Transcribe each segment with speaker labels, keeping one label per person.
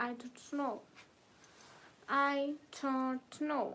Speaker 1: I don't know. I don't know.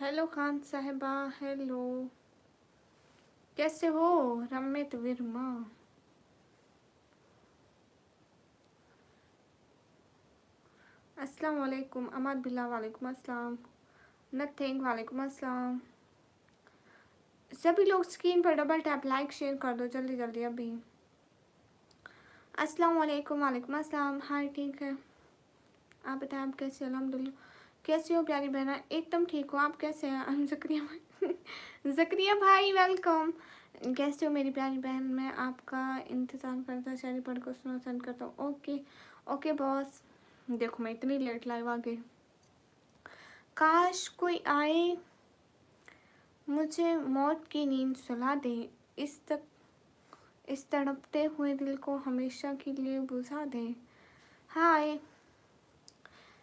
Speaker 1: Hello Khan साहिबा, hello, कैसे हो रमित वर्मा? अस्सलाम वालेकुम अहमद बिल्ला, वालेकुम अस्सलाम। नथिंग, वालेकुम अस्सलाम। सभी लोग स्क्रीन पर डबल टैप लाइक शेयर कर दो जल्दी जल्दी अभी। अस्सलाम वालेकुम, वालेकुम अस्सलाम। हाय, ठीक है, आप बताएं आप कैसे? अल्हम्दुलिल्लाह। कैसे हो प्यारी बहना? एकदम ठीक हो, आप कैसे हैं? हम जकरिया जकरिया भाई वेलकम। कैसे हो मेरी प्यारी बहन? मैं आपका इंतज़ार करता शायरी पढ़ कर सुना सेंड करता हूँ। Okay okay boss. देखो मैं इतनी लेट लाइव आ गई। काश कोई आए मुझे मौत की नींद सुला दे, इस तड़पते हुए दिल को हमेशा के लिए बुझा दे। हाय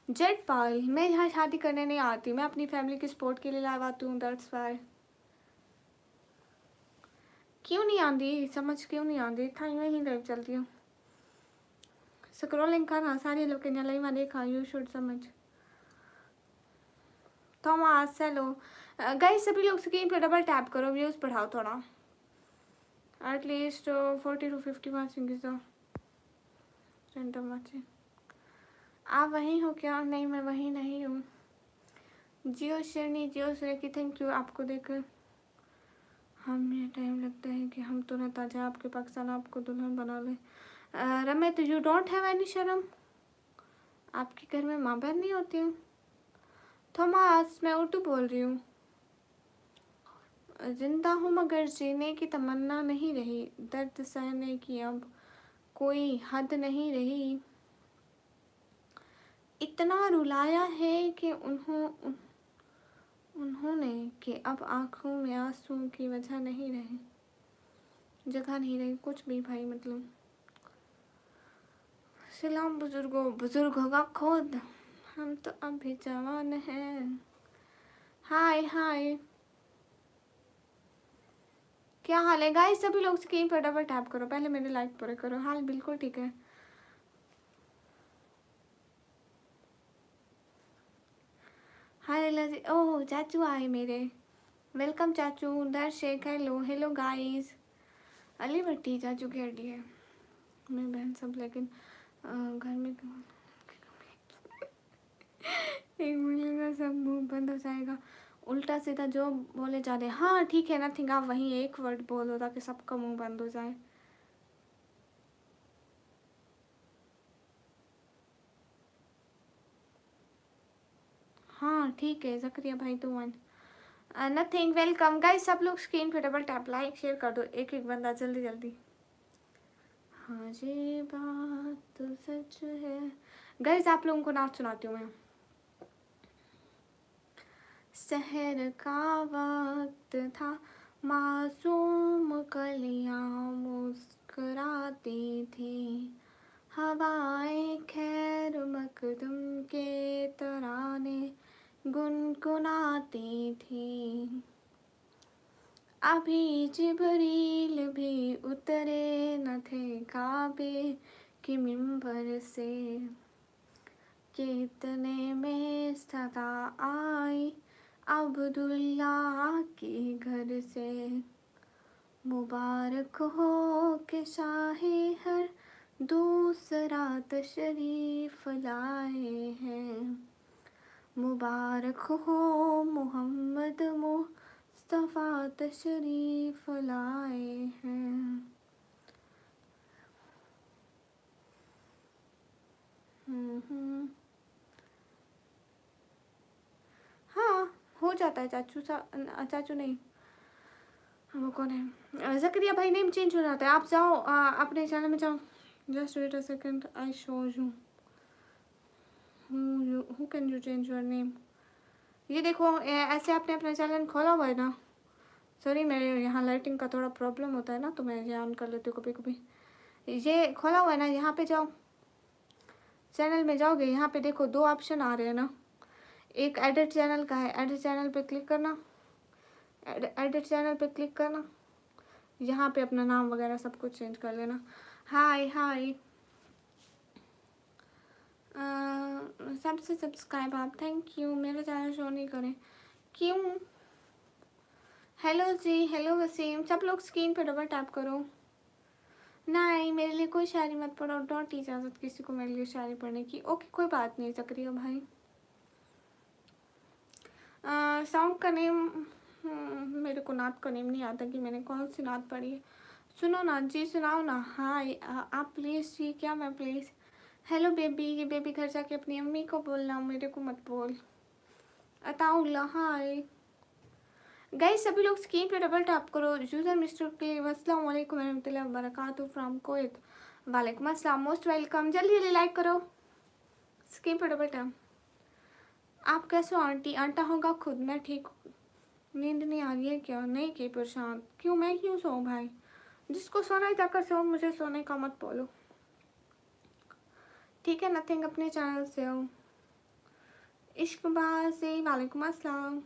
Speaker 1: जेटपाल, मैं यहाँ शादी करने नहीं आती, मैं अपनी फैमिली की सपोर्ट के लिए लाइव आती हूँ, दैट्स वाई। क्यों नहीं आती समझ, क्यों नहीं आती था, मैं ही लाइव चलती हूँ। स्क्रॉलिंग करना सारे लोग ने लाइव में देखा, यू शुड समझ। थॉमस हेलो गाइस, सभी लोग स्क्रीन पे डबल टैप करो, व्यूज बढ़ाओ थोड़ा, at least 40 to 50 watching is the random watching. आप वहीं हो क्या? नहीं मैं वहीं नहीं हूँ। जियो शेरनी, जियो सुरेखी, थैंक यू। आपको देखकर हमें टाइम लगता है कि हम तुरंत आ जाए आपके पाकिस्तान, आपको दुल्हन बना ले। Ramit, you don't have any शर्म? आपके घर में माँ बहन नहीं होती हूँ? थॉमस, मैं उर्दू बोल रही हूँ। जिंदा हूँ मगर जीने की तमन्ना नहीं रही, दर्द सहने की अब कोई हद नहीं रही। इतना रुलाया है कि उन्होंने कि अब आँखों में आंसू की वजह नहीं रही, जगह नहीं रही कुछ भी भाई। मतलब सलाम बुजुर्गों, बुजुर्ग होगा खुद, हम तो अभी जवान हैं। हाय हाय, क्या हाल है गाइस? सभी लोग स्क्रीन पर डबल टैप करो, पहले मेरे लाइक पूरे करो। हाल बिल्कुल ठीक है। हाय लजी, ओह चाचू आए मेरे, वेलकम चाचू। दर्शक हेलो, हेलो गाइस। अली भट्टी चाचू की हड्डी है, मैं बहन सब, लेकिन घर में एक मिलेगा सब मुंह बंद हो जाएगा। उल्टा सीधा जो बोले जा रहे। हाँ ठीक है, नथिंग, आप वहीं एक वर्ड बोलो ताकि सबका मुंह बंद हो जाए। हाँ ठीक है जकरिया भाई, तो वन नथिंग, वेलकम गाइस। सब लोग स्क्रीन पे डबल टैप लाइक शेयर कर दो, एक एक बंदा जल्दी जल्दी। हाँ ये बात तो सच है। गाइस आप लोगों को नाच सुनाती हूँ मैं। शहर का वक्त था, मासूम कलियां मुस्कुराती थी, हवाएं खैर मकदम के तराने गुनगुनाती थी। अभी जिबरील भी उतरे न थे काबे के मिंबर से, कितने में सदा आई अब्दुल्ला के घर से। मुबारक हो के शाहे हर दूसरा तशरीफ लाए हैं, मुबारक हो मोहम्मद मुस्तफ़ा तशरीफ लाए हैं। हाँ हो जाता है चाचू, चाचू नहीं, वो कौन है? ज़करिया भाई नेम चेंज हो जाता है। आप जाओ अपने चैनल में जाओ। Just wait a second, I show you who can you change your name. ये देखो ऐसे आपने अपना चैनल खोला हुआ है ना। सॉरी मेरे यहाँ लाइटिंग का थोड़ा प्रॉब्लम होता है ना, तो मैं ये ऑन कर लेती हूँ कभी कभी। ये खोला हुआ है ना, यहाँ पे जाओ, चैनल में जाओगे, यहाँ पे देखो 2 ऑप्शन आ रहे हैं ना। एक एडिट चैनल का है, एडिट चैनल पे क्लिक करना, एडिट चैनल पे क्लिक करना, यहाँ पे अपना नाम वगैरह सब कुछ चेंज कर लेना। हाय हाय सबसे सब्सक्राइब आप, थैंक यू। मेरा चैनल शो नहीं करें क्यों? हेलो जी, हेलो वसीम। सब लोग स्क्रीन पे डबल टैप करो। नहीं मेरे लिए कोई शायरी मत पढ़ो, डोंट इजाज़त किसी को मेरे लिए शायरी पढ़ने की। ओके कोई बात नहीं ज़करिया भाई। सॉन्ग का नेम मेरे को नात का नेम नहीं आता कि मैंने कौन सी नात पढ़ी है। सुनो ना जी, सुनाओ ना। हाय आप प्लीज़ जी, क्या मैं प्लीज़? हेलो बेबी, ये बेबी घर जाके अपनी अम्मी को बोलना, मेरे को मत बोल। अताउल्ला हाय गाइस, सभी लोग स्क्रीन पे डबल टैप करो। यूज़र मिस्टर के लिए अस्सलाम वालेकुम रहमतुल्लाहि व बरकातहू फ्रॉम कुवैत। वालेकुम अस्सलाम, मोस्ट वेलकम। जल्दी जल्दी लाइक करो, स्क्रीन पे डबल टैप। आप कैसे हो आंटी? आंटा होगा खुद, मैं ठीक हूँ। नींद नहीं आ रही है क्या? नहीं की परेशान क्यों? मैं क्यों सोऊं भाई? जिसको सोना है जाकर सो, मुझे सोने का मत बोलो ठीक है? नथिंग अपने चैनल से हो। इश्कबाज से वालेकुम अस्सलाम।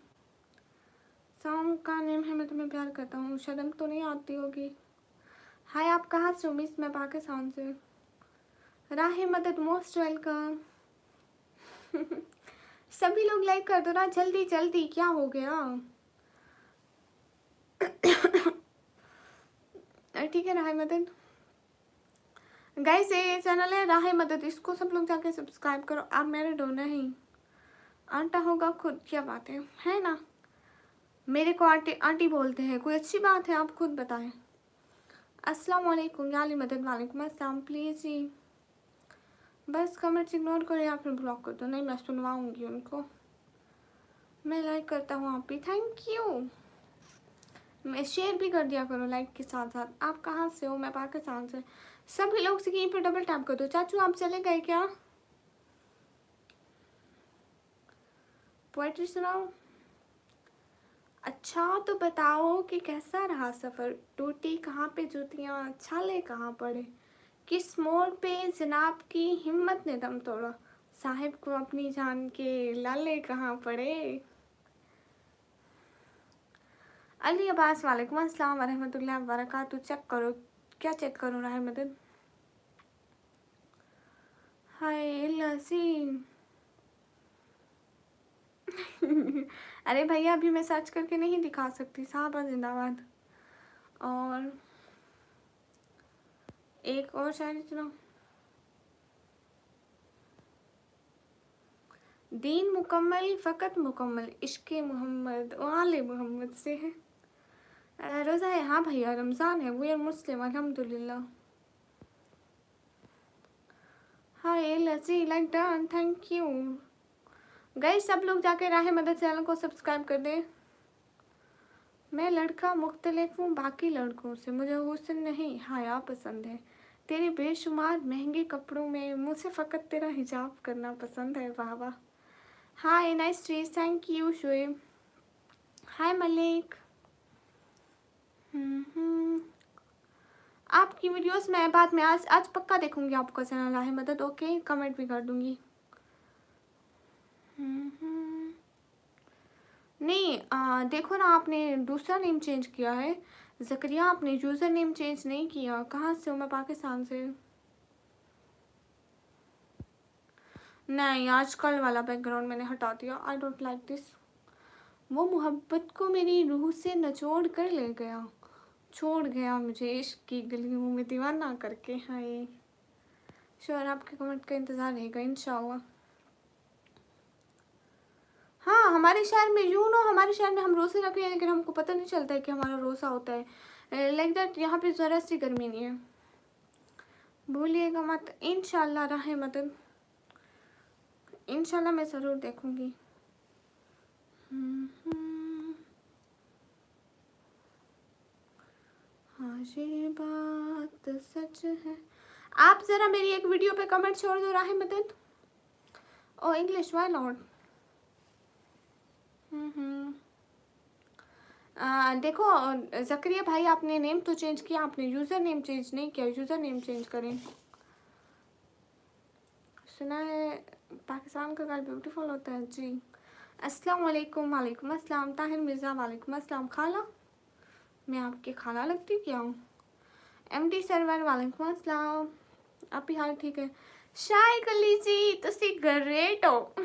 Speaker 1: सॉन्ग का नेम है मैं तुम्हें प्यार करता हूँ। शर्म तो नहीं आती होगी? हाय आप कहाँ से हो? मिस मैं पाकिस्तान से। राह मदद मोस्ट वेलकम। सभी लोग लाइक कर दो ना जल्दी जल्दी, क्या हो गया? ठीक है राह मदद गाइस, ये चैनल है राह मदद, इसको सब लोग जाके सब्सक्राइब करो। आप मेरे डो नहीं, आंटा होगा खुद, क्या बात है ना? मेरे को आंटी आंटी बोलते हैं, कोई अच्छी बात है? आप खुद बताएं। अस्सलाम वालेकुम याली मदद। वालेकुम अस्सलाम। प्लीज़ जी बस कमेंट्स इग्नोर करो या फिर ब्लॉक कर दो। नहीं मैं सुनवाऊंगी उनको। मैं लाइक करता हूँ आप भी, थैंक यू। मैं शेयर भी कर दिया करो लाइक के साथ साथ। आप कहाँ से हो? मैं पाकिस्तान से। सभी लोग स्क्रीन पे डबल टैप कर दो। चाचू आप चले गए क्या? पोएट्री सुनाओ। अच्छा तो बताओ कि कैसा रहा सफ़र? टूटी कहाँ पे जूतियाँ, छाले कहाँ पड़े, किस मोड़ पे जनाब की हिम्मत ने दम तोड़ा, साहिब को अपनी जान के लाले कहाँ पड़े। अली अब्बास वालेकुम अस्सलाम वरहमतुल्लाहि वबरकातुहू। चेक करो, क्या चेक करूँ राह मदद? हाय लसीम। अरे भैया अभी मैं सर्च करके नहीं दिखा सकती। साहबा जिंदाबाद। और एक और शायरी सुनाओ। दीन मुकम्मल फ़कत मुकम्मल इश्क़ मोहम्मद वाले मोहम्मद से है। रोज़ा है हाँ भैया, रमज़ान है। वी आर मुस्लिम अल्हम्दुलिल्लाह। हाय लसी like done, thank you guys. सब लोग जाके राह मदद चैनल को सब्सक्राइब कर दें। मैं लड़का मुख्तलिफ हूँ बाकी लड़कों से, मुझे हुस्न नहीं हया पसंद है। तेरे बेशुमार महंगे कपड़ों में मुझे फ़कत तेरा हिजाब करना पसंद है। वाह वाह। Hi nice trees, thank you Shoaib. Hi Malik. आपकी वीडियोस मैं बाद में आज पक्का देखूंगी आपका चैनल राह मदद। ओके कमेंट भी कर दूंगी। नहीं देखो ना, आपने दूसरा नेम चेंज किया है ज़करिया, आपने यूज़र नेम चेंज नहीं किया। कहाँ से हो? मैं पाकिस्तान से। नहीं आजकल वाला बैकग्राउंड मैंने हटा दिया। I don't like this. वो मोहब्बत को मेरी रूह से नचोड़ कर ले गया, छोड़ गया मुझे इश्क की गलियों में दीवाना करके। हाय श्योर आपके कमेंट का इंतज़ार रहेगा इंशाल्लाह। हाँ हमारे शहर में यूँ नो, हमारे शहर में हम रोज़े रखे हैं लेकिन हमको पता नहीं चलता है कि हमारा रोज़ा होता है। लाइक दैट यहाँ पे ज़रा सी गर्मी नहीं है। भूलिएगा मत इंशाल्लाह राह मदद। इंशाल्लाह मैं ज़रूर देखूँगी। हाँ ये बात सच है। आप ज़रा मेरी एक वीडियो पे कमेंट छोड़ दो राह मदद। ओ इंग्लिश व्हाई नॉट। देखो ज़करिया भाई, आपने नेम तो चेंज किया, आपने यूज़र नेम चेंज नहीं किया। यूज़र नेम चेंज करें। सुना है पाकिस्तान का गर्ल ब्यूटीफुल होता है जी। अस्सलाम वालेकुम। वालेकुम अस्सलाम। ताहिर मिर्ज़ा वालेकुम अस्सलाम। खाला, मैं आपकी खाला लगती क्या हूँ? MD सरवर वालेकुम अस्सलाम। आप ही हाल ठीक है? शाय कली जी तुसी ग्रेट हो।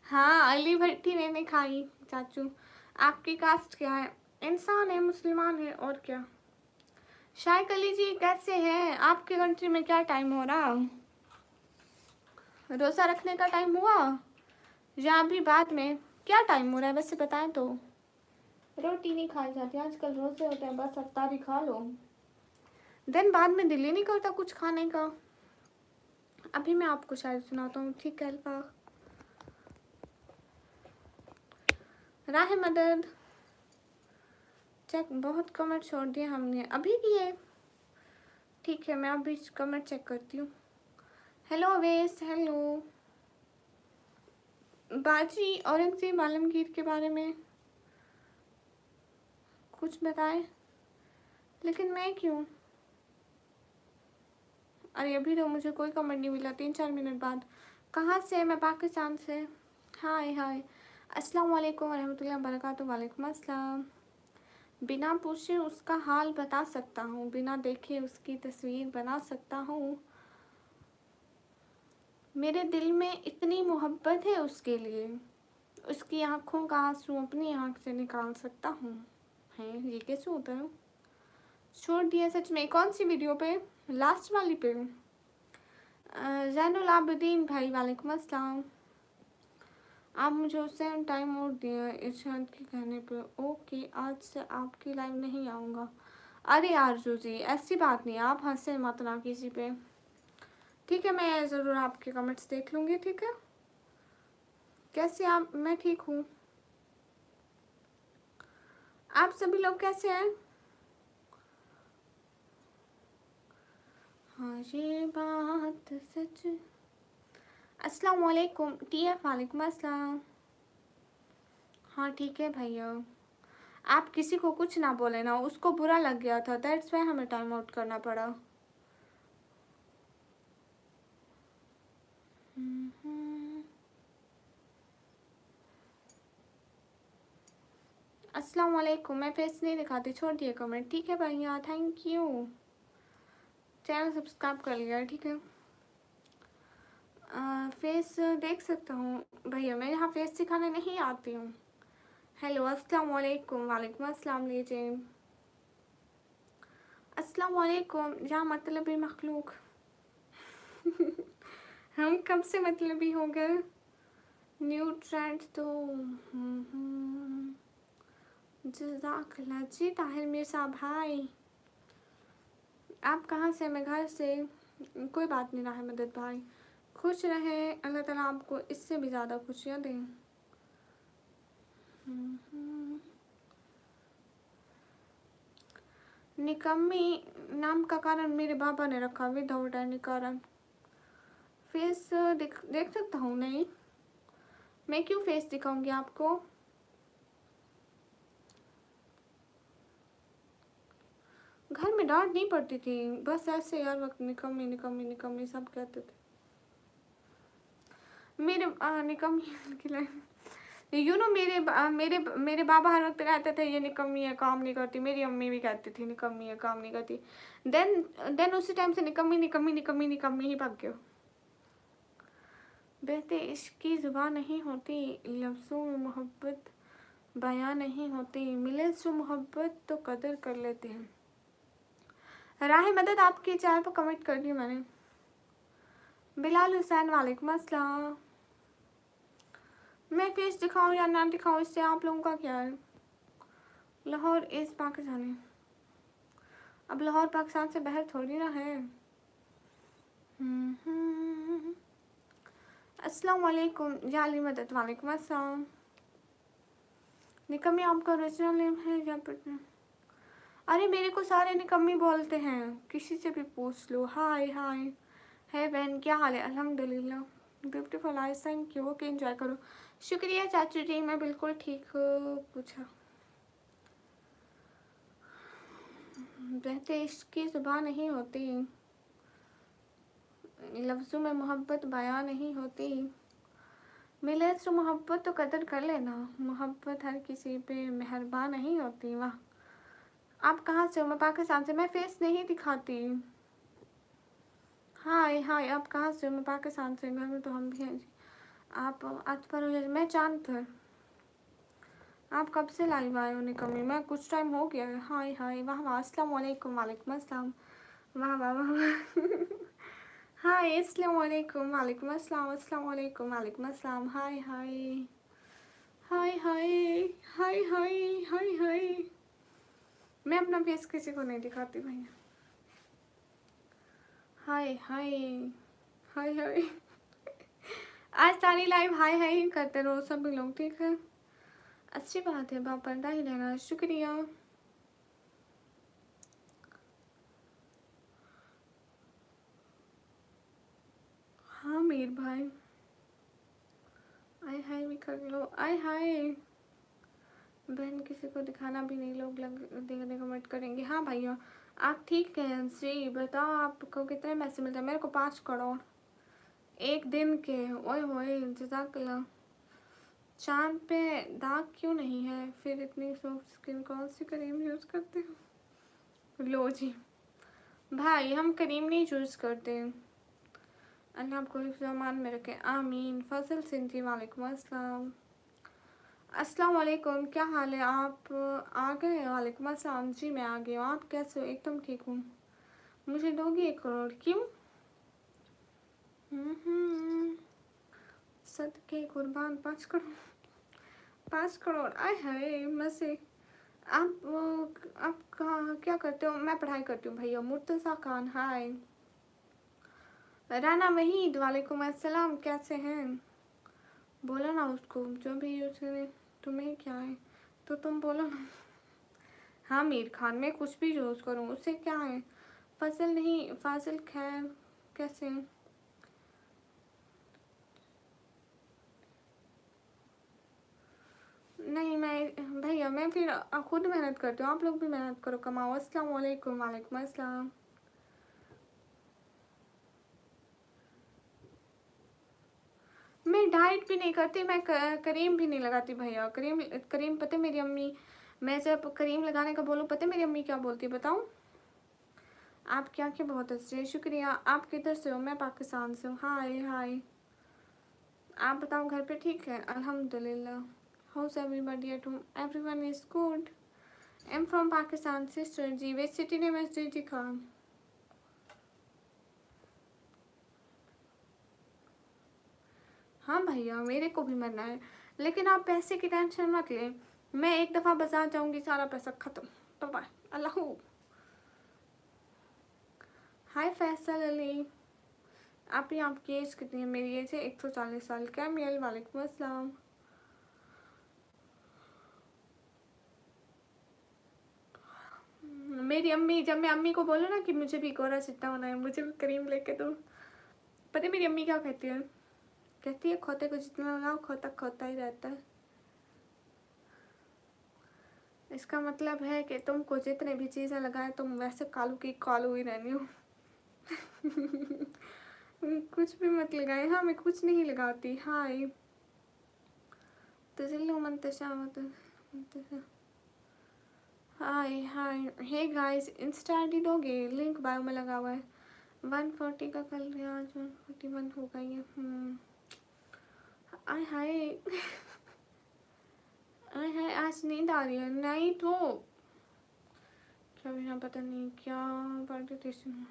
Speaker 1: हाँ अली भट्टी मैंने खाई चाचू। आपकी कास्ट क्या है? इंसान है, मुसलमान है, और क्या। शाय कली जी कैसे हैं? आपके कंट्री में क्या टाइम हो रहा? रोज़ा रखने का टाइम हुआ या अभी बाद में? क्या टाइम हो रहा है वैसे बताएं तो। रोटी नहीं खाई जाती आजकल, रोज़े होते हैं, बस अफ्तारी खा लो, दिन बाद में दिल ही नहीं करता कुछ खाने का। अभी मैं आपको शायद सुनाता हूँ, ठीक है अल्फा। राह मदद चेक, बहुत कमेंट छोड़ दिए हमने अभी किए। ठीक है मैं अभी कमेंट चेक करती हूँ। हेलो अवेश, हेलो बाजी। औरंगजेब आलमगीर के बारे में कुछ बताएं। लेकिन मैं क्यों? अरे अभी तो मुझे कोई कमेंट नहीं मिला 3-4 मिनट बाद। कहाँ से? मैं पाकिस्तान से। हाय हाय, अस्सलाम वालेकुम वरहमतुल्लाहि वबरकातुहू। वालेकुम अस्सलाम। बिना पूछे उसका हाल बता सकता हूँ, बिना देखे उसकी तस्वीर बना सकता हूँ। मेरे दिल में इतनी मोहब्बत है उसके लिए, उसकी आँखों का आंसू अपनी आँख से निकाल सकता हूँ। है ये कैसे होता है? छोड़ दिया सच में। कौन सी वीडियो पे? लास्ट वाली पे? जैनुल आबिदीन भाई वालेकुम अस्सलाम। आप मुझे उस टाइम और दिया इरशाद के कहने पे। ओके आज से आपकी लाइव नहीं आऊँगा। अरे आरजू जी ऐसी बात नहीं, आप हंसे मत ना किसी पे, ठीक है। मैं ज़रूर आपके कमेंट्स देख लूँगी, ठीक है। कैसे आप? मैं ठीक हूँ। आप सभी लोग कैसे हैं? हाँ ये बात सच। अस्सलाम वालेकुम TF वालेकुम अस्सलाम। हाँ ठीक है भैया। आप किसी को कुछ ना बोले ना, उसको बुरा लग गया था, दैट्स वाई हमें टाइम आउट करना पड़ा। अस्सलाम वालेकुम। मैं फेस नहीं दिखाती, छोड़ दिए कमेंट, ठीक है भैया। Thank you. चैनल सब्सक्राइब कर लिया, ठीक है। फेस देख सकता हूँ भैया, मैं यहाँ फेस दिखाने नहीं आती हूँ। हेलो अस्सलाम वालेकुम। वालेकुम अस्सलाम लीजिए। अस्सलाम वालेकुम या मतलबी मखलूक। हम कब से मतलबी हो गए? न्यू ट्रेंड तो जज़ाकल्लाह जी। ताहिर मिर्ज़ा भाई आप कहाँ से? मैं घर से। कोई बात नहीं रहा मदद भाई, खुश रहे, अल्लाह ताला आपको इससे भी ज़्यादा खुशियाँ दें। निकम्मी नाम का कारण मेरे बाबा ने रखा, विदाउट एनी कारण। फेस देख सकता हूँ? नहीं, मैं क्यों फेस दिखाऊंगी आपको? घर में डांट नहीं पड़ती थी, बस ऐसे हर वक्त निकम्मी निकम्मी निकम्मी सब कहते थे। मेरे निकम्मी खिलाए यू नो। मेरे बाबा हर वक्त कहते थे ये निकम्मी है, काम नहीं करती। मेरी अम्मी भी कहती थी निकम्मी है, काम नहीं करती। देन उसी टाइम से निकम्मी निकम्मी निकम्मी निकम्मी ही पक गया। बहते इश्क की जुबान नहीं होती, लफ्ज़ों में मोहब्बत बयां नहीं होती, मिले जो मोहब्बत तो कदर कर लेते हैं। राह मदद आपके चैनल पर कमेंट कर दी मैंने। बिलाल हुसैन वालेकुम अस्सलाम। मैं फेस दिखाऊं या ना दिखाऊं, इससे आप लोगों का क्या है? लाहौर इस पाकिस्तान है। अब लाहौर पाकिस्तान से बाहर थोड़ी ना है। अस्सलाम वालेकुम जाली मदद वालेकुम अस्सलाम। निकम्मी आपका ओरिजिनल नेम है या पटना? अरे मेरे को सारे निकम्मी बोलते हैं, किसी से भी पूछ लो। हाय हाय। है बहन, क्या हाल है? अल्हम्दुलिल्लाह, beautiful eyes, thank you. Okay, enjoy करो। शुक्रिया चाचू जी, मैं बिल्कुल ठीक पूछा। रहते इश्क की जुबान नहीं होती, लफ्ज़ों में मोहब्बत बयां नहीं होती। मिले तो मोहब्बत तो कदर कर लेना, मोहब्बत हर किसी पे मेहरबान नहीं होती। वाह, आप कहाँ से हो? मैं पाकिस्तान से। मैं फेस नहीं दिखाती। हाय हाय, आप कहाँ से हो? मैं पाकिस्तान से। घर में तो हम भी हैं जी। आप अतफर हो? मैं चांदफर। आप कब से लाइव आए हो निकम्मी? मैं कुछ टाइम हो गया है। हाय हाय, वाह वाह, अस्सलाम वालेकुम। वालेकुम अस्सलाम। वाह वाह वाह वाह। हाय, अस्सलाम वालेकुम। वालेकुम अस्सलाम। अस्सलाम वालेकुम। वालेकुम अस्सलाम। हाय हाय हाय हाय हाय हाय हाय हाय। मैं अपना फेस किसी को नहीं दिखाती भैया। हाय हाय हाय हाय। आज सारी लाइव हाय हाय ही करते रहो सभी लोग, ठीक है? अच्छी बात है, बाप पर्दा ही लेना। शुक्रिया। हाँ मीर भाई, आय हाय भी कर लो। आय हाय बहन, किसी को दिखाना भी नहीं, लोग लग देखने कमेंट करेंगे। हाँ भैया, आप ठीक हैं जी? बताओ आपको कितने पैसे मिलते हैं? मेरे को 5 करोड़ एक दिन के। ओए होए, जज़ाकल्लाह। चांद पे दाग क्यों नहीं है? फिर इतनी सॉफ्ट स्किन, कौन सी क्रीम यूज़ करते हो? लो जी भाई, हम क्रीम नहीं यूज़ करते। अल्लाह आपको हिफ्ज़-ओ-अमान में रखे, आमीन। फजल सिंधी, वालेकुम अस्सलाम। अस्सलाम वालेकुम, क्या हाल है? आप आ गए? वालेकुम अस्सलाम जी, मैं आ गई हूँ। आप कैसे हो? एकदम ठीक हूँ। मुझे दोगी 1 करोड़? क्यों? सदके कुर्बान, 5 करोड़। 5 करोड़, आय हाय मसे। आप कहाँ क्या करते हो? मैं पढ़ाई करती हूँ भैया। मुर्तज़ा खान, हाय। राना वहीद, वालेकुम अस्सलाम, कैसे हैं? बोलो ना उसको, जो भी यूज करे। तुम्हें क्या है तो तुम बोलो ना। हाँ मीर खान, मैं कुछ भी यूज़ करूँ उससे क्या है? फसल नहीं, फाजिल खैर, कैसे हैं? नहीं मैं भैया, मैं फिर खुद मेहनत करती हूँ, आप लोग भी मेहनत करो, कमाओ। अस्सलाम वालेकुम। वालेकुम अस्सलाम। मैं डाइट भी नहीं करती, मैं क्रीम भी नहीं लगाती भैया। क्रीम क्रीम पता है मेरी अम्मी, मैं जब क्रीम लगाने का बोलूँ, पता है मेरी अम्मी क्या बोलती है? बताऊँ? आप क्या क्या बहुत अच्छे हैं। शुक्रिया। आप किधर से हो? मैं पाकिस्तान से हूँ। हाय हाय। आप बताओ, घर पे ठीक है? अल्हम्दुलिल्लाह। How's everybody at home? Everyone is good. I am from Pakistan sister जी। वेस्ट सिटी ने वेस्ट जी खान। हाँ भैया, मेरे को भी मरना है, लेकिन आप पैसे की टेंशन मत लें। मैं एक दफ़ा बाजार जाऊंगी, सारा पैसा ख़त्म। बाय बाय, अल्लाह। हाय फैसल अली। आपकी एज कितनी है? मेरी एज है 140 साल। कैमियल, वालेकुम अस्सलाम। मेरी अम्मी, जब मैं अम्मी को बोलूँ ना कि मुझे भी गोरा चिट्टा होना है, मुझे भी क्रीम लेके दो, पता है मेरी अम्मी क्या कहती है? कहती है खोते को जितना लगाओ खोता खोता ही रहता है। इसका मतलब है कि तुमको जितने भी चीज़ें लगाए, तुम वैसे कालू की कालू ही रहनी हो। कुछ भी मत लगाए। हाँ, मैं कुछ नहीं लगाती। हाय तजिल्लु Mantasha Mantasha. Hi hi. Hey guys, insta I D दोगे? लिंक बायो में लगा हुआ है। 140 का कल है, आज 141 हो गई है। आय हाय। आय हाय, आज नींद आ रही है। नहीं तो क्या बिना पता नहीं क्या पार्टिटेशन।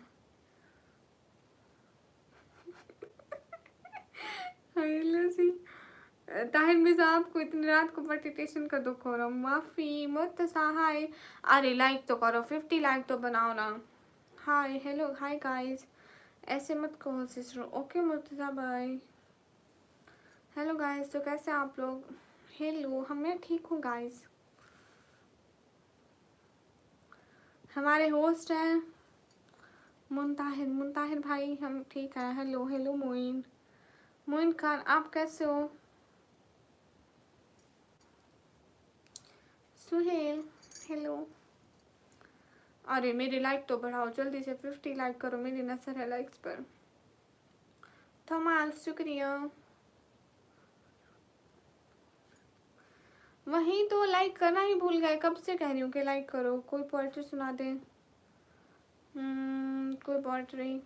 Speaker 1: हाय लसी। ताहिर मिर्जा, आपको इतनी रात को पार्टिटेशन का दुख हो रहा? माफ़ी मुर्तज़ा, हाय। अरे लाइक तो करो, 50 लाइक तो बनाओ ना। हाय हेलो हाय गाइस, ऐसे मत कहो sister. Okay Murtaza, bye. Hello guys, तो कैसे आप लोग? हेलो, हम मैं ठीक हूँ गाइस। हमारे होस्ट हैं मुंताहिर। मुंताहिर भाई हम ठीक है। हेलो हेलो मोइन, मोइन खान आप कैसे हो? सुहेल हेलो। अरे मेरी लाइक तो बढ़ाओ जल्दी से, 50 लाइक करो, मेरी नजर है लाइक्स पर। थमाल शुक्रिया। वहीं तो लाइक करना ही भूल गए, कब से कह रही हूँ कि लाइक करो। कोई पोएट्री सुना दे। कोई पोएट्री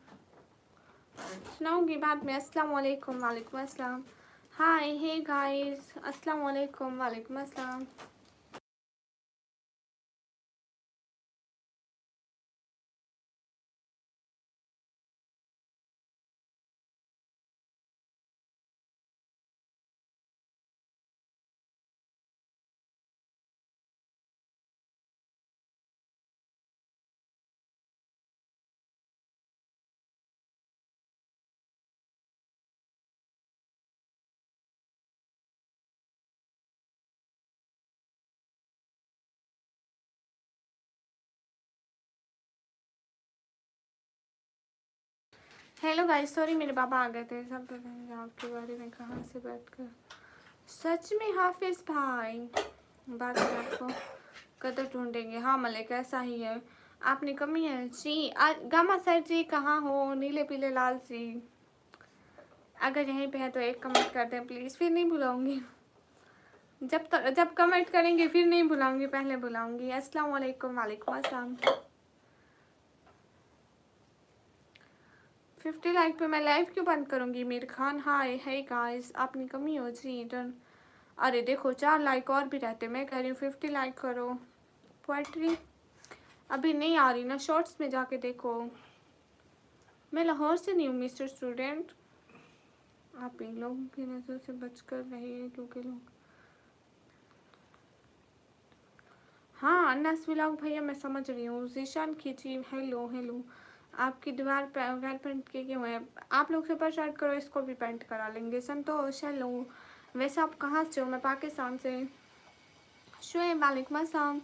Speaker 1: सुनाऊंगी बाद में। अस्सलाम वालेकुम। वालेकुम अस्सलाम। हाय हे गाइस, अस्सलाम वालेकुम। वालेकुम अस्सलाम। हेलो गाइस, सॉरी मेरे पापा आ गए थे। सब बताएंगे आपके बारे में कहाँ से बैठकर। सच में हाफिज भाई, बात में आपको कदर ढूंढेंगे। हाँ मलिक ऐसा ही है, आपने कमी है जी। गामा सर जी कहाँ हो? नीले पीले लाल जी, अगर यहीं पे है तो एक कमेंट कर दें प्लीज़, फिर नहीं बुलाऊंगी। जब कमेंट करेंगे फिर नहीं बुलाऊंगी, पहले बुलाऊंगी। अस्सलाम वालेकुम। वालेकुम अस्सलाम। 50 लाइक पे मैं लाइव क्यों बंद करूंगी? मीर खान हाय है गाइस, आपने कमी हो जी डन। अरे देखो 4 लाइक और भी रहते, मैं कह रही हूँ 50 लाइक करो। पोएट्री अभी नहीं आ रही ना, शॉर्ट्स में जाके देखो। मैं लाहौर से नहीं हूँ मिस्टर स्टूडेंट। आप इन लोगों की नज़र से बच कर रहिए क्योंकि लोग। हाँ अन्नास व्लॉग भैया मैं समझ रही हूँ। जीशान खींची हेलो हेलो। आपकी दीवार पर वेल पेंट के क्यों है? आप लोग सुपर चैट करो, इसको भी पेंट करा लेंगे। संतोष हेलो। वैसे आप कहाँ से हो? मैं पाकिस्तान से। शुएब वालेकुम अस्सलाम।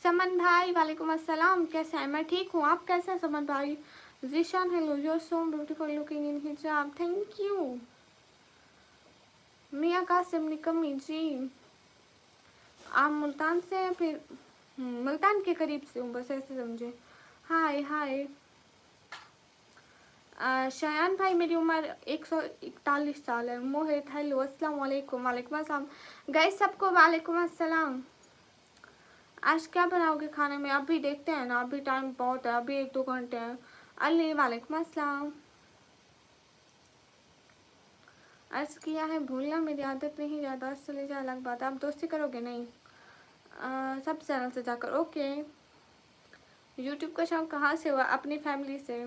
Speaker 1: समन भाई वालेकुम अस्सलाम, कैसे हैं? मैं ठीक हूँ, आप कैसे हैं समन भाई? Zeeshan hello, you are so beautiful looking in हिजाब, थैंक यू। मियाँ कासिम निकम्मी जी, आप मुल्तान से हैं? फिर मुल्तान के करीब से हूँ, बस ऐसे समझे। हाय हाय। शयान भाई मेरी उम्र 141 साल है। मोहित हेलो अस्सलाम वालेकुम। वालेकुम अस्सलाम गाइस सबको वालेकुम अस्सलाम। आज क्या बनाओगे खाने में? अभी देखते हैं ना, अभी टाइम बहुत है, अभी 1-2 घंटे हैं। अली वालेकुम अस्सलाम। अर्ज किया है भूलना मेरी आदत नहीं, ज़्यादा चले जाए अलग बात है। आप दोस्ती करोगे? नहीं सब चैनल से जाकर। ओके यूट्यूब का शौक कहाँ से हुआ? अपनी फैमिली से।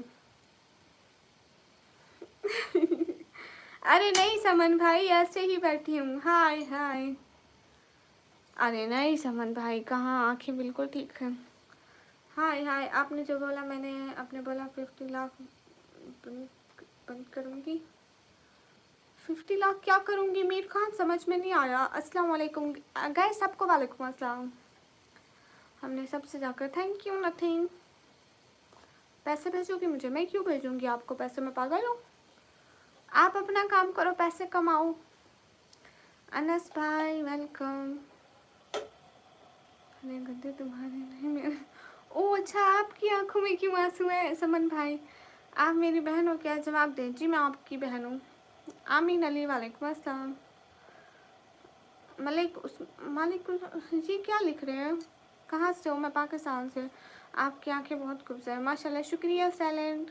Speaker 1: अरे नहीं समन भाई, ऐसे ही बैठी हूँ। हाय हाय। अरे नहीं समन भाई कहाँ, आंखें बिल्कुल ठीक है। हाय हाय। आपने जो बोला, मैंने आपने बोला 50 लाख बंद करूँगी। 50 लाख क्या करूँगी मीर खान, समझ में नहीं आया। अस्सलाम वालेकुम गाइस सबको वालेकुम अस्सलाम। हमने सबसे जाकर थैंक यू नथिंग। पैसे भेजोगी मुझे? मैं क्यों भेजूँगी आपको पैसे, मैं पागल हूँ? आप अपना काम करो, पैसे कमाओ। अनस भाई वेलकम। अरे गद्दे तुम्हारे नहीं मेरे। ओ अच्छा, आपकी आंखों में क्यों आंसू है समन भाई? आप मेरी बहन हो क्या? जवाब दें। जी मैं आपकी बहन हूँ। आमीन अली वालेकुम अस्सलाम। मालिक जी क्या लिख रहे हैं? कहाँ से हो? मैं पाकिस्तान से। आपकी आंखें बहुत खूबसूरत है माशाल्लाह, शुक्रिया सैलेंट।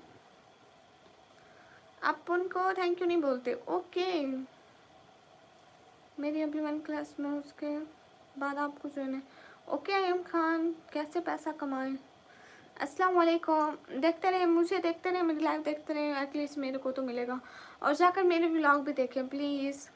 Speaker 1: आप उनको थैंक यू नहीं बोलते। ओके मेरी अभी 1 क्लास में, उसके बाद आपको जो है। ओके अयम खान कैसे पैसा कमाएं? अस्सलाम वालेकुम। देखते रहे मुझे, देखते रहे मेरी लाइव, देखते रहे, एटलीस्ट मेरे को तो मिलेगा। और जाकर मेरे व्लॉग भी देखें प्लीज़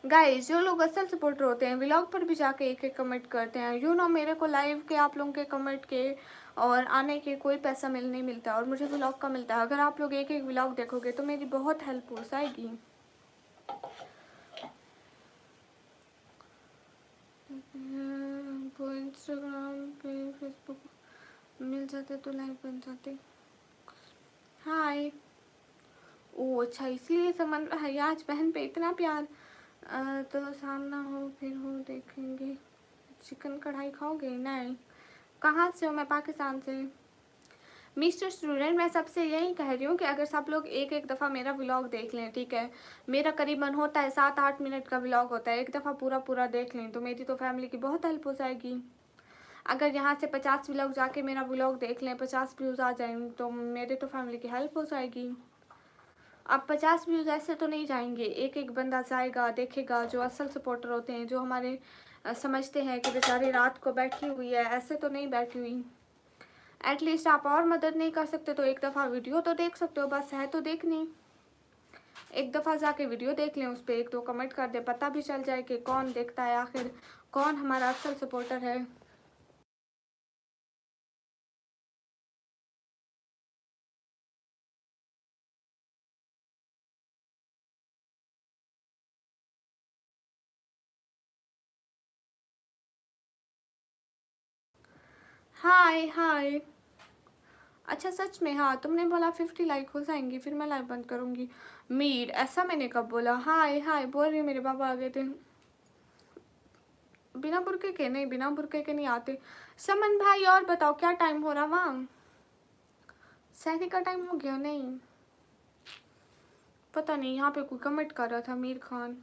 Speaker 1: गाइस। जो लोग असल सपोर्टर होते हैं व्लॉग पर भी जाके एक एक कमेंट करते हैं, यू नो मेरे को लाइव के आप लोगों के कमेंट के और आने के कोई पैसा नहीं मिलता, और मुझे व्लॉग का मिलता है। अगर आप लोग एक एक व्लॉग देखोगे तो मेरी बहुत हेल्प हो जाएगी। वो इंस्टाग्राम पे फेसबुक मिल जाते तो लाइव बन जाते। हाय। ओ अच्छा, इसलिए समन भाई आज बहन पे इतना प्यार। तो सामना हो फिर हो देखेंगे। चिकन कढ़ाई खाओगे? नहीं। कहाँ से हो? मैं पाकिस्तान से। मिस्टर स्टूडेंट, मैं सबसे यही कह रही हूँ कि अगर सब लोग एक एक दफ़ा मेरा व्लॉग देख लें, ठीक है, मेरा करीबन होता है 7-8 मिनट का व्लॉग होता है, एक दफ़ा पूरा पूरा देख लें तो मेरी तो फैमिली की बहुत हेल्प हो जाएगी। अगर यहाँ से 50 व्लॉग जाके मेरा व्लॉग देख लें, 50 व्यूज़ आ जाएंगे तो मेरे तो फैमिली की हेल्प हो जाएगी। अब 50 व्यूज़ ऐसे तो नहीं जाएंगे, एक एक बंदा जाएगा देखेगा, जो असल सपोर्टर होते हैं, जो हमारे समझते हैं कि बेचारी रात को बैठी हुई है, ऐसे तो नहीं बैठी हुई। एटलीस्ट आप और मदद नहीं कर सकते तो एक दफ़ा वीडियो तो देख सकते हो, बस है तो देखनी। एक दफ़ा जाके वीडियो देख लें, उस पर 1-2 कमेंट कर दे, पता भी चल जाए कि कौन देखता है, आखिर कौन हमारा असल सपोर्टर है। हाय हाय। अच्छा सच में? हाँ, तुमने बोला 50 लाइक हो जाएंगी फिर मैं लाइव बंद करूँगी। मीर, ऐसा मैंने कब बोला? हाय हाय बोल रही हूँ, मेरे पापा आ गए थे। बिना बुरके के नहीं, बिना बुरके के नहीं आते। समन भाई और बताओ क्या टाइम हो रहा वहाँ? सहरी का टाइम हो गया? नहीं पता नहीं, यहाँ पे कोई कमेंट कर रहा था, मीर खान।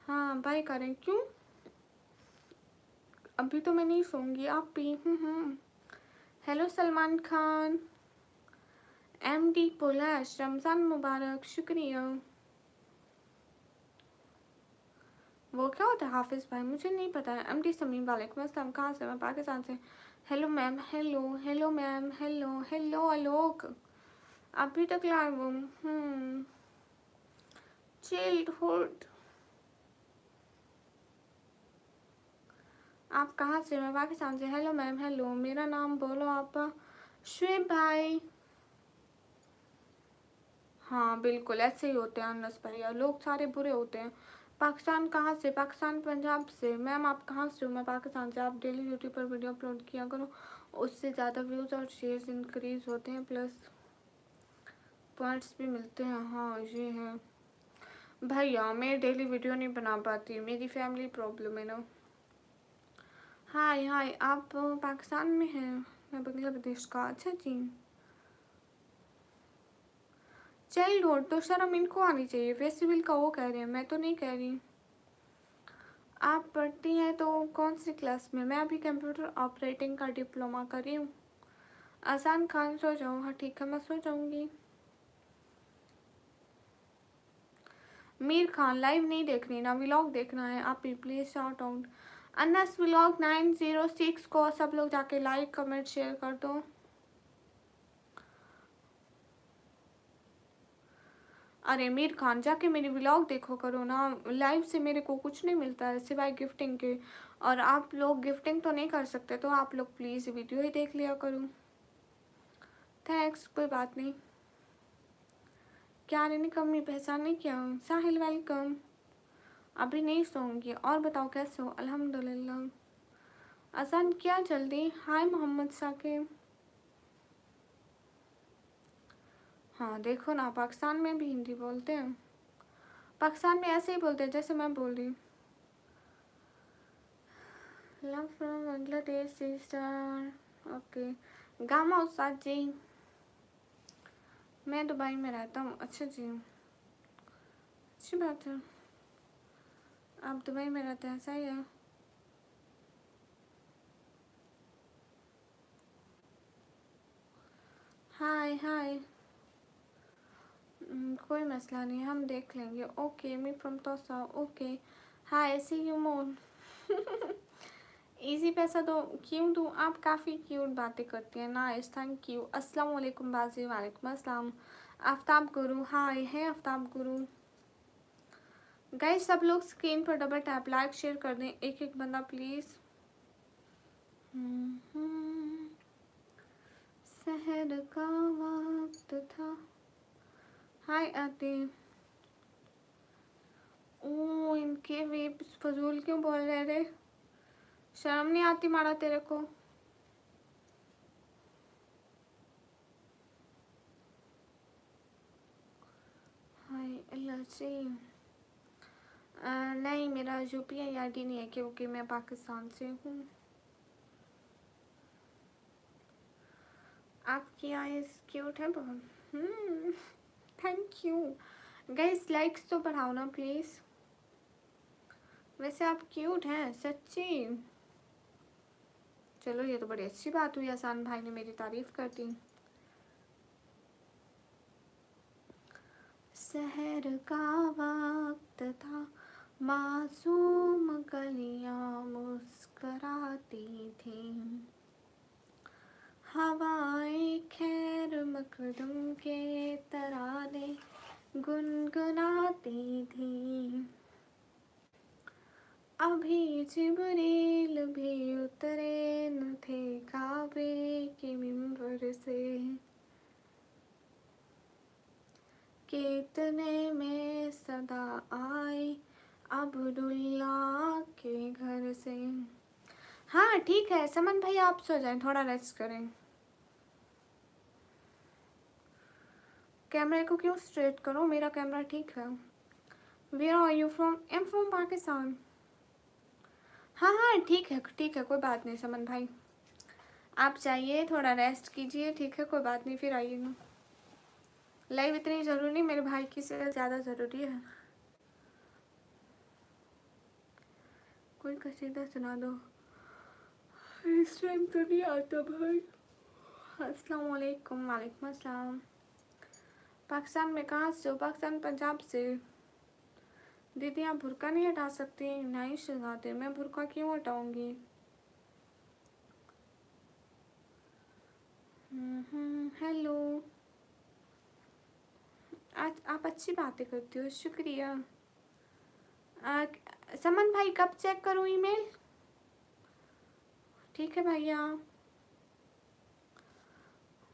Speaker 1: हाँ भाई करें, क्यों? अभी तो मैं नहीं सोऊंगी, आप भी। हेलो सलमान खान। MD पोलैश, रमज़ान मुबारक, शुक्रिया। वो क्या होता है हाफिज़ भाई? मुझे नहीं पता है। MD समीम, वालेकुम अस्सलाम। कहाँ से? मैं पाकिस्तान से। Hello ma'am, hello hello ma'am, hello hello Alok. अभी तक लाइव हूँ। चाइल्डहुड। आप कहाँ से? मैं पाकिस्तान से। Hello ma'am, hello. मेरा नाम बोलो आप। शुएब भाई। हाँ बिल्कुल ऐसे ही होते हैं अनस भैया, लोग सारे बुरे होते हैं। पाकिस्तान कहाँ से? पाकिस्तान पंजाब से। मैम आप कहाँ से हो? मैं पाकिस्तान से। आप डेली यूट्यूब पर वीडियो अपलोड किया करो, उससे ज़्यादा व्यूज़ और शेयर्स इंक्रीज होते हैं, प्लस पॉइंट्स भी मिलते हैं। हाँ ये है भैया, मैं डेली वीडियो नहीं बना पाती, मेरी फैमिली प्रॉब्लम है ना। हाय हाय, आप पाकिस्तान में हैं? मैं बांग्लादेश का। अच्छा जी। चाइल्डहुड तो शर्म इनको आनी चाहिए, फेस्टिवल का वो कह रहे हैं, मैं तो नहीं कह रही। आप पढ़ती हैं तो कौन सी क्लास में? मैं अभी कंप्यूटर ऑपरेटिंग का डिप्लोमा कर रही हूँ। आसान खान, सो जाओ। हाँ ठीक है, मैं सो जाऊँगी। मीर खान, लाइव नहीं देखनी ना, व्लॉग देखना है। आप भी please shout out. Anas vlog 906 को सब लोग जाके लाइक कमेंट शेयर कर दो। अरे मीर खान, जाके मेरी व्लॉग देखो करो ना, लाइव से मेरे को कुछ नहीं मिलता है सिवाय गिफ्टिंग के, और आप लोग गिफ्टिंग तो नहीं कर सकते, तो आप लोग प्लीज़ वीडियो ही देख लिया करो। थैंक्स, कोई बात नहीं। क्या ने कमी पहचान नहीं किया? साहिल वेलकम। अभी नहीं सोऊंगी। और बताओ कैसे हो? अल्हम्दुलिल्लाह। आसान क्या जल्दी? हाय मोहम्मद साकिब। हाँ देखो ना, पाकिस्तान में भी हिंदी बोलते हैं। पाकिस्तान में ऐसे ही बोलते हैं जैसे मैं बोल रही हूँ। Love from Bangladesh sister. Okay. Gamma Ustad जी। मैं दुबई में रहता हूँ। अच्छा जी, अच्छी बात है। आप दुबई में रहते हैं, सही है। हाय हाय। कोई मसला नहीं, हम देख लेंगे। ओके, मी फ्रॉम तोसा। Okay. Hi, see you more. Easy पैसा तो क्यों दूँ? आप काफ़ी क्यूट बातें करती हैं। Nice, thank you. अस्सलाम वालेकुम बाजी। वालेकुम अस्सलाम। आफ्ताब गुरु, हाय है आफ्ताब गुरु। गाइस सब लोग स्क्रीन पर डबल टैप लाइक शेयर कर दें, एक एक बंदा प्लीज़। शहर का वक्त था। हाय आते। ओ इनके वे फजूल क्यों बोल रहे थे? शर्म नहीं आती मारा तेरे को? जी। नहीं, मेरा यूपीआई आईडी नहीं है क्योंकि मैं पाकिस्तान से हूँ। आपकी आईज क्यूट है बहुत। थैंक यू गाइस, लाइक्स तो बढ़ाओ ना प्लीज़। वैसे आप क्यूट हैं सच्ची। चलो ये तो बड़ी अच्छी बात हुई, आसान भाई ने मेरी तारीफ कर दी। शहर का वक्त था, मासूम गलियां मुस्कराती थी, हवाएं खैर मकदम के तराने गुनगुनाती थी। अभी जिब्रील भी उतरे न थे काबे के मिंबर से, कितने में सदा आई अब्दुल्ला के घर से। हाँ ठीक है समन भाई, आप सो जाएं, थोड़ा रेस्ट करें। कैमरे को क्यों स्ट्रेट करो, मेरा कैमरा ठीक है। Where are you from? I am from Pakistan. हाँ हाँ ठीक है कोई बात नहीं समन भाई, आप जाइए थोड़ा रेस्ट कीजिए, ठीक है कोई बात नहीं, फिर आइएगा। लाइव इतनी ज़रूरी नहीं, मेरे भाई की से ज़्यादा ज़रूरी है। कोई कसीदा सुना दो, इस टाइम तो नहीं आता भाई। अस्सलाम वालेकुम। वालेकुम अस्सलाम। पाकिस्तान में कहाँ से हो? पाकिस्तान पंजाब से। दीदी आप बुर्का नहीं हटा सकती? नहीं शहजादे, मैं बुर्का क्यों हटाऊंगी? हेलो, आज आप अच्छी बातें करती हो, शुक्रिया। समन भाई कब चेक करूँ ईमेल? ठीक है भैया।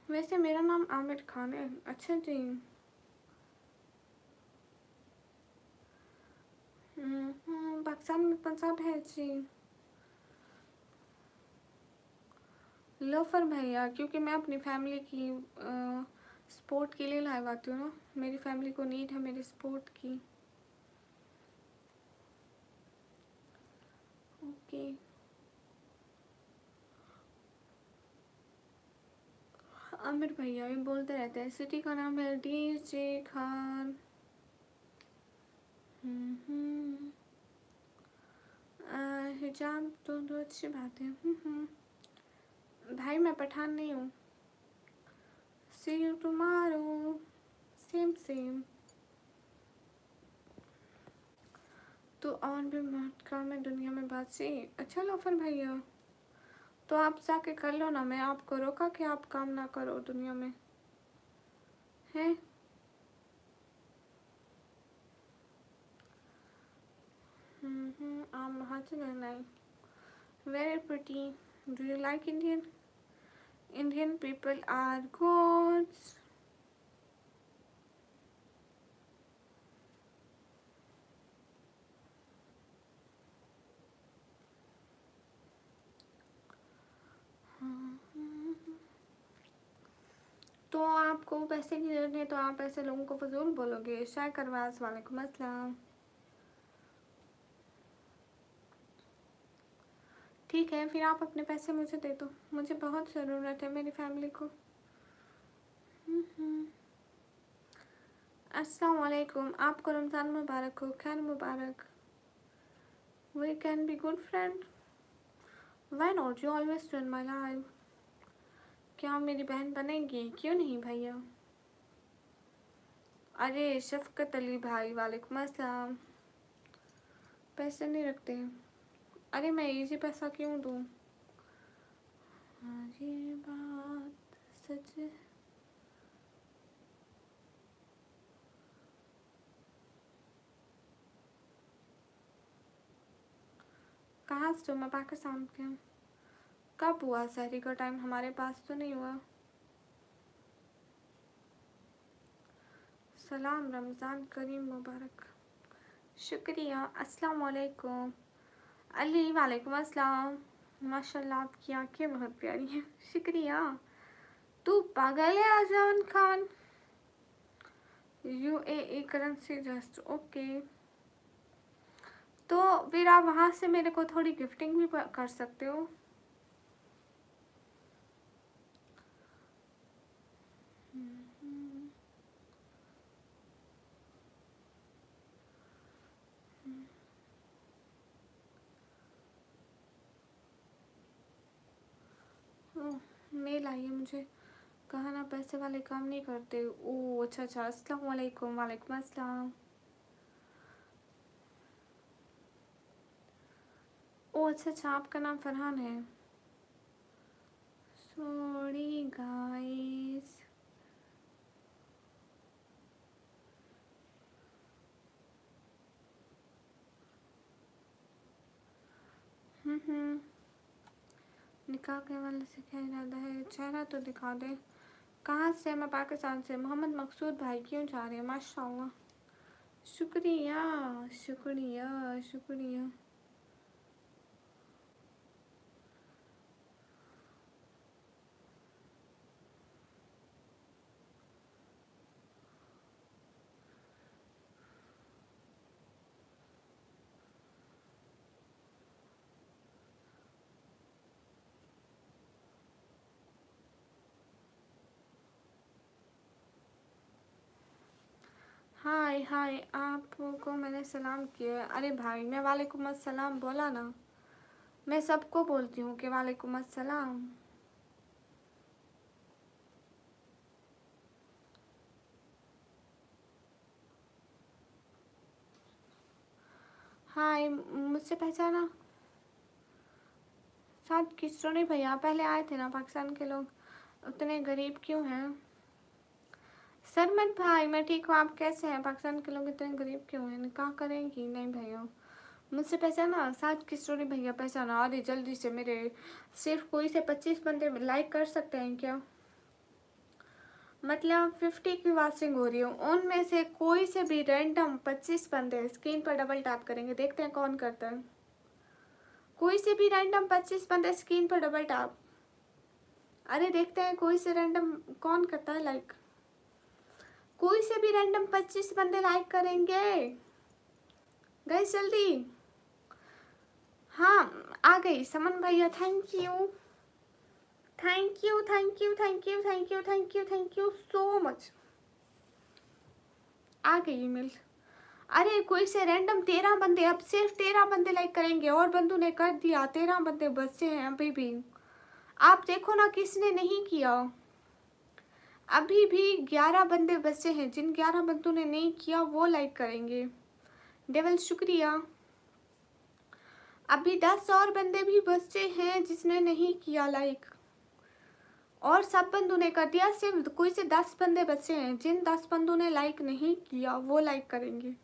Speaker 1: वैसे मेरा नाम आमिर खान है। अच्छा जी। पाकिस्तान में पंजाब है जी। लोफर भैया, क्योंकि मैं अपनी फैमिली की सपोर्ट के लिए लाइव आती हूँ ना, मेरी फैमिली को नीड है मेरी सपोर्ट की। ओके। आमिर भैया ये बोलते रहते हैं। सिटी का नाम है डीजे खान। हिजाब तो अच्छी बात है। भाई मैं पठान नहीं हूँ। सी यू टुमारो। Same same. तो और भी मत काम है दुनिया में बात से। अच्छा लोफर भैया, तो आप जाके कर लो ना, मैं आपको रोका कि आप काम ना करो दुनिया में हैं? I'm Hasan and very pretty. Do you like Indian? Indian people are gods. तो आपको पैसे की जरूरत है तो आप ऐसे लोगों को फजूल बोलोगे? शाय करवास। वालेकुम अस्सलाम। ठीक है फिर आप अपने पैसे मुझे दे दो, मुझे बहुत ज़रूरत है मेरी फैमिली को। अस्सलाम वालेकुम। आपको रमज़ान मुबारक हो, खैर मुबारक। We can be good friend. Why not? You always join my live. क्या आप मेरी बहन बनेंगी? क्यों नहीं भैया। अरे शफकत अली भाई वालेकुम अस्सलाम। पैसे नहीं रखते? अरे मैं इजी पैसा क्यों दूँ? हाँ ये बात सच है। कहाँ से हो? मैं पाकिस्तान के हूँ। कब हुआ सहरी का टाइम? हमारे पास तो नहीं हुआ। सलाम, रमज़ान करीम मुबारक। शुक्रिया। अस्सलाम वालेकुम। अली वालेकुम अस्सलाम। माशाल्लाह आपकी आंखें बहुत प्यारी हैं। शुक्रिया। तू पागल है Azaan Khan? UAE currency just okay. तो फिर आप वहाँ से मेरे को थोड़ी गिफ्टिंग भी कर सकते हो। मेल आई है मुझे, कहा ना पैसे वाले काम नहीं करते। ओ अच्छा अच्छा, अस्सलाम वालेकुम। वालेकुम अस्सलाम। ओ अच्छा अच्छा, आपका नाम फरहान है। Sorry guys. निकाह के वाले से क्या इरादा है? चेहरा तो दिखा दे। कहाँ से? मैं पाकिस्तान से। मोहम्मद मकसूद भाई क्यों जा रहे हैं? माशाल्लाह, शुक्रिया शुक्रिया शुक्रिया। हाय हाय, आपको मैंने सलाम किया। अरे भाई, मैं वालेकुम अस्सलाम बोला ना। मैं सबको बोलती हूँ कि वालेकुम अस्सलाम। हाय, मुझसे पहचाना? साथ किसरो नहीं भैया, पहले आए थे ना पाकिस्तान के लोग। उतने गरीब क्यों हैं? सरमत भाई मैं ठीक हूँ, आप कैसे हैं? पाकिस्तान के लोग इतने गरीब क्यों हैं? निकाह करेंगी? नहीं भैया, मुझसे पहचाना? साथ किसरो नहीं भैया पहचाना। अरे जल्दी से, मेरे सिर्फ कोई से 25 बंदे लाइक कर सकते हैं क्या? मतलब 50 की वाचिंग हो रही हो, उनमें से कोई से भी रैंडम 25 बंदे स्क्रीन पर डबल टैप करेंगे, देखते हैं कौन करता है। कोई से भी रैंडम 25 बंदे स्क्रीन पर डबल टैप। अरे देखते हैं कोई से रैंडम कौन करता है लाइक। कोई से भी रैंडम 25 बंदे लाइक करेंगे गाइस, जल्दी। हाँ, आ गई समन भैया, thank you thank you thank you thank you thank you thank you thank you so much. आ गई ईमेल। अरे कोई से रैंडम 13 बंदे, अब सिर्फ 13 बंदे लाइक करेंगे और बंदू ने कर दिया। 13 बंदे बचे हैं अभी भी। आप देखो ना किसने नहीं किया। अभी भी 11 बंदे बचे हैं, जिन 11 बंदों ने नहीं किया वो लाइक करेंगे। डेवल शुक्रिया। अभी 10 और बंदे भी बचे हैं जिसने नहीं किया लाइक, और सब बंदों ने कर दिया। सिर्फ कोई से 10 बंदे बचे हैं, जिन 10 बंदों ने लाइक नहीं किया वो लाइक करेंगे।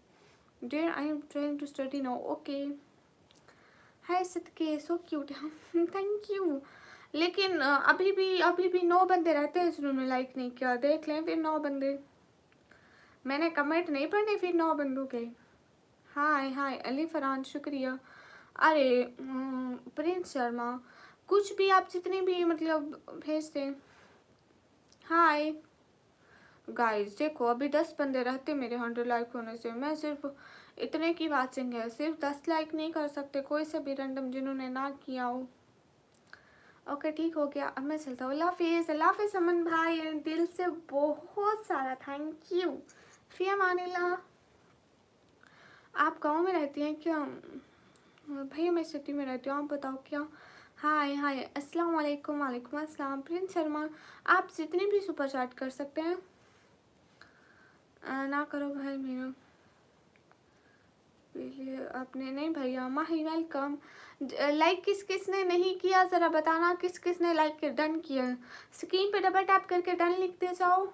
Speaker 1: Dear, I am trying to study now. Okay. हाय सदके, सो क्यूट। Thank you. लेकिन अभी भी 9 बंदे रहते हैं जिन्होंने लाइक नहीं किया। देख लें फिर 9 बंदे। मैंने कमेंट नहीं पढ़ने फिर 9 बंदों के। हाय हाय अली फरहान, शुक्रिया। अरे प्रिंस शर्मा, कुछ भी आप जितने भी मतलब भेज दें। हाय गाइस, देखो अभी 10 बंदे रहते मेरे 100 लाइक होने से। मैं सिर्फ इतने की वाचिंग है, सिर्फ 10 लाइक नहीं कर सकते कोई से भी रैंडम जिन्होंने ना किया हो। ओके ठीक हो गया, अब मैं चलता हूँ। अल्लाह हाफिज़। अल्लाह हाफिज़ अमन भाई, दिल से बहुत सारा थैंक यू। फी अमानिल्लाह। आप गांव में रहती हैं क्या? भैया मैं सिटी में रहती हूँ, आप बताओ क्या? हाय हाय अस्सलाम वालेकुम। वालेकुम अस्सलाम। प्रिंस शर्मा, आप जितने भी सुपर चैट कर सकते हैं। ना करो भाई मेरा, आपने नहीं भैया। माही वेलकम। लाइक किस किस ने नहीं किया ज़रा बताना, किस किस ने लाइक डन किया। स्क्रीन पे डबल टैप करके डन लिखते जाओ।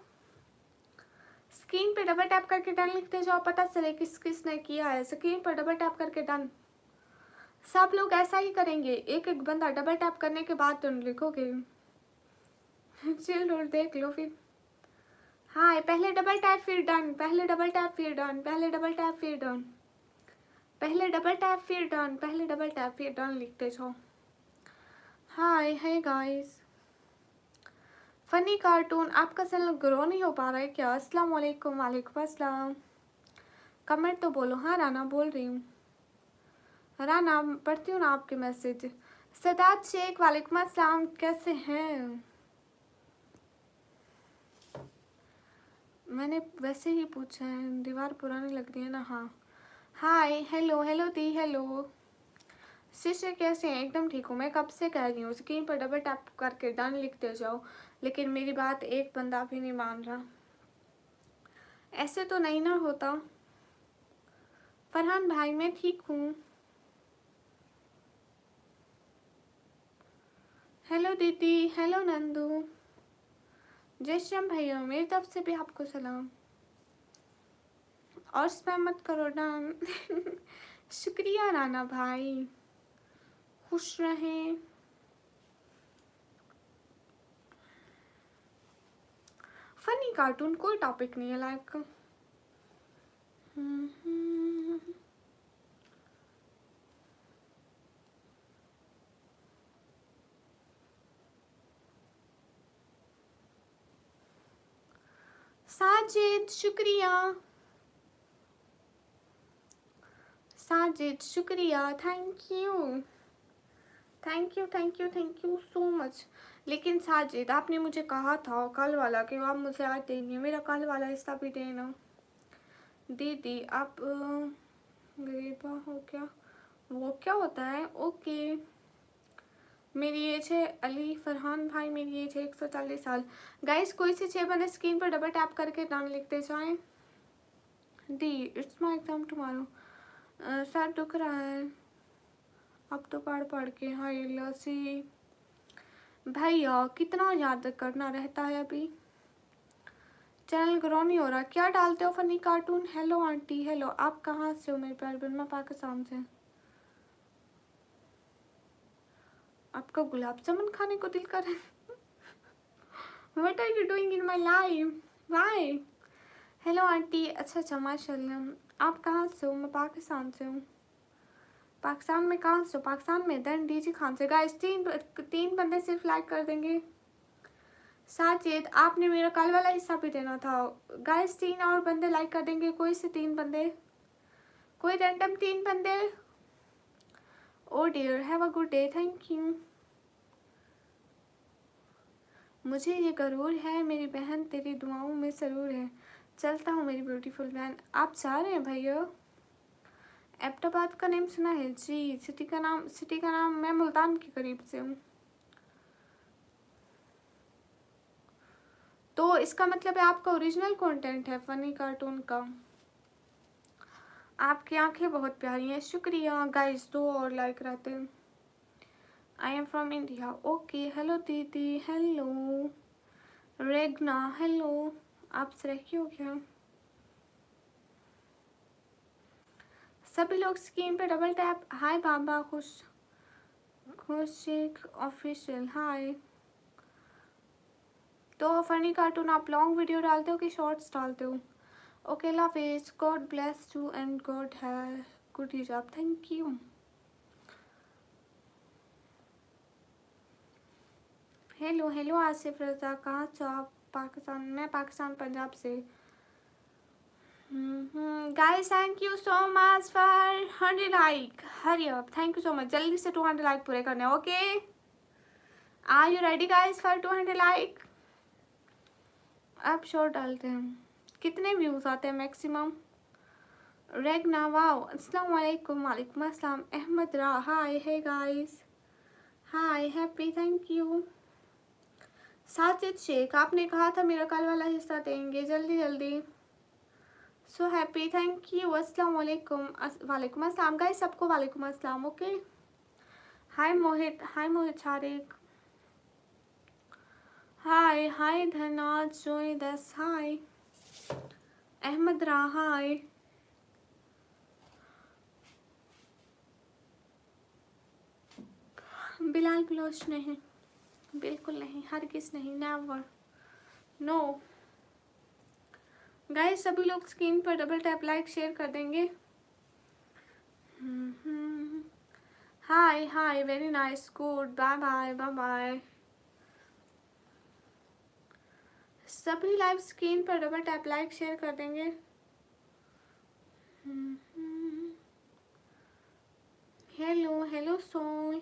Speaker 1: स्क्रीन पे डबल टैप करके डन लिखते जाओ, पता चले किस किस ने किया है। स्क्रीन पर डबल टैप करके डन। सब लोग ऐसा ही करेंगे, एक एक बंदा डबल टैप करने के बाद डन लिखोगे। चिल रोल देख लो फिर। हाँ, पहले डबल टैप फिर डन, पहले डबल टैप फिर डन, पहले डबल टैप फिर डन, पहले डबल टैप फिर डन, पहले डबल टैप फिर डन लिखते जाओ। हाय है गाइस। फनी कार्टून आपका चैनल ग्रो नहीं हो पा रहा है क्या? अस्सलाम वालेकुम। वालेकुम अस्सलाम। कमेंट तो बोलो। हाँ राना बोल रही हूँ। राना पढ़ती हूँ ना आपके मैसेज। सदात शेख वालेकुम अस्सलाम, कैसे हैं? मैंने वैसे ही पूछा है, दीवार पुरानी लग रही है ना। हाँ हाय हेलो हेलो दी हेलो। शिष्य कैसे हैं? एकदम ठीक हूँ। मैं कब से कह रही हूँ स्क्रीन पर डबल टैप करके डन लिखते जाओ, लेकिन मेरी बात एक बंदा भी नहीं मान रहा। ऐसे तो नहीं ना होता। फरहान भाई मैं ठीक हूँ। हेलो दीदी, हेलो नंदू, जय श्याम भैया, मेरी तरफ से भी आपको सलाम। और स्पैम मत करो डन। शुक्रिया राना भाई, खुश रहें। फनी कार्टून कोई टॉपिक नहीं है लाइक। साजिद शुक्रिया, साजिद शुक्रिया, thank you thank you thank you thank you so much. लेकिन साजिद आपने मुझे कहा था कल वाला कि आप मुझे आज देंगे, मेरा कल वाला हिस्सा भी देना। दीदी आप गरीबा हो क्या? वो क्या होता है? ओके। मेरी एज है अली फरहान भाई, मेरी एज है 140 साल। गाइस कोई से 6 बंदे स्क्रीन पर डबल टैप करके नाम लिखते जाएं। D it's my exam tomorrow. Sir दुख रहा है अब तो पढ़ पढ़ के। हाँ लसी भैया कितना याद करना रहता है अभी। चैनल ग्रो नहीं हो रहा। क्या डालते हो funny cartoon? Hello aunty hello, आप कहाँ से हो मेरे प्यार बहन? मैं पाकिस्तान से। आपका गुलाब जामुन खाने को दिल कर रहा है। What are you doing in my life? Why? Hello aunty. अच्छा माशाल्लाह। आप कहाँ से हो? मैं पाकिस्तान से हूँ। पाकिस्तान में कहाँ से हो? पाकिस्तान में देन डीजी खान से। गाइस तीन बंदे सिर्फ लाइक कर देंगे। साजिद आपने मेरा कल वाला हिस्सा भी देना था। गाइस 3 और बंदे लाइक कर देंगे। कोई से 3 बंदे, कोई रैंडम 3 बंदे। Oh dear have a good day, thank you. मुझे ये गरूर है मेरी बहन, तेरी दुआओं में जरूर है। चलता हूँ मेरी ब्यूटीफुल बहन। आप जा रहे हैं भैया? एबटाबाद का नेम सुना है जी। सिटी का नाम मैं मुल्तान के करीब से हूँ। तो इसका मतलब है आपका ओरिजिनल कंटेंट है फनी कार्टून का। आपकी आंखें बहुत प्यारी हैं। शुक्रिया गाइस, 2 और लाइक रहते हैं। आई am from India. Okay hello दीदी हेलो। रेगना हेलो, आप सरेखी हो क्या? सभी लोग स्क्रीन पे डबल टैप। हाय बाबा खुश ऑफिशियल हाय। तो फनी कार्टून आप लॉन्ग वीडियो डालते हो कि शॉर्ट्स डालते हो? ओके लाफिज, god bless you and god है गुड हिजाब, thank you. Hello hello Asif Raza, कहाँ से आप? पाकिस्तान। मैं पाकिस्तान पंजाब से। Guys thank you so much for 100 like. Hurry up, thank you so much. जल्दी से 200 लाइक पूरे करने। Okay are you ready guys for 200 like? अब शॉर्ट डालते हैं। कितने व्यूज आते हैं मैक्सिमम? रेगना वाओ, अस्सलाम वालेकुम। वालेकुम अस्सलाम। अहमद रा hi. Hey guys hi happy, thank you. Sajid Sheikh आपने कहा था मेरा कल वाला हिस्सा देंगे, जल्दी जल्दी। So happy, thank you. अस्सलाम वालेकुम। वालेकुम अस्सलाम गाइस, सबको वालेकुम अस्सलाम। ओके हाय मोहित शारिक हाय। हाय धनाज जोई दस हाय। अहमद रा हाय। बिलाल बलोच नहीं, बिल्कुल नहीं, हर किस नहीं, नेवर नो। गाइस सभी लोग स्क्रीन पर डबल टैप लाइक शेयर कर देंगे। Hi hi very nice good bye bye bye bye. सभी लाइव स्क्रीन पर डबल टैप लाइक शेयर कर देंगे। Hello hello soul.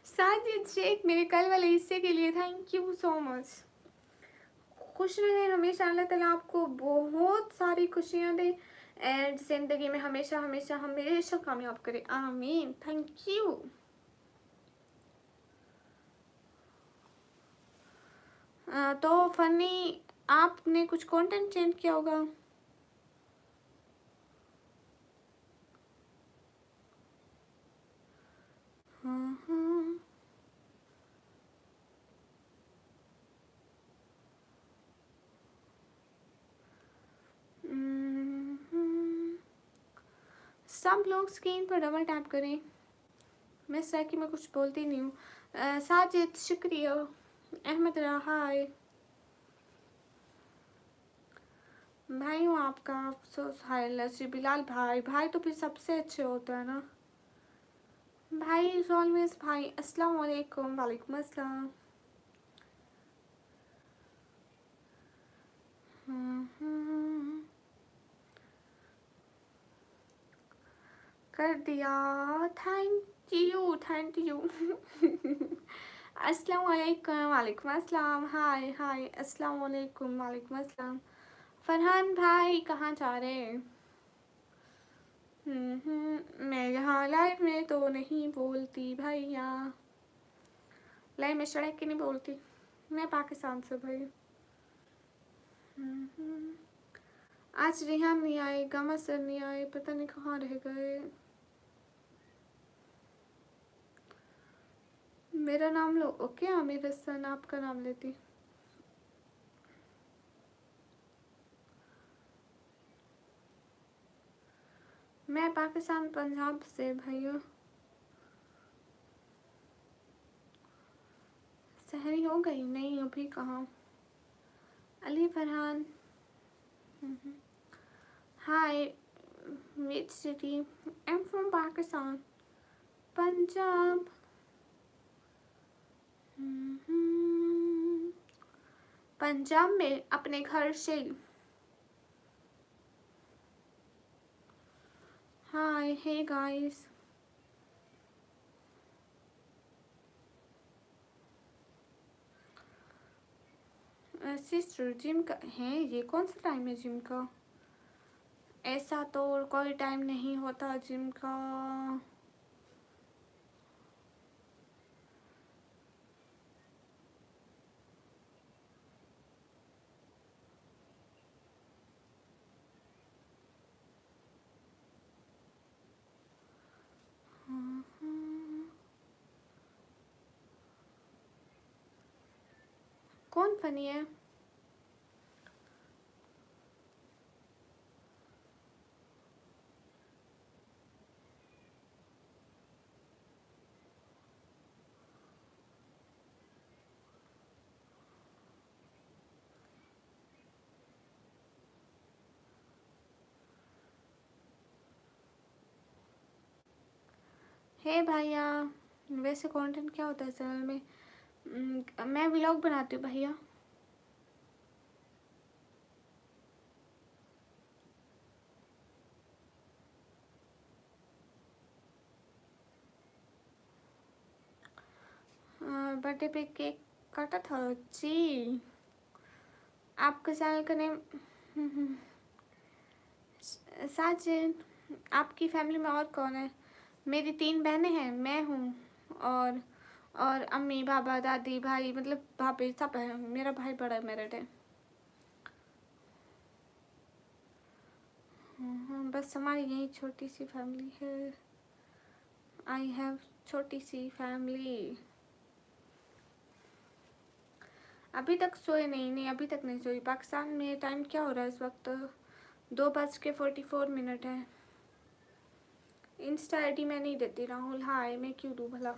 Speaker 1: Sajid Sheikh मेरे कल वाले हिस्से के लिए थैंक यू सो मच। खुश रहें हमेशा, अल्लाह ताला आपको बहुत सारी खुशियाँ दे एंड ज़िंदगी में हमेशा हमेशा हमेशा कामयाब करे, आमीन। Thank you. तो फनी आपने कुछ कंटेंट चेंज किया होगा। हाँ हाँ सब लोग स्क्रीन पर डबल टैप करें। मैं सर मैं कुछ बोलती नहीं हूँ। साजिद शुक्रिया। अहमद हाय भाई हूँ आपका अफसोस। हाय लसी बिलाल भाई, भाई तो फिर सबसे अच्छे होते हैं ना भाई। इज ऑलवेज भाई। अस्सलाम वालेकुम। वालेकुम अस्सलाम। कर दिया। Thank you thank you. अस्सलाम वालेकुम। वालेकुम अस्सलाम। हाय हाय अस्सलाम वालेकुम। वालेकुम अस्सलाम। फरहान भाई कहाँ जा रहे हैं। मैं यहाँ लाइव में तो नहीं बोलती भैया, लाइव में सड़क की नहीं बोलती, मैं पाकिस्तान से भाई। आज रिहान नहीं आए, गमा सर नहीं आए, पता नहीं कहाँ रह गए। मेरा नाम लो। ओके आमिर हसन आपका नाम लेती। मैं पाकिस्तान पंजाब से भैया। सहरी हो गई नहीं अभी कहाँ। Ali Farhan hi which city. I am from Pakistan Punjab. Punjab में अपने घर से। Hi hey guys. Sister gym का है, ये कौन सा टाइम है जिम का। ऐसा तो कोई टाइम नहीं होता जिम का। कौन फनी है। हे भैया वैसे कंटेंट क्या होता है चैनल में। मैं व्लॉग बनाती हूँ भैया। बर्थडे पे केक काटा था जी। आपका चैनल का नेम साजिद। आपकी फैमिली में और कौन है। मेरी 3 बहनें हैं, मैं हूँ और अम्मी बाबा दादी भाई मतलब भाभी सब है। मेरा भाई बड़ा है मेरे से। बस हमारी यही छोटी सी फैमिली है। आई हैव छोटी सी फैमिली। अभी तक सोए नहीं, नहीं अभी तक नहीं सोई। पाकिस्तान में टाइम क्या हो रहा है इस वक्त। 2:44 है। इंस्टा आईडी मैं नहीं देती राहुल। हाय मैं क्यों दूँ भला।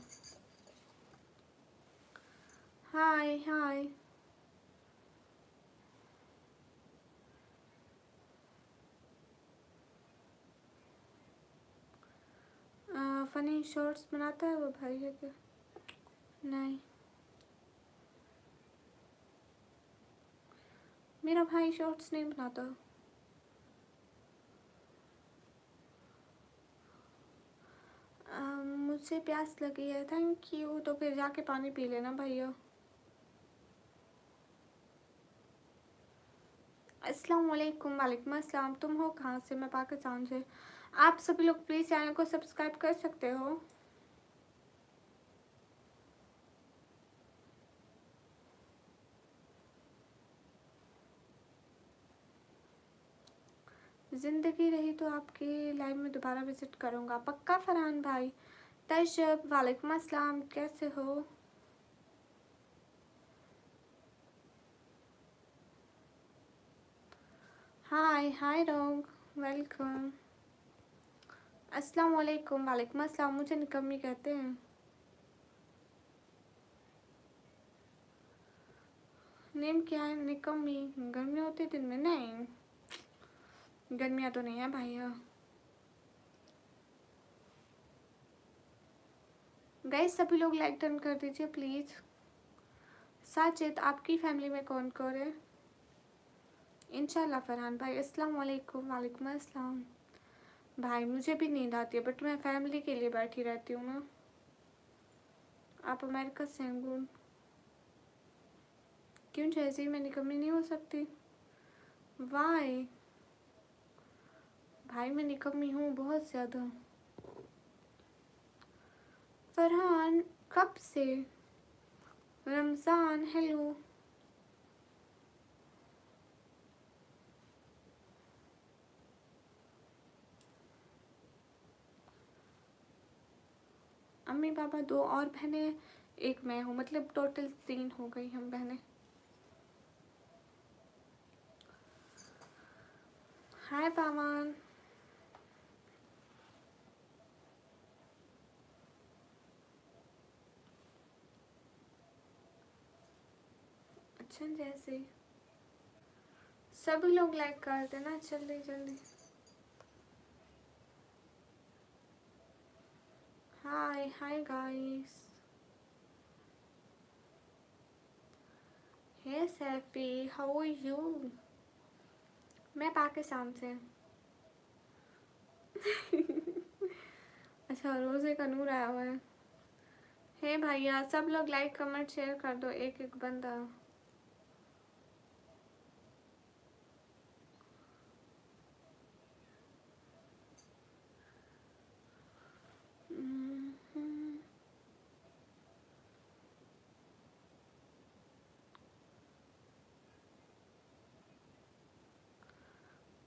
Speaker 1: हाय हाय। फनी शॉर्ट्स बनाता है वो भाई है क्या? नहीं, मेरा भाई शॉर्ट्स नहीं बनाता। मुझे प्यास लगी है, थैंक यू। तो फिर जाके पानी पी लेना भैया। अस्सलाम वालेकुम। वालेकुम अस्सलाम। तुम हो कहाँ से? मैं पाकिस्तान से। आप सभी लोग प्लीज़ चैनल को सब्सक्राइब कर सकते हो। ज़िंदगी रही तो आपकी लाइव में दोबारा विज़िट करूँगा पक्का फरहान भाई। तैयब वालेकुम अस्सलाम, कैसे हो? हाय हाय रोग, वेलकम। अस्सलाम वालेकुम। वालेकुम अस्सलाम। मुझे निकम्मी कहते हैं। नेम क्या है? निकम्मी। गर्मी होती है दिन में? नहीं, गर्मियाँ तो नहीं है भैया। गाइस सभी लोग लाइक डन कर दीजिए प्लीज़। साजिद, आपकी फैमिली में कौन कौन है? इंशाल्लाह फरहान भाई। अस्सलाम वालेकुम। वालेकुम अस्सलाम। भाई मुझे भी नींद आती है बट मैं फैमिली के लिए बैठी रहती हूँ ना। आप अमेरिका से हैं? गुड। क्यों जैसी मैं निकम्मी नहीं हो सकती? वाई भाई, मैं निकम्मी हूँ बहुत ज़्यादा। फरहान कब से? रमज़ान हेलो। अम्मी पापा दो और बहनें, एक मैं हूँ, मतलब टोटल 3 हो गई हम बहनें। हाय पामान। अच्छा जैसे सभी लोग लाइक कर देना जल्दी जल्दी। Hi hi guys. Hey Saifi, how are you? मैं पाकिस्तान से। अच्छा, रोज़े का नूर आया हुआ है। हे भैया सब लोग लाइक कमेंट शेयर कर दो, एक एक बंदा।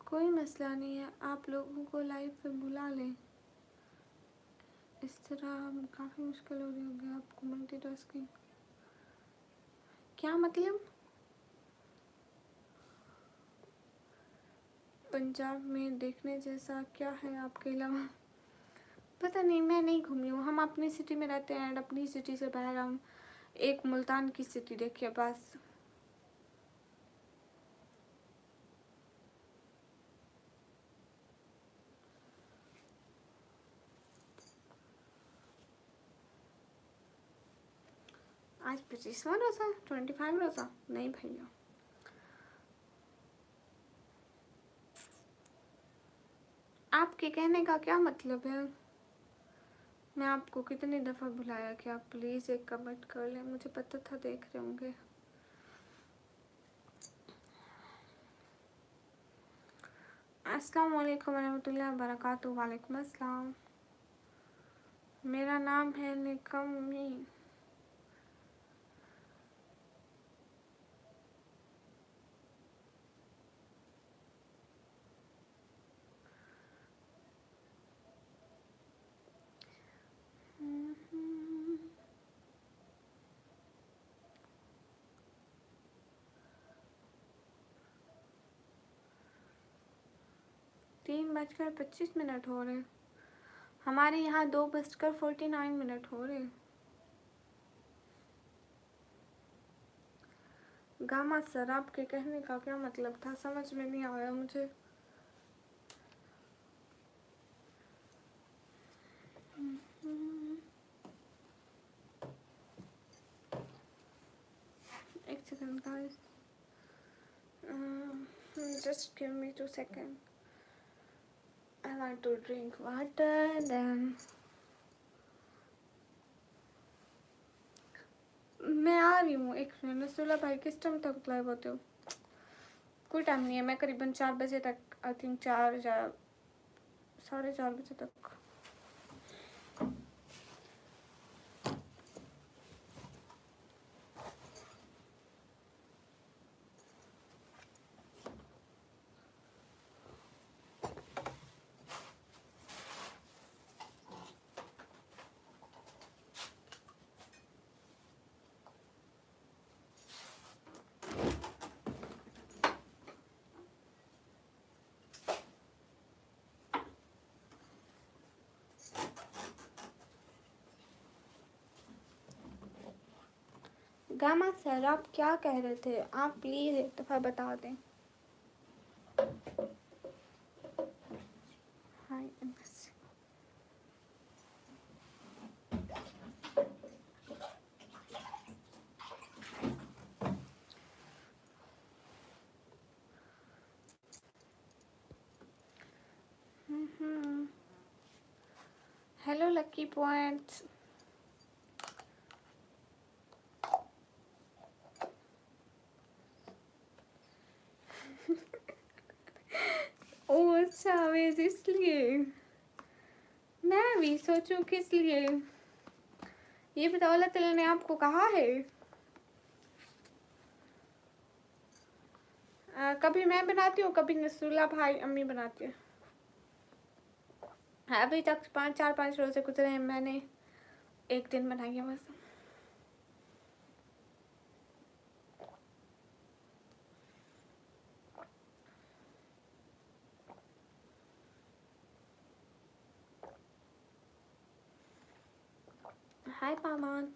Speaker 1: कोई मसला नहीं है, आप लोगों को लाइव पे बुला लें। इस तरह काफ़ी मुश्किल हो रही होगी आपको मल्टीटास्किंग। क्या मतलब? पंजाब में देखने जैसा क्या है आपके अलावा? पता नहीं, मैं नहीं घूमी हूँ। हम अपनी सिटी में रहते हैं एंड अपनी सिटी से बाहर हम एक मुल्तान की सिटी देखिए बस। आज 25वां रोज़ा? 25 रोज़ा? नहीं भैया। आपके कहने का क्या मतलब है? मैं आपको कितनी दफ़ा बुलाया कि आप प्लीज़ एक कमेंट कर लें, मुझे पता था देख रहे होंगे। अस्सलाम वालेकुम रहमतुल्लाहि व बरकातुहू। वालेकुम अस्सलाम। मेरा नाम है निकम्मी। 3:25 हो रहे। हमारे यहाँ 2:49 हो रहे। गामा सर, आपके कहने का क्या मतलब था, समझ में नहीं आया मुझे। एक second guys, just give me 2 seconds. I want to drink water then. मैं आ रही हूँ, एक मिनट। नसरुल्ला भाई किस टाइम तक लाइव होते हो? कोई टाइम नहीं है, मैं करीबन 4 बजे तक, आई थिंक 4 या 4:30 बजे तक। गामा सर, आप क्या कह रहे थे? आप प्लीज़ एक दफ़ा बता दें। हाय बस। Hello lucky points. ओह अच्छा, वेज इसलिए मैं भी सोचूं किस लिए। ये बताओ, अल्लाह ताला ने आपको कहा है? कभी मैं बनाती हूँ, कभी नसरुल्ला भाई अम्मी बनाती है। अभी तक 4-5 रोज़े गुजरे हैं, मैंने एक दिन बनाई है बस। हाय पामान।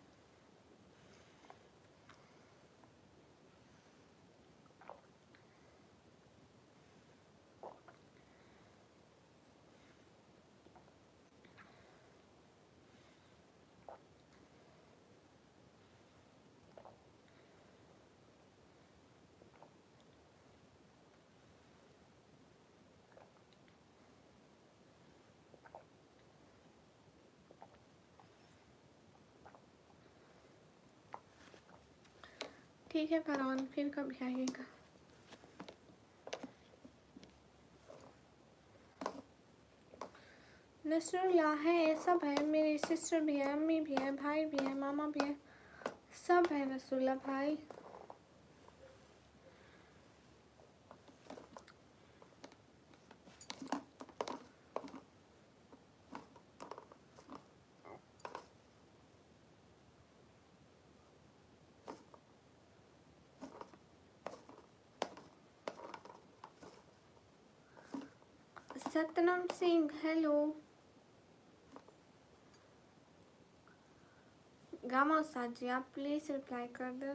Speaker 1: ठीक है फरहान, फिर कभी आइएगा। नसरुल्ला है, सब है, मेरी सिस्टर भी है, अम्मी भी है, भाई भी है, मामा भी है, सब है नसरुल्ला भाई। सतनाम सिंह हेलो। गामा उस्ताद जी, आप प्लीज़ रिप्लाई कर दो।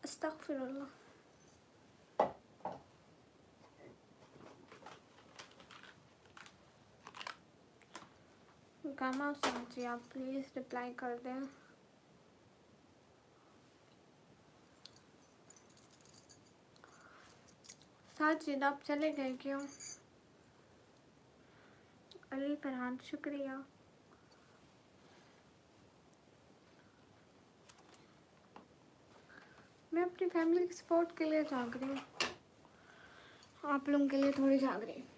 Speaker 1: अस्तगफिरुल्लाह। गामा उस्ताद जी, आप प्लीज़ रिप्लाई कर दें। साजिद आप चले गए क्यों? अली फरहान शुक्रिया। मैं अपनी फैमिली के सपोर्ट के लिए जाग रही हूँ, आप लोगों के लिए थोड़ी जाग रही हूँ।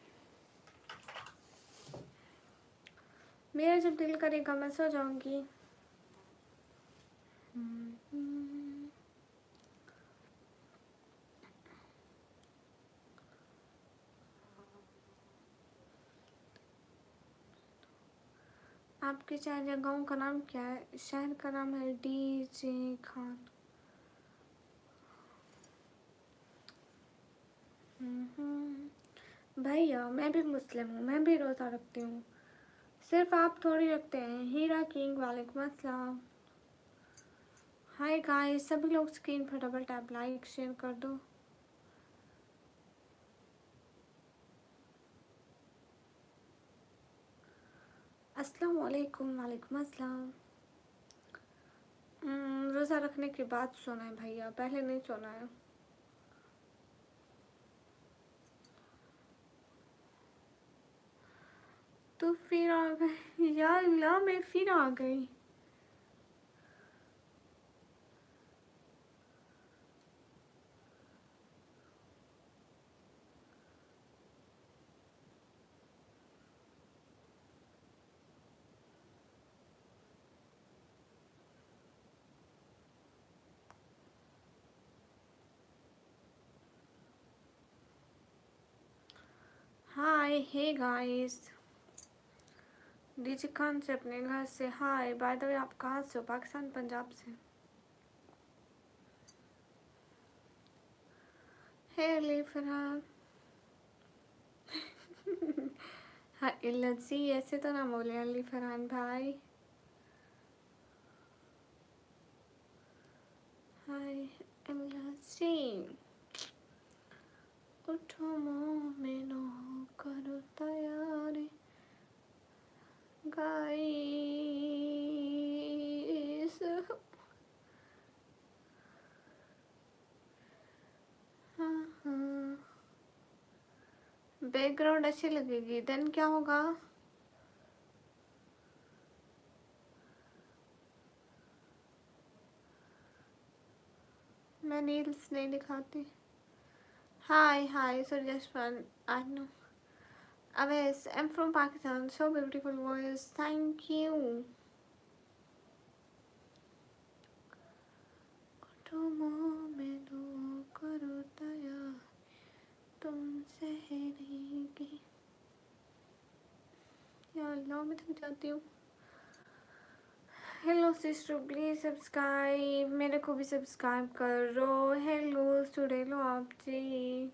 Speaker 1: मेरा जब दिल करेगा मैं सो जाऊंगी। आपके शहर या गांव का नाम क्या है? शहर का नाम है डीजे खान। भैया मैं भी मुस्लिम हूँ, मैं भी रोज़ा रखती हूँ, सिर्फ आप थोड़ी रखते हैं। हीरा किंग वालेकुम अस्सलाम। हाय गाइस, सभी लोग स्क्रीन पर डबल टैप लाइक शेयर कर दो। अस्सलाम वालेकुम। वालेकुम अस्सलाम। रोज़ा रखने के बाद सोना है भैया, पहले नहीं सोना है। तो फिर आ गई या अल्लाह, मैं फिर आ गई। हाय, हे गाइस, डीजे खान से अपने घर से हाय। बाय द वे, आप कहाँ से हो? पाकिस्तान, पंजाब से। हे अली फरहान। हाँ इल्लजी, ऐसे तो ना बोले अली फरहान भाई। हाय इल्लजी, उठो मोमिनो, करो तैयारी गाइस। हाँ हाँ, बैकग्राउंड अच्छी लगेगी, देन क्या होगा? मैं नील्स नहीं दिखाती। Hi hi, so just fun, I know. Aves, I'm from Pakistan. So beautiful voice. Thank you. उठो में दो, करो तैयार तुम सहरी की। या अल्लाह, मैं थक जाती हूँ। हेलो सिस्टर, प्लीज सब्सक्राइब, मेरे को भी सब्सक्राइब करो। हेलो सुडेलो आप जी।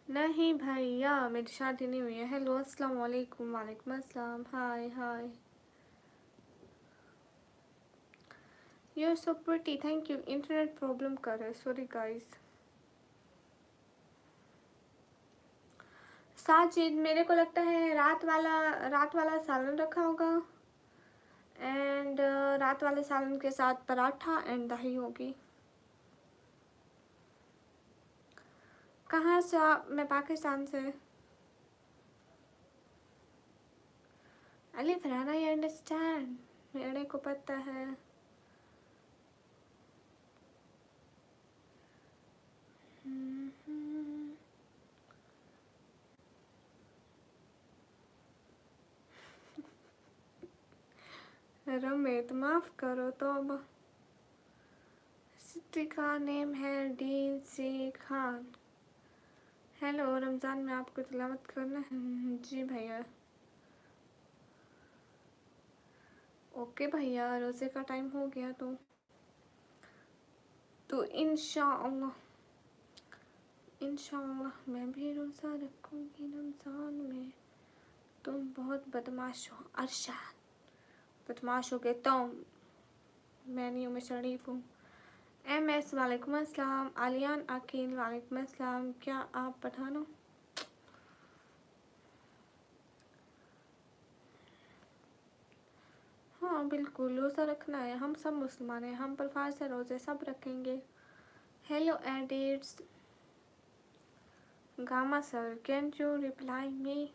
Speaker 1: नहीं भैया, मेरी शादी नहीं हुई है। हेलो अस्सलाम वालेकुम। वालेकुम अस्सलाम। Hi hi. You are so pretty, thank you. Internet problem कर रहा है, सॉरी गाइस। साजिद, मेरे को लगता है रात वाला सालन रखा होगा। एंड रात वाले सालन के साथ पराठा एंड दही होगी। कहाँ से आप? मैं पाकिस्तान से। अली फरहाना, आई अंडरस्टैंड, मेरे को पता है। रमेत, माफ करो तो अब। सिटी का नेम है डीजे खान। हेलो, रमज़ान में आपको तिलावत करना है? जी भैया। ओके भैया, रोज़े का टाइम हो गया तो इंशाअल्लाह मैं भी रोज़ा रखूँगी रमज़ान में। तुम बहुत बदमाश हो अरशद। बदमाश हो गए तुम, मैं नहीं हूँ, मैं शरीफ हूँ। MS, वालेकुम अस्सलाम। आलियान अकील, वालेकुम अस्सलाम। क्या आप पठान हो? हाँ बिल्कुल, रोज़ा रखना है, हम सब मुसलमान हैं, हम पर फार्ज है रोज़े, सब रखेंगे। Hello edits. Gamma sir, can you reply me?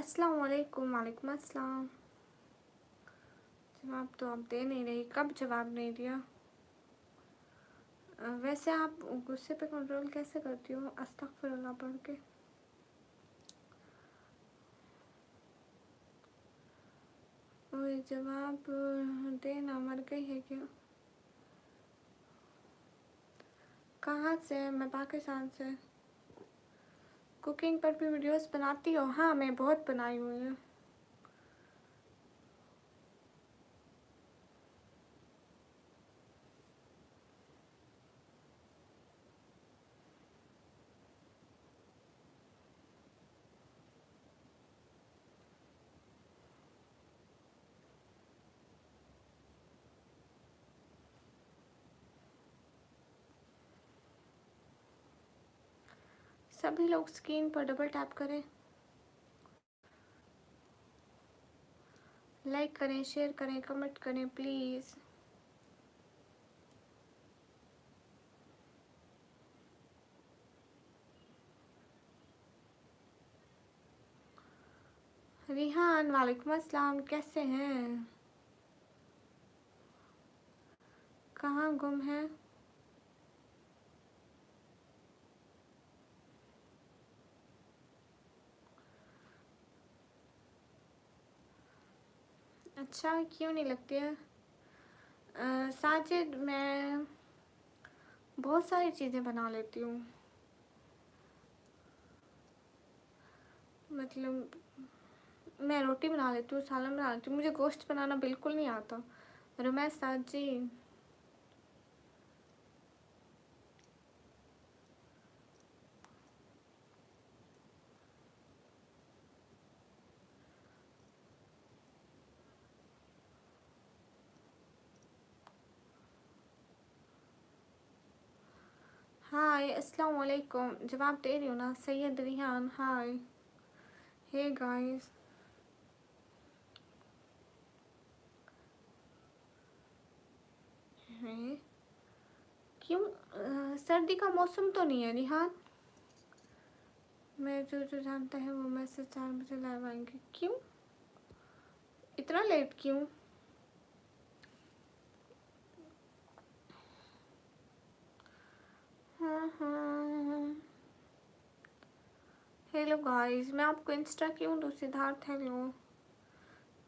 Speaker 1: अस्सलाम वालेकुम। वालेकुम अस्सलाम। जवाब तो आप दे नहीं रही, कब जवाब नहीं दिया? वैसे आप गुस्से पे कंट्रोल कैसे करती हो अस्तगफिरुल्लाह पढ़ के? ओए जवाब देना, मर गई है क्या? कहाँ से? मैं पाकिस्तान से। कुकिंग पर भी वीडियोस बनाती हो? हाँ, मैं बहुत बनाई हुई हूँ। सभी लोग स्क्रीन पर डबल टैप करें, लाइक करें, शेयर करें, कमेंट करें प्लीज़। रिहान वालेकुम अस्सलाम, कैसे हैं? कहाँ गुम है? अच्छा, क्यों नहीं लगती है? साजिद, मैं बहुत सारी चीज़ें बना लेती हूँ। मतलब मैं रोटी बना लेती हूँ, सालन बना लेती हूँ, मुझे गोश्त बनाना बिल्कुल नहीं आता। रुमैस साजी, हाय अस्सलाम वालेकुम। जवाब दे रही हो ना? सैयद रिहान, हाय। हे गाइस, है क्यों? सर्दी का मौसम तो नहीं है रिहान। मैं जो जो जानता है वो मैसेज 4 बजे लाइव आएंगे। क्यों इतना लेट क्यों? हाँ हाँ। हेलो गाइस, मैं आपको इंस्टा क्यों दूँ? सिद्धार्थ हेलो।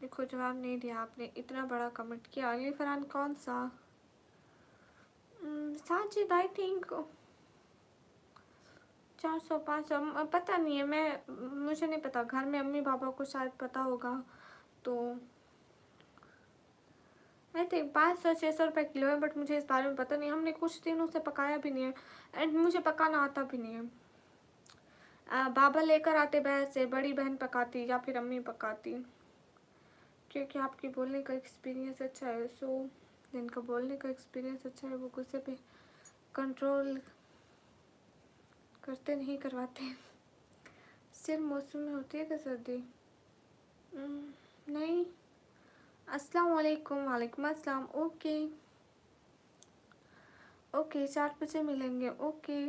Speaker 1: देखो जवाब नहीं दिया आपने, इतना बड़ा कमेंट किया। अली फरहान कौन सा? साजिद आई थिंक 400 500, पता नहीं है। मुझे नहीं पता, घर में अम्मी पापा को शायद पता होगा। तो आई थिंक 500-600 रुपये किलो है, बट मुझे इस बारे में पता नहीं। हमने कुछ दिनों से पकाया भी नहीं है, एंड मुझे पकाना आता भी नहीं है। बाबा लेकर आते बाहर से, बड़ी बहन पकाती या फिर अम्मी पकाती, क्योंकि आपकी बोलने का एक्सपीरियंस अच्छा है। सो जिनका बोलने का एक्सपीरियंस अच्छा है वो गुस्से पे कंट्रोल करते नहीं, करवाते। सिर्फ मौसम में होती है क्या सर्दी? नहीं। अस्सलाम वालेकुम। वालेकुम अस्सलाम। ओके ओके, 4 बजे मिलेंगे। ओके।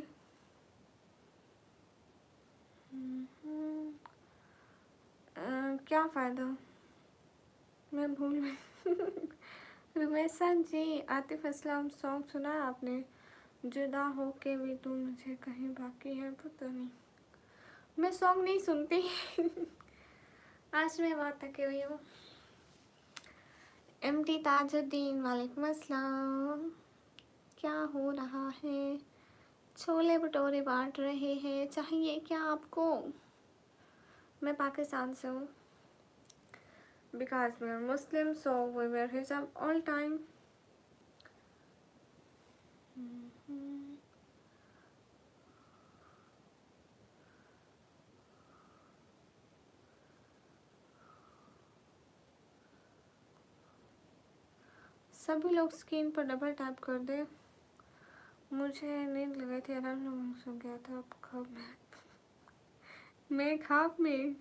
Speaker 1: क्या फ़ायदा? मैं भूल गई। रुमैसा जी, आतिफ असलम सॉन्ग सुना है आपने? जुदा हो के भी तुम मुझे कहीं बाकी है, पता नहीं। मैं सॉन्ग नहीं सुनती। आज मैं बहुत थकी हुई हूँ। एमटी ताजुद्दीन वालेकुम अस्सलाम। क्या हो रहा है? छोले भटूरे बांट रहे हैं, चाहिए क्या आपको? मैं पाकिस्तान से हूँ। Because we are Muslim, so we wear hijab all time. सभी लोग स्क्रीन पर डबल टैप कर दे। मुझे नींद लगी थी, अलार्म सो गया था। अब ख्वाब में, मैं ख्वाब में।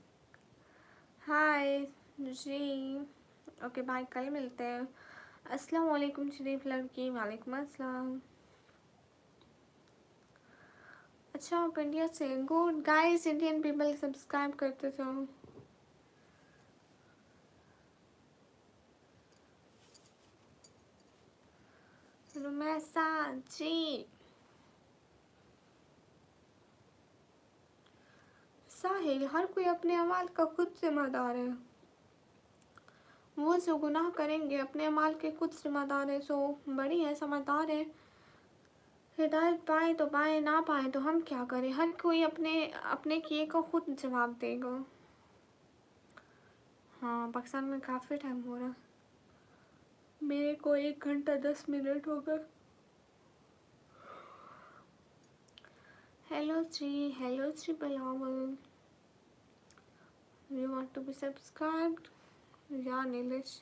Speaker 1: हाय जी। ओके बाय, कल मिलते हैं। अस्सलाम वालेकुम शरीफ लड़की। वालेकुम अस्सलाम। अच्छा आप इंडिया से? Good guys, Indian people subscribe करते जाओ। रुमैसा जी, साहिल, हर कोई अपने अमाल का खुद जिम्मेदार है। वो जो गुनाह करेंगे अपने अमाल के खुद जिम्मेदार है। सो बड़ी है, समझदार है। हिदायत पाए तो पाए, ना पाए तो हम क्या करें। हर कोई अपने अपने किए को खुद जवाब देगा। हाँ, पाकिस्तान में काफ़ी टाइम हो रहा। मेरे को 1 घंटा 10 मिनट हो गए। हेलो जी Bilawal, you want to be subscribed या नीलिश?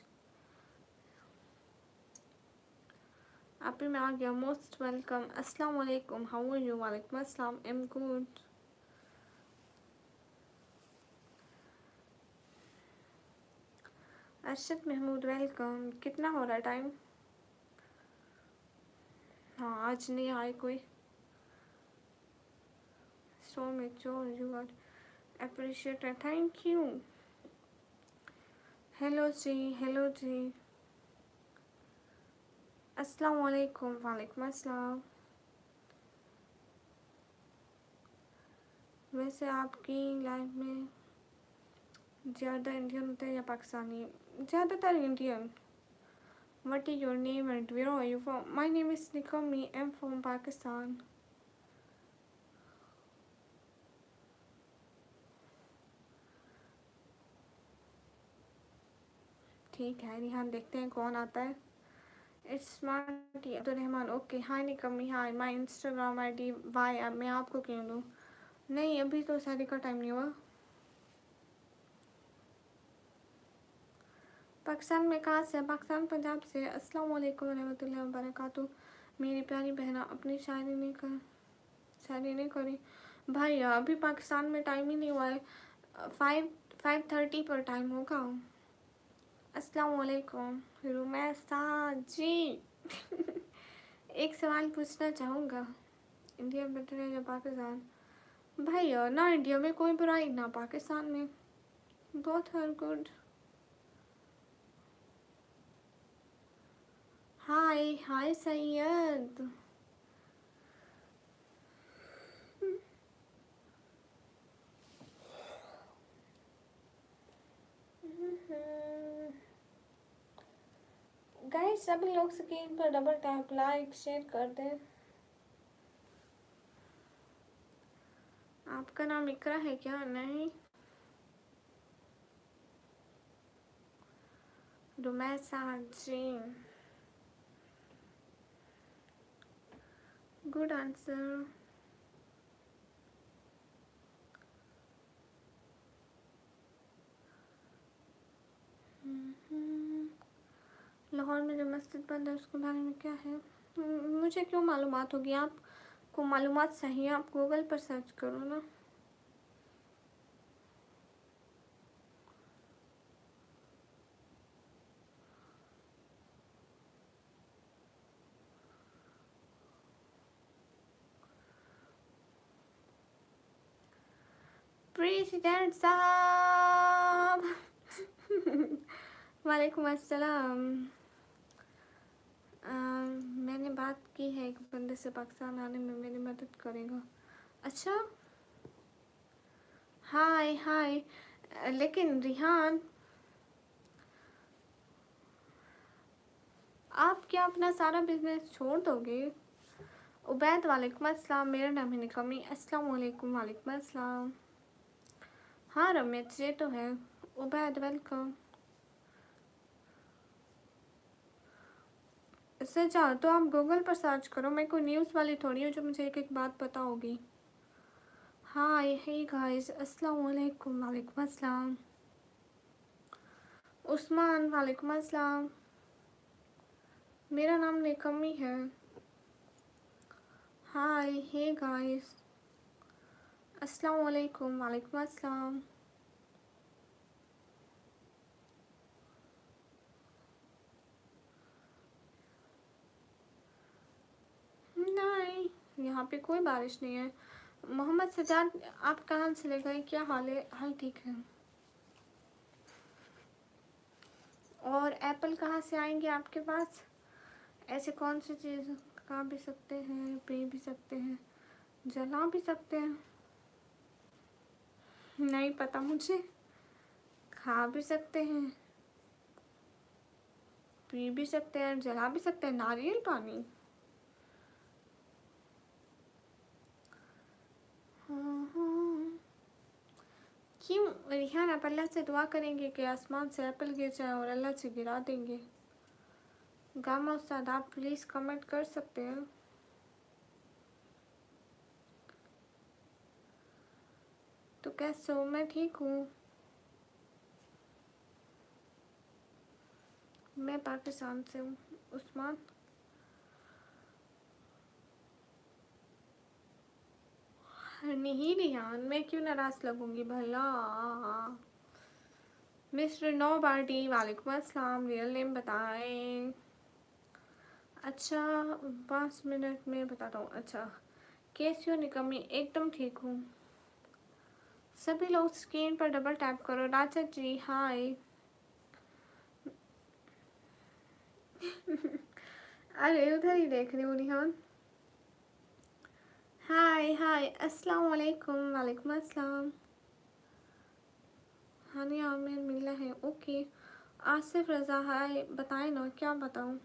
Speaker 1: आप ही में आ गया, मोस्ट वेलकम। अस्सलाम वालेकुम, हाउ आर यू? वालेकुम अस्सलाम, I am good. Arshad Mahmood welcome. कितना हो रहा है टाइम? हाँ, आज नहीं आए कोई। So mature, you are appreciated, thank you. Hello ji, अस्सलाम वालेकुम। वालेकुम अस्सलाम। वैसे आपकी लाइफ में ज़्यादा इंडियन होते हैं या पाकिस्तानी? ज़्यादातर Indian. What is your name and where are you from? My name is Nikami, I'm from Pakistan. ठीक है रिहान, देखते हैं कौन आता है। It's smarty Abdul Rahman. Okay, hi निकमी, hi. My Instagram I D वाई, अब मैं आपको क्यों दूँ? नहीं, अभी तो शादी का टाइम नहीं हुआ। पाकिस्तान में कहाँ से? पाकिस्तान पंजाब से। अस्सलाम वालेकुम रहमतुल्लाहि व बरकातहू। मेरी प्यारी बहना अपनी शादी नहीं करी भाई। अभी पाकिस्तान में टाइम ही नहीं हुआ है। 5:30 पर टाइम होगा। अस्सलाम वालेकुम रुमैसा जी। एक सवाल पूछना चाहूँगा, इंडिया बेटर है या पाकिस्तान? भाई ना इंडिया में कोई बुराई ना पाकिस्तान में, both are good. Hi Syed. Guys सभी लोग स्क्रीन पर डबल टैप, लाइक शेयर कर दें। आपका नाम इकरा है क्या? नहीं, रुमैसा जी। Good answer. लाहौर में जो मस्जिद बंद है उसके बारे में क्या है? मुझे क्यों मालूमात होगी? आपको मालूमात चाहिए, आप गूगल पर सर्च करो ना। प्रेसिडेंट साहब। वालेकुम अस्सलाम। मैंने बात की है एक बंदे से, पाकिस्तान आने में मेरी मदद करेगा। अच्छा, हाय। लेकिन रिहान, आप क्या अपना सारा बिजनेस छोड़ दोगे? उबैद वालेकुम अस्सलाम, मेरा नाम है निकमी। अस्सलाम वालेकुम। वालेकुम अस्सलाम। हाँ रमेश, ये तो है। उबैद वेलकम। इससे चाहो तो आप गूगल पर सर्च करो, मैं कोई न्यूज़ वाली थोड़ी हूँ जो मुझे एक एक बात पता होगी। हाय हे गाइस, अस्सलाम वालेकुम। वालेकुम अस्सलाम। उस्मान वालेकुम अस्सलाम। मेरा नाम निकमी है। हाय हे गाइस, अस्सलाम वालेकुम। वालेकुम अस्सलाम। नहीं, यहाँ पे कोई बारिश नहीं है। मोहम्मद सजाद, आप कहाँ चले गए? क्या हाल है? हाल ठीक है। और एप्पल कहाँ से आएंगे आपके पास? ऐसे कौन सी चीज़ खा भी सकते हैं, पी भी सकते हैं, जला भी सकते हैं? नहीं पता मुझे। खा भी सकते हैं, पी भी सकते हैं, जला भी सकते हैं। नारियल पानी। हाँ हाँ। क्यों रिहान, आप अल्लाह से दुआ करेंगे कि आसमान से एप्पल गिर जाए और अल्लाह से गिरा देंगे? गामा उस्ताद, आप प्लीज़ कमेंट कर सकते हैं? तो कैसे हो? मैं ठीक हूँ। मैं पाकिस्तान से हूँ उस्मान। नहीं रिहान, मैं क्यों नाराज़ लगूंगी भला। मिस्टर नोबाडी, वालेकुम अस्सलाम। रियल नेम बताएं। अच्छा, 5 मिनट में बताता हूँ। अच्छा, कैसी हो निकम्मी? एकदम ठीक हूँ। सभी लोग स्क्रीन पर डबल टैप करो। राजा जी हाय। अरे उधर ही देख रही हूँ रिहान। हाय हाय, अस्सलाम वालेकुम। वालेकुम अस्सलाम। हानिया आमिर मिला है, ओके। आसिफ रज़ा हाय, बताएं ना क्या बताऊँ?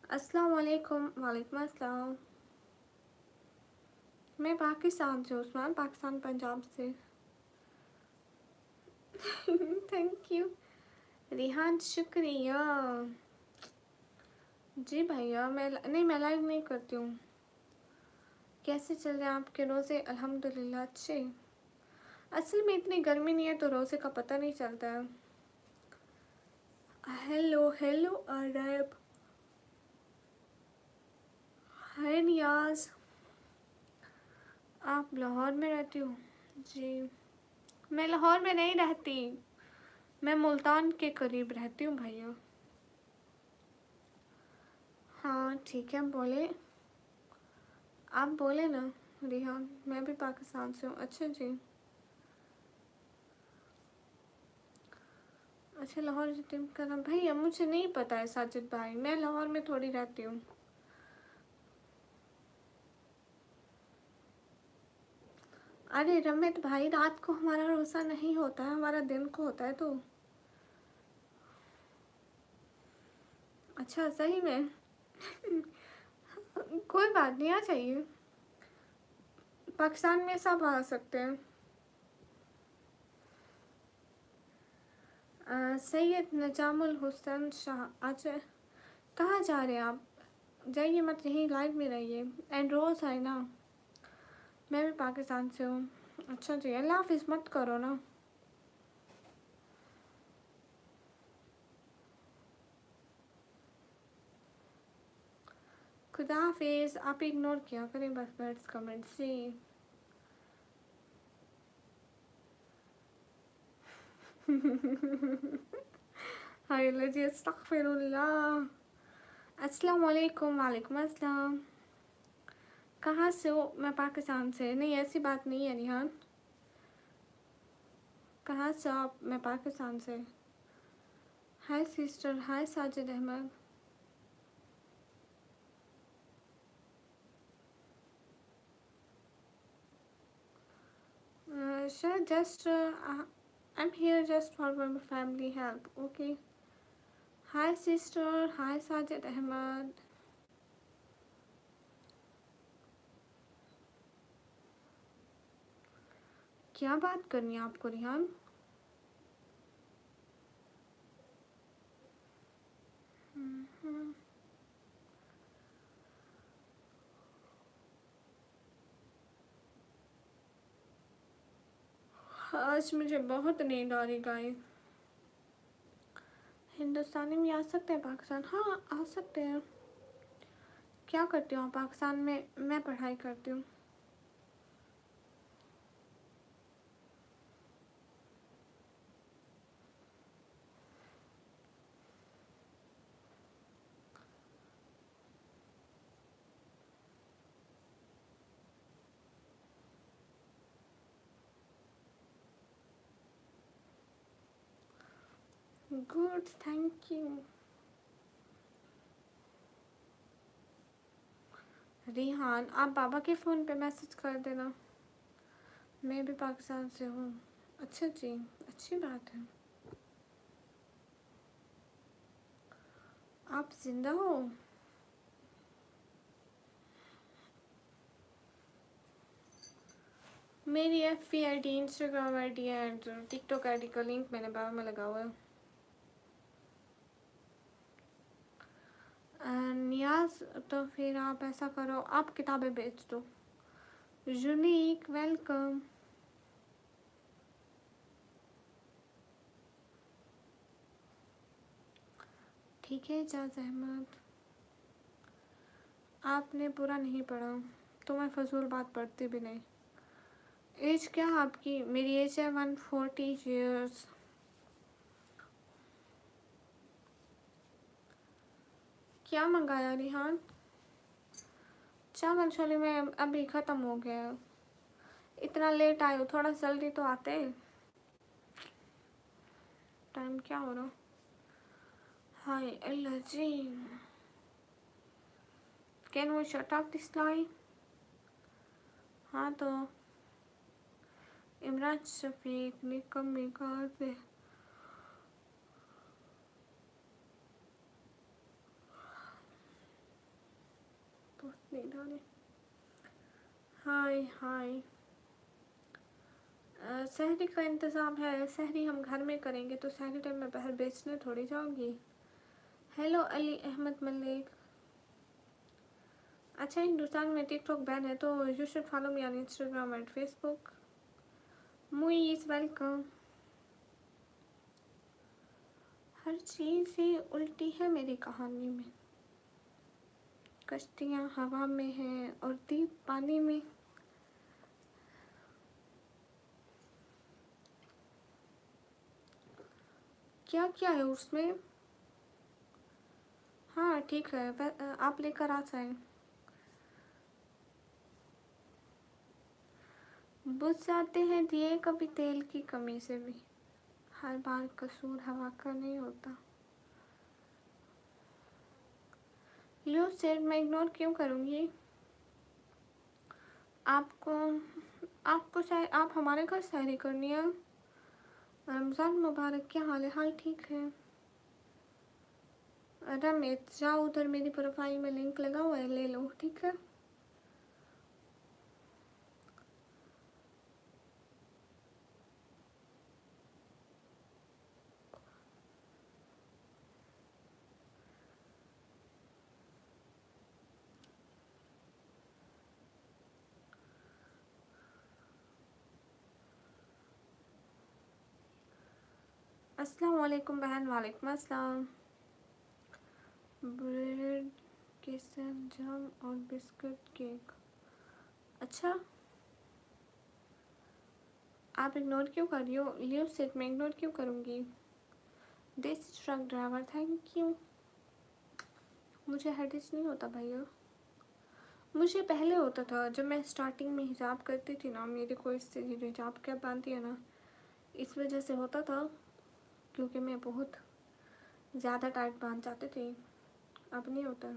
Speaker 1: अस्सलाम वालेकुम। वालेकुम अस्सलाम। मैं पाकिस्तान से उस्मान, पाकिस्तान पंजाब से। थैंक यू रिहान, शुक्रिया। जी भैया, मैं लाइव नहीं करती हूँ। कैसे चल रहे हैं आपके रोज़े? अल्हम्दुलिल्लाह अच्छे। असल में इतनी गर्मी नहीं है तो रोज़े का पता नहीं चलता है। हेलो हेलो अरब। हाय नियाज, आप लाहौर में रहती हो? जी, मैं लाहौर में नहीं रहती, मैं मुल्तान के करीब रहती हूँ भैया। हाँ ठीक है, बोले आप बोले ना रिहान। मैं भी पाकिस्तान से हूँ। अच्छा जी, अच्छा लाहौर जितने करना भैया मुझे नहीं पता है साजिद भाई, मैं लाहौर में थोड़ी रहती हूँ। अरे रमित भाई, रात को हमारा रोज़ा नहीं होता है, हमारा दिन को होता है। तो अच्छा सही में। कोई बात नहीं, आ जाइए। पाकिस्तान में सब आ सकते हैं। सैयद नजामुल हुसैन शाह, आज कहाँ जा रहे हैं आप? जाइए मत, यहीं लाइव में रहिए। एंड रोज़ है ना, मैं भी पाकिस्तान से हूँ। अच्छा जी, अल्लाह हाफिज़ मत करो ना। खुदा हाफिज़। आप इग्नोर किया करें बस बैड्स कमेंट से। हाय जी, अस्तगफिरुल्लाह। अस्सलाम वालेकुम। वालेकुम अस्सलाम। कहाँ से हो? मैं पाकिस्तान से। नहीं ऐसी बात नहीं है रिहान। कहाँ से आप? मैं पाकिस्तान से। Hi sister, hi Sajid Ahmed. Sure, just I'm here just for my family help. Okay. Hi sister, hi Sajid Ahmed. क्या बात करनी है आपको रिहान? आज मुझे बहुत नींद आ रही गाइस। हिंदुस्तानी में आ सकते हैं पाकिस्तान? हाँ आ सकते हैं। क्या करती हूँ आप पाकिस्तान में? मैं पढ़ाई करती हूँ। Good, thank you. रिहान आप बाबा के फ़ोन पे मैसेज कर देना। मैं भी पाकिस्तान से हूँ। अच्छा जी, अच्छी बात है। आप जिंदा हो? मेरी FB ID, Instagram ID and TikTok ID का लिंक मैंने बायो में लगा हुआ है। नियाज तो फिर आप ऐसा करो, आप किताबें बेच दो। Unique welcome. ठीक है इजाज़ अहमद, आपने पूरा नहीं पढ़ा तो मैं फजूल बात पढ़ती भी नहीं। एज क्या है आपकी? मेरी एज है 140 ईयर्स। क्या मंगाया रिहान? चावल छोले में अभी ख़त्म हो गया। इतना लेट आए हो, थोड़ा जल्दी तो आते। टाइम क्या हो रहा? Hi Allah ji, can we shut off this live? हाँ तो इमरान शफीक निकम्मी कहाँ से? पोस्ट नहीं डाले। हाय हाय। सहरी का इंतज़ाम है, सहरी हम घर में करेंगे तो सहरी टाइम में बाहर बेचने थोड़ी जाऊंगी। हेलो अली अहमद मलिक। अच्छा हिंदुस्तान में टिकटॉक बैन है तो you should follow me on Instagram and Facebook. Muiz welcome. हर चीज़ ही उल्टी है मेरी कहानी में। कश्तियाँ हवा में हैं और दीप पानी में। क्या क्या है उसमें? हाँ ठीक है, आप लेकर आ जाएं। बुझ जाते हैं दिए कभी तेल की कमी से भी। हर बार कसूर हवा का नहीं होता। लो सर, मैं इग्नोर क्यों करूँगी आपको? आपको शायद आप हमारे घर शायरी करनी है। रमज़ान मुबारक। क्या हाल है? हाल ठीक है। रमेश जाओ उधर, मेरी प्रोफाइल में लिंक लगा हुआ है, ले लो ठीक है। अस्सलाम वालेकुम बहन। वालेकुम अस्सलाम। ब्रेड के साथ जाम और बिस्कुट केक। अच्छा आप इग्नोर क्यों कर रही हो? लीव सेट में इग्नोर क्यों करूँगी? देसी ट्रक ड्राइवर थैंक यू। मुझे हेडेज नहीं होता भैया। मुझे पहले होता था जब मैं स्टार्टिंग में हिजाब करती थी ना, मेरे को इससे हिजाब क्या बांधती है ना, इस वजह से होता था क्योंकि मैं बहुत ज़्यादा टाइट बांध जाती थी। अब नहीं होता।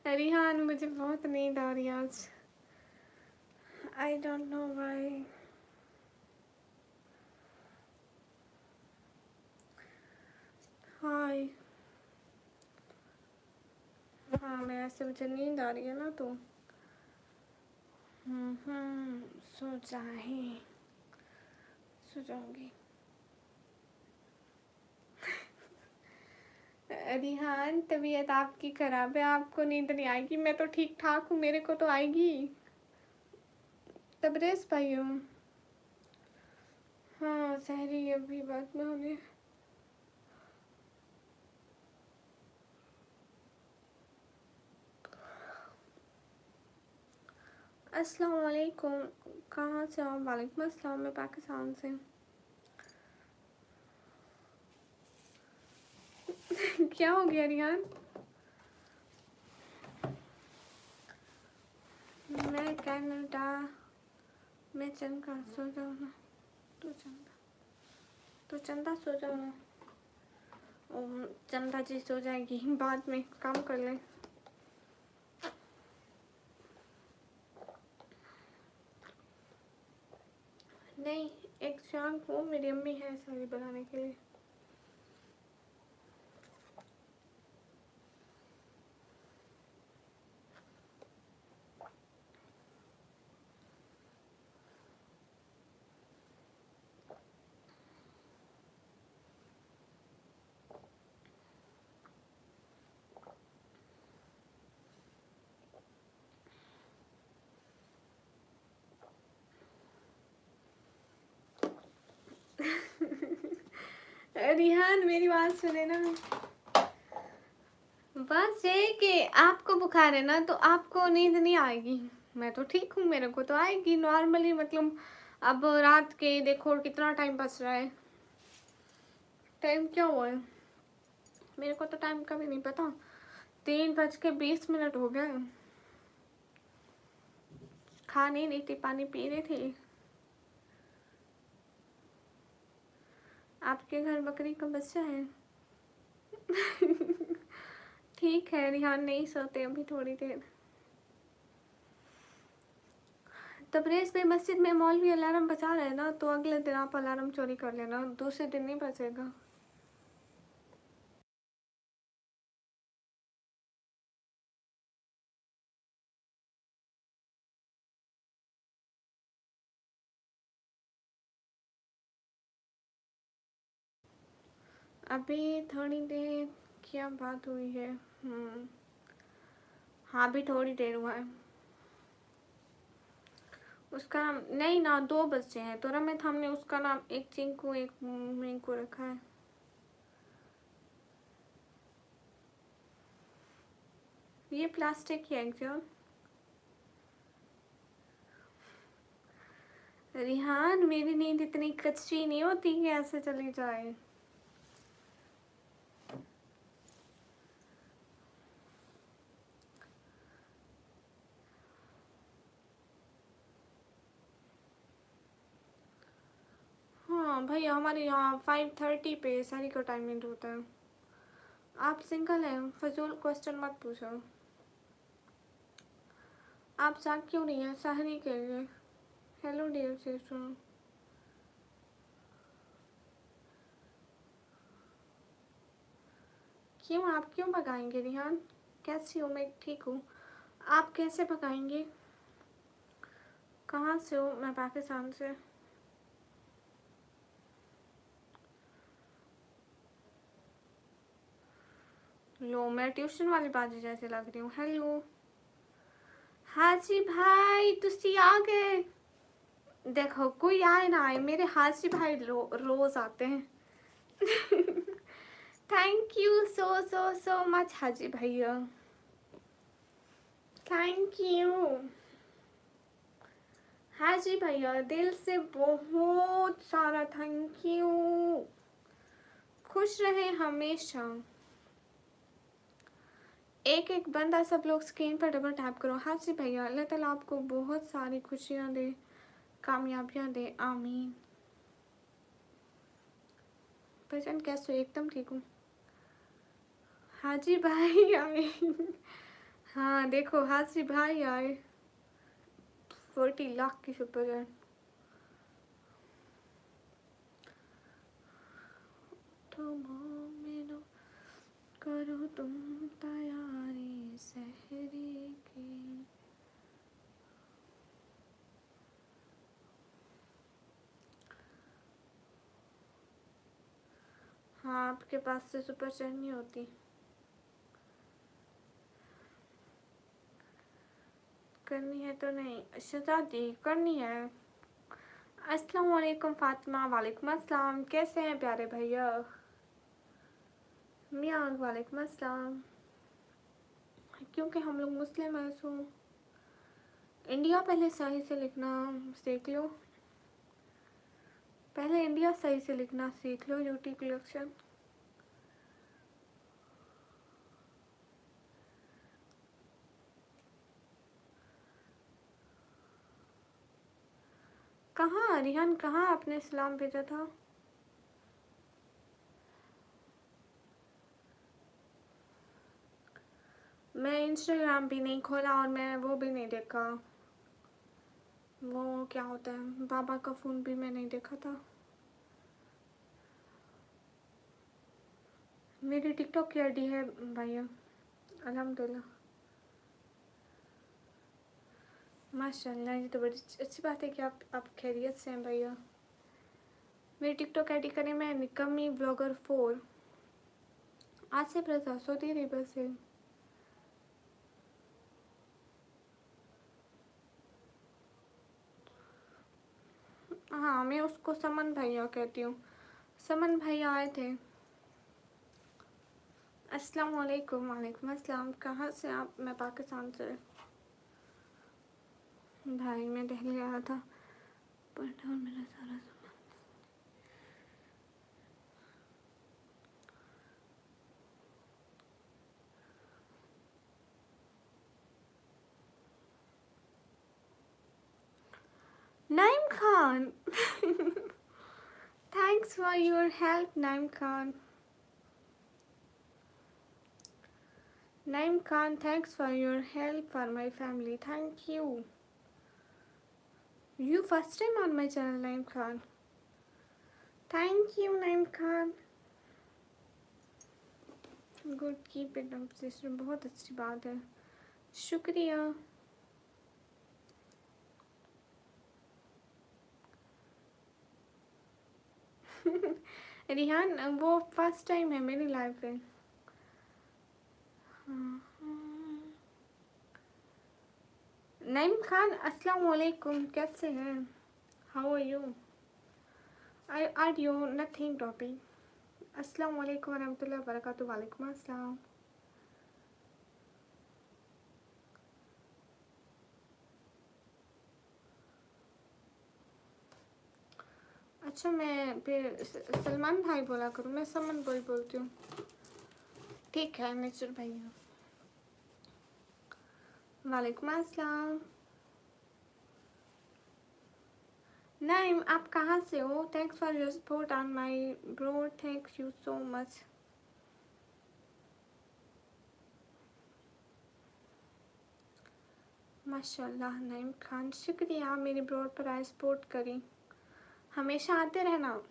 Speaker 1: रिहान मुझे बहुत नींद आ रही है आज। I don't know why. Hi. हाँ मैं ऐसे, मुझे नींद आ रही है ना तो सो जाए, सो जाऊंगी। रिहान तबीयत आपकी खराब है, आपको नींद नहीं आएगी। मैं तो ठीक ठाक हूँ, मेरे को तो आएगी। तबरेज भाई हूँ। हाँ सहरी अभी बाद में होने। अस्सलाम वालेकुम। कहाँ से हो? वालेकुम अस्सलाम। मैं पाकिस्तान से। क्या हो गया रिहान? मैं कनाडा में। चंदा सो जाओ ना। तो चंदा सो जाओ ना। चंदा जी सो जाएगी, बाद में काम कर लें। नहीं, एक शाम को मेरी अम्मी है सारी बनाने के लिए। रिहान मेरी बात सुने ना, बस ये कि आपको बुखार है ना तो आपको नींद नहीं आएगी। मैं तो ठीक हूँ, मेरे को तो आएगी नॉर्मली, मतलब अब रात के देखो कितना टाइम बच रहा है। टाइम क्या हुआ है मेरे को तो टाइम का भी नहीं पता। 3:20 हो गए। खा नहीं रही थी, पानी पी रही थी। आपके घर बकरी का बच्चा है? ठीक है रिहान, नहीं सोते अभी थोड़ी देर। तबरेज़ पे मस्जिद में मौलवी अलार्म बजा रहे हैं ना, तो अगले दिन आप अलार्म चोरी कर लेना, दूसरे दिन नहीं बजेगा। अभी थोड़ी देर क्या बात हुई है? हाँ अभी थोड़ी देर हुआ है। उसका नाम नहीं ना, 2 बच्चे हैं तो रमित हमने उसका नाम एक चिंकू एक मिंकू रखा है। ये प्लास्टिक की एग्जाम। रिहान मेरी नींद इतनी कच्ची नहीं होती कि ऐसे चली जाए। हाँ भैया हमारे यहाँ 5:30 पे सारी का टाइमिंग होता है। आप सिंगल हैं, फजूल क्वेश्चन मत पूछो। आप जाग क्यों नहीं है सहरी के लिए? Hello dear sister. क्यों, आप क्यों भगाएंगे रिहान? कैसी हो? मैं ठीक हूँ। आप कैसे भगाएंगे? कहाँ से हो? मैं पाकिस्तान से। लो मैं ट्यूशन वाली बाजी जैसे लग रही हूँ। हेलो हाजी भाई, तुसी आ गए। देखो कोई आए ना आए, मेरे हाजी भाई रोज आते हैं। Thank you so so so much Haji भैया, थैंक यू। हाजी भैया दिल से बहुत सारा थैंक यू। खुश रहे हमेशा। एक एक बंदा सब लोग स्क्रीन पर डबल टैप करो। हाजी भैया अल्लाह ताला आपको बहुत सारी खुशियाँ दे, कामयाबियाँ दे, आमीन। पहचान कैसे हो? एकदम ठीक हूँ हाजी भाई आए। हाँ देखो हाजी भाई आए, 40 लाख की सुपर है। तो मोमिनो करो तुम तैयारी सहरी की। हाँ आपके पास से सुपर चैट नहीं होती। करनी है तो नहीं शहजादी, करनी है। अस्सलाम वालेकुम फातिमा। वालेकुम अस्सलाम, कैसे हैं प्यारे भैया? मियाँ वालेकुम अस्सलाम। क्योंकि हम लोग मुस्लिम हैं सो इंडिया पहले सही से लिखना सीख लो। पहले इंडिया सही से लिखना सीख लो। यूटी कलेक्शन कहाँ? रिहान कहाँ आपने सलाम भेजा था? मैं इंस्टाग्राम भी नहीं खोला और मैं वो भी नहीं देखा, वो क्या होता है, बाबा का फ़ोन भी मैं नहीं देखा था। मेरी टिकटॉक की आईडी है भैया, अल्हम्दुलिल्लाह, माशाल्लाह। ये तो बड़ी अच्छी बात है कि आप खैरियत से हैं भैया। मेरी टिकटॉक आईडी का नेम है निकम्मी ब्लॉगर 4। आसिफ रजा सऊदी अरेबिया से। हाँ, मैं उसको समन भैया कहती हूँ। समन भैया आए थे। अस्सलाम वालेकुम। वालेकुम अस्सलाम। कहाँ से आप? मैं पाकिस्तान से। भाई मैं दिल्ली आया था, पढ़ा और मेरा सारा Naim Khan. Thanks for your help Naim Khan. Naim Khan, thanks for your help for my family. Thank you. You first time on my channel, Naim Khan. Thank you, Naim Khan. Good, keep it up, sister. बहुत अच्छी बात है, शुक्रिया। रिहान, वो फर्स्ट टाइम है मेरी life में। नईम खान, अस्सलाम वालेकुम, कैसे हैं? How are you? Are you nothing topic? अस्सलाम वालेकुम वरहमतुल्लाहि वबरकातुहू। वालेकुम अस्सलाम। अच्छा, मैं फिर सलमान भाई बोला करूँ, मैं समन भाई बोलती हूँ। ठीक है नेचर भैया। वालेकुम अस्सलाम। नाइम, आप कहाँ से हो? Thanks for your support on my bro, thank you so much. माशाल्लाह नाइम खान, शुक्रिया मेरे ब्रो पर आए सपोर्ट करी, हमेशा आते रहना।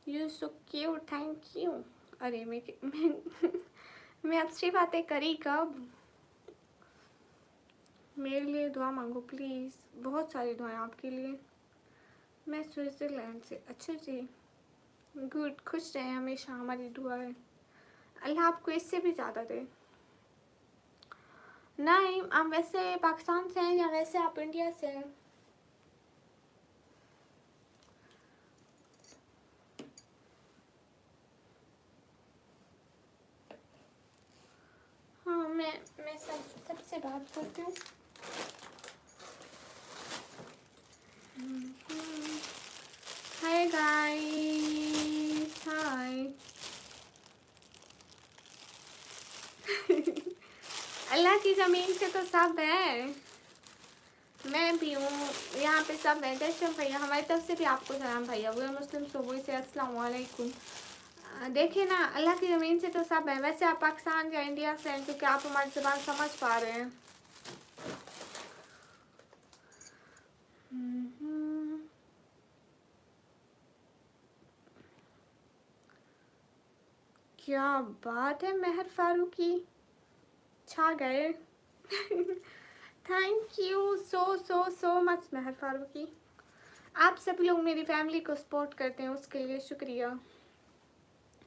Speaker 1: You so cute, thank you. अरे मैं अच्छी बातें करी कब? मेरे लिए दुआ मांगो प्लीज़, बहुत सारी दुआएं आपके लिए। मैं स्विट्ज़रलैंड से। अच्छा जी, गुड, खुश रहें हमेशा, हमारी दुआ है। अल्लाह आपको इससे भी ज़्यादा दे। नहीं, आप वैसे पाकिस्तान से हैं या वैसे आप इंडिया से हैं? हाँ, मैं सबसे बात करती हूँ। हाय गाइस, हाय। अल्लाह की ज़मीन से तो सब है, मैं भी हूँ, यहाँ पे सब है। जैसे भैया, हमारी तरफ से भी आपको सलाम भैया। वो मुस्लिम सुबह से अस्सलाम वालेकुम। देखिए ना, अल्लाह की ज़मीन से तो सब है। वैसे आप पाकिस्तान या इंडिया से हैं, क्योंकि आप हमारी ज़बान समझ पा रहे हैं। क्या बात है महर फारूकी, छा गए। थैंक यू सो मच महर फारूकी। आप सब लोग मेरी फैमिली को सपोर्ट करते हैं, उसके लिए शुक्रिया।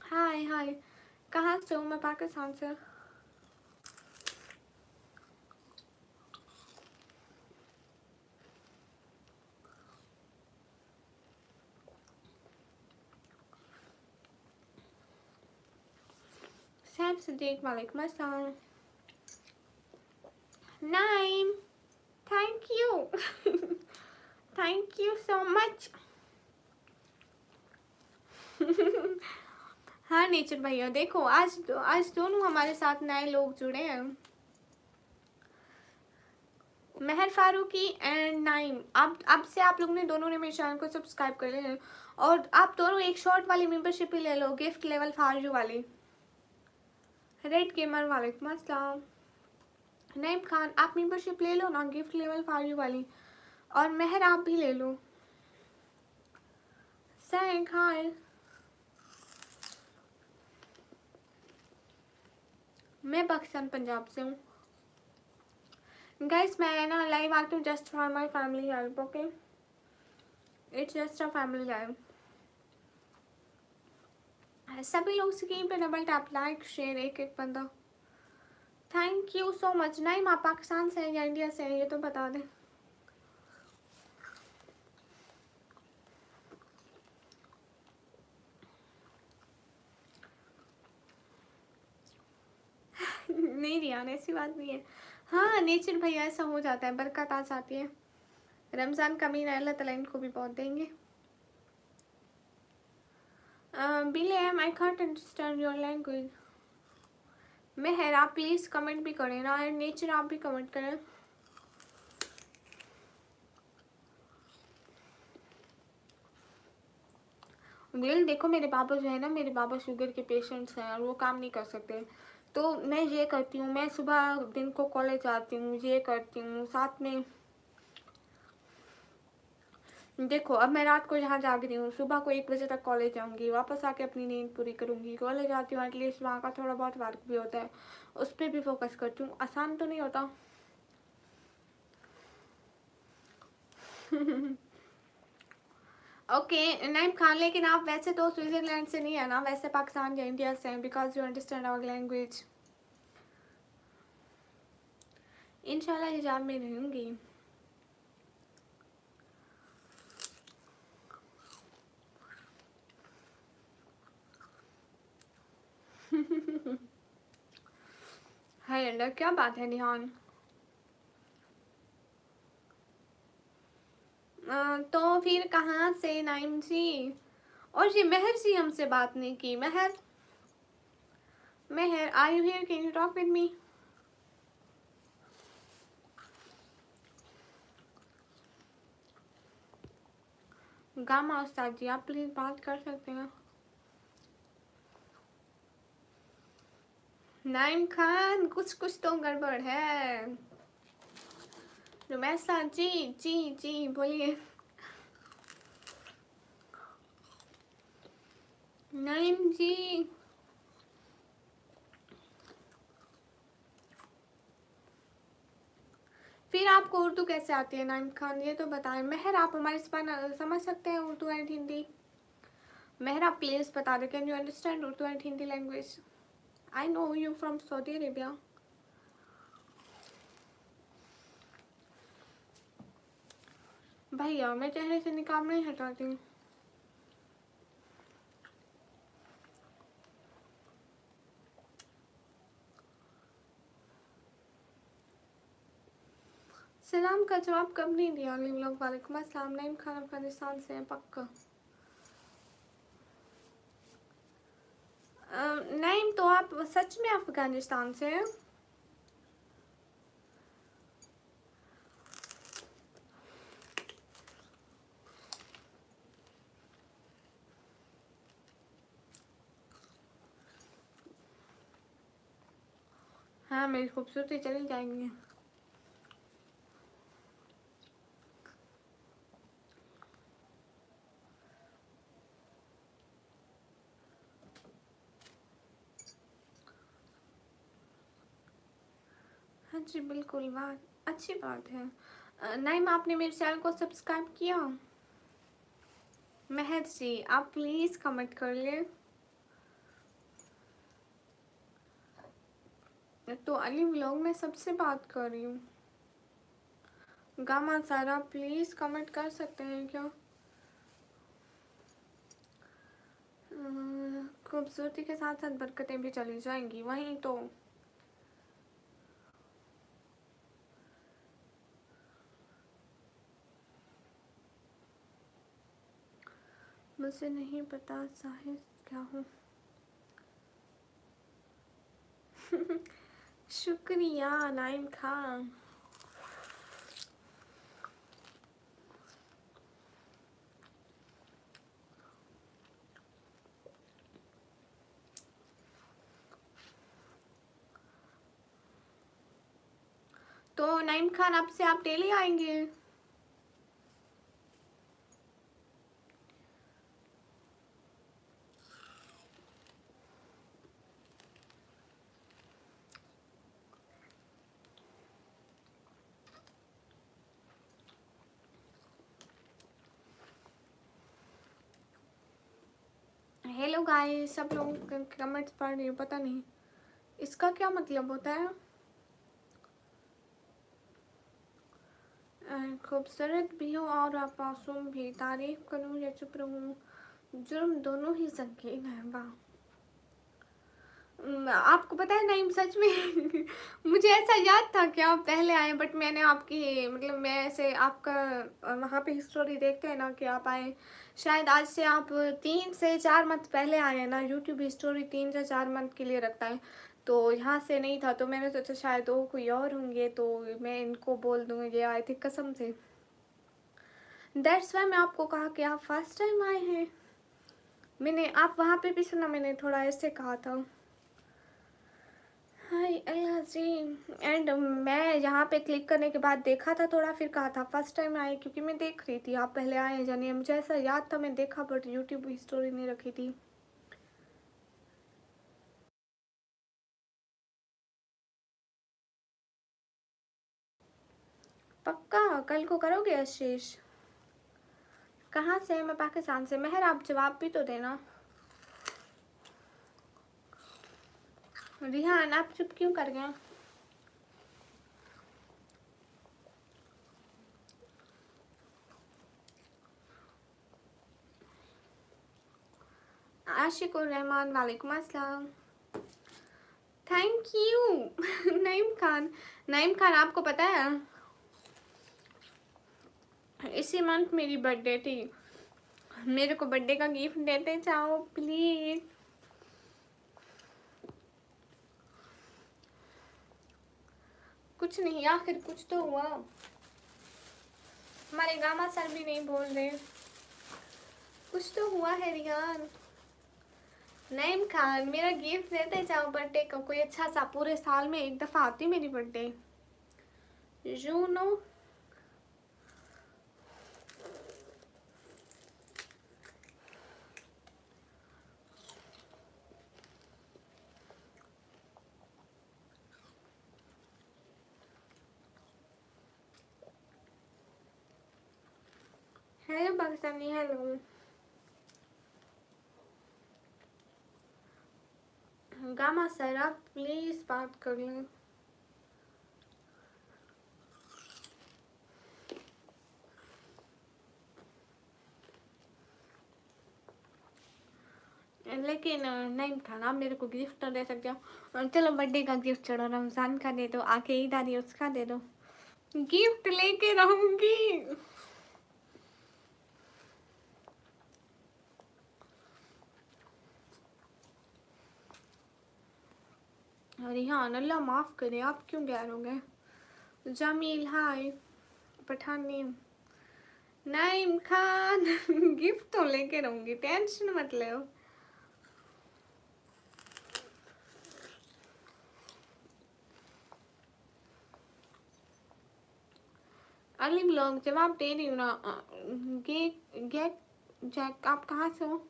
Speaker 1: हाय हाय, कहाँ से हूँ मैं? पाकिस्तान से। सैफ सदीक, वालेकुम अस्सलाम। Naim, thank you. Thank you so much. हाँ नेचर भैया, देखो आज दोनों हमारे साथ नए लोग जुड़े हैं, महर फारूकी एंड नाइम। अब से आप लोग ने दोनों ने मेरे चैनल को सब्सक्राइब कर लिया है, और आप दोनों एक शॉर्ट वाली मेंबरशिप ही ले लो, गिफ्ट लेवल फारजू वाली। रेड गेमर वालेकुम अस्सलाम। नईम खान आप मेंबरशिप ले लो ना, गिफ्ट लेवल 5 वाली, और मेहर आप भी ले लो। सैंक हाय, मैं पाकिस्तान पंजाब से हूँ। गाइस मैं ना लाइव आती हूँ just for my family help, okay, it's just a family live. सभी लोग स्क्रीन पे डबल टैप, लाइक शेयर, एक एक बंदा। Thank you so much. नहीं आप पाकिस्तान से हैं या इंडिया से हैं ये तो बता दें। नहीं रियान ऐसी बात नहीं है। हाँ नेचर भैया ऐसा हो जाता है, बरकत आ जाती है। रमज़ान का महीना अल्लाह ताला इनको भी बहुत देंगे। बिलेम I can't understand your language. Mehar आप प्लीज़ कमेंट भी करें ना, और नेचर आप भी कमेंट करें। बिल देखो मेरे पापा जो है ना, मेरे पापा शुगर के पेशेंट्स हैं और वो काम नहीं कर सकते, तो मैं ये करती हूँ, मैं सुबह दिन को कॉलेज आती हूँ, ये करती हूँ साथ में। देखो अब मैं रात को यहाँ जाग रही हूँ, सुबह को 1 बजे तक कॉलेज जाऊँगी, वापस आके अपनी नींद पूरी करूँगी, कॉलेज आती हूँ, एटलीस्ट वहाँ का थोड़ा बहुत वर्क भी होता है, उस पर भी फोकस करती हूँ। आसान तो नहीं होता। ओके नाइम खान, लेकिन आप वैसे तो स्विट्जरलैंड से नहीं है ना, वैसे पाकिस्तान या इंडिया से हैं, because you understand our language. इंशाल्लाह हिजाब में रहूँगी। हाय अल्लाह, क्या बात है निहान। तो फिर कहाँ से नाइम जी? और ये मेहर जी हमसे बात नहीं की। Mehar, Mehar are you here, can you talk with me? Gama Ustad ji आप प्लीज बात कर सकते हैं। नाइम खान कुछ कुछ तो गड़बड़ है। रुमैसा जी जी जी बोलिए। नाइम जी फिर आपको उर्दू कैसे आती है नाइम खान, ये तो बताएं। मेहर आप हमारी समझ सकते हैं उर्दू एंड हिंदी? मेहर आप प्लीज बता दें, can you understand Urdu and Hindi language? I know you from Saudi Arabia. भैया मैं चेहरे से निकाब नहीं हटाती हूँ। सलाम का जवाब कब नहीं दिया लोग? वालेकुम अस्सलाम। नईम खान अफगानिस्तान से हैं पक्का? नईम तो आप सच में अफगानिस्तान से हैं? हाँ मेरी खूबसूरती चली जाएंगी। हाँ जी बिल्कुल, बात अच्छी बात है। नईम आपने मेरे चैनल को सब्सक्राइब किया? महर जी आप प्लीज़ कमेंट कर ले। तो अली व्लॉग में सबसे बात कर रही हूँ। गामा सारा प्लीज़ कमेंट कर सकते हैं क्या? खूबसूरती के साथ साथ बरकतें भी चली जाएंगी वहीं तो। मुझे नहीं पता साहिर क्या हूँ। शुक्रिया नाइम खान। तो नईम खान आपसे आप डेली आएंगे? हेलो गाइस, सब लोग कमेंट्स पढ़ रही हो, पता नहीं इसका क्या मतलब होता है। खूबसूरत भी हो और आप मासूम भी, तारीफ करूं या चुप रहूं, जुर्म दोनों ही संगीन है। वाह, आपको पता है नईम, सच में मुझे ऐसा याद था कि आप पहले आए, बट मैंने आपकी मतलब मैं ऐसे आपका वहाँ पे हिस्टोरी देखते हैं ना कि आप आए, शायद आज से आप 3 से 4 मंथ पहले आए हैं ना। यूट्यूब हिस्टोरी 3 से 4 मंथ के लिए रखता है, तो यहाँ से नहीं था, तो मैंने सोचा शायद वो कोई और होंगे, तो मैं इनको बोल दूँ ये आए थे कसम से। दैट्स वाई मैं आपको कहा कि आप फर्स्ट टाइम आए हैं। मैंने आप वहाँ पे भी सुना, मैंने थोड़ा ऐसे कहा था हाय अल्लाह जी। एंड मैं यहाँ पे क्लिक करने के बाद देखा था थोड़ा, फिर कहा था फर्स्ट टाइम आए, क्योंकि मैं देख रही थी आप पहले आए जानिए, मुझे ऐसा याद था मैं देखा, बट यूट्यूब स्टोरी नहीं रखी थी। पक्का कल को करोगे आशीष? कहाँ से? मैं पाकिस्तान से। मेहर आप जवाब भी तो देना। रिहान आप चुप क्यों कर गए? आशिकुर रहमान वालेकुम अस्सलाम। Thank you Naeem Khan. नईम खान आपको पता है इसी मंथ मेरी बर्थडे थी, मेरे को बर्थडे का गिफ्ट देते जाओ प्लीज। कुछ नहीं, आखिर कुछ तो हुआ। हमारे गामा सर भी नहीं बोल रहे, कुछ तो हुआ है रियान। नईम खान मेरा गिफ्ट देते जाओ बर्थडे का कोई अच्छा सा, पूरे साल में एक दफा आती मेरी birthday, you know. Hello Pakistani, hello. Gamma sir आप प्लीज बात कर लें। लेकिन नहीं खान आप मेरे को गिफ्ट तो दे सकते हो। चलो बर्थडे का गिफ्ट छोड़ो, रमजान का दे दो, आके ईद आ रही है उसका दे दो, गिफ्ट लेके रहूंगी। रिहान अल्लाह माफ करे, आप क्यों गैर हो गए? जमील हाय, पठान नेम। नईम खान गिफ्ट तो लेके रहूंगी, टेंशन मत लो। अली ब्लॉग जवाब दे रही हूँ ना। गेट जैक आप कहाँ से हो?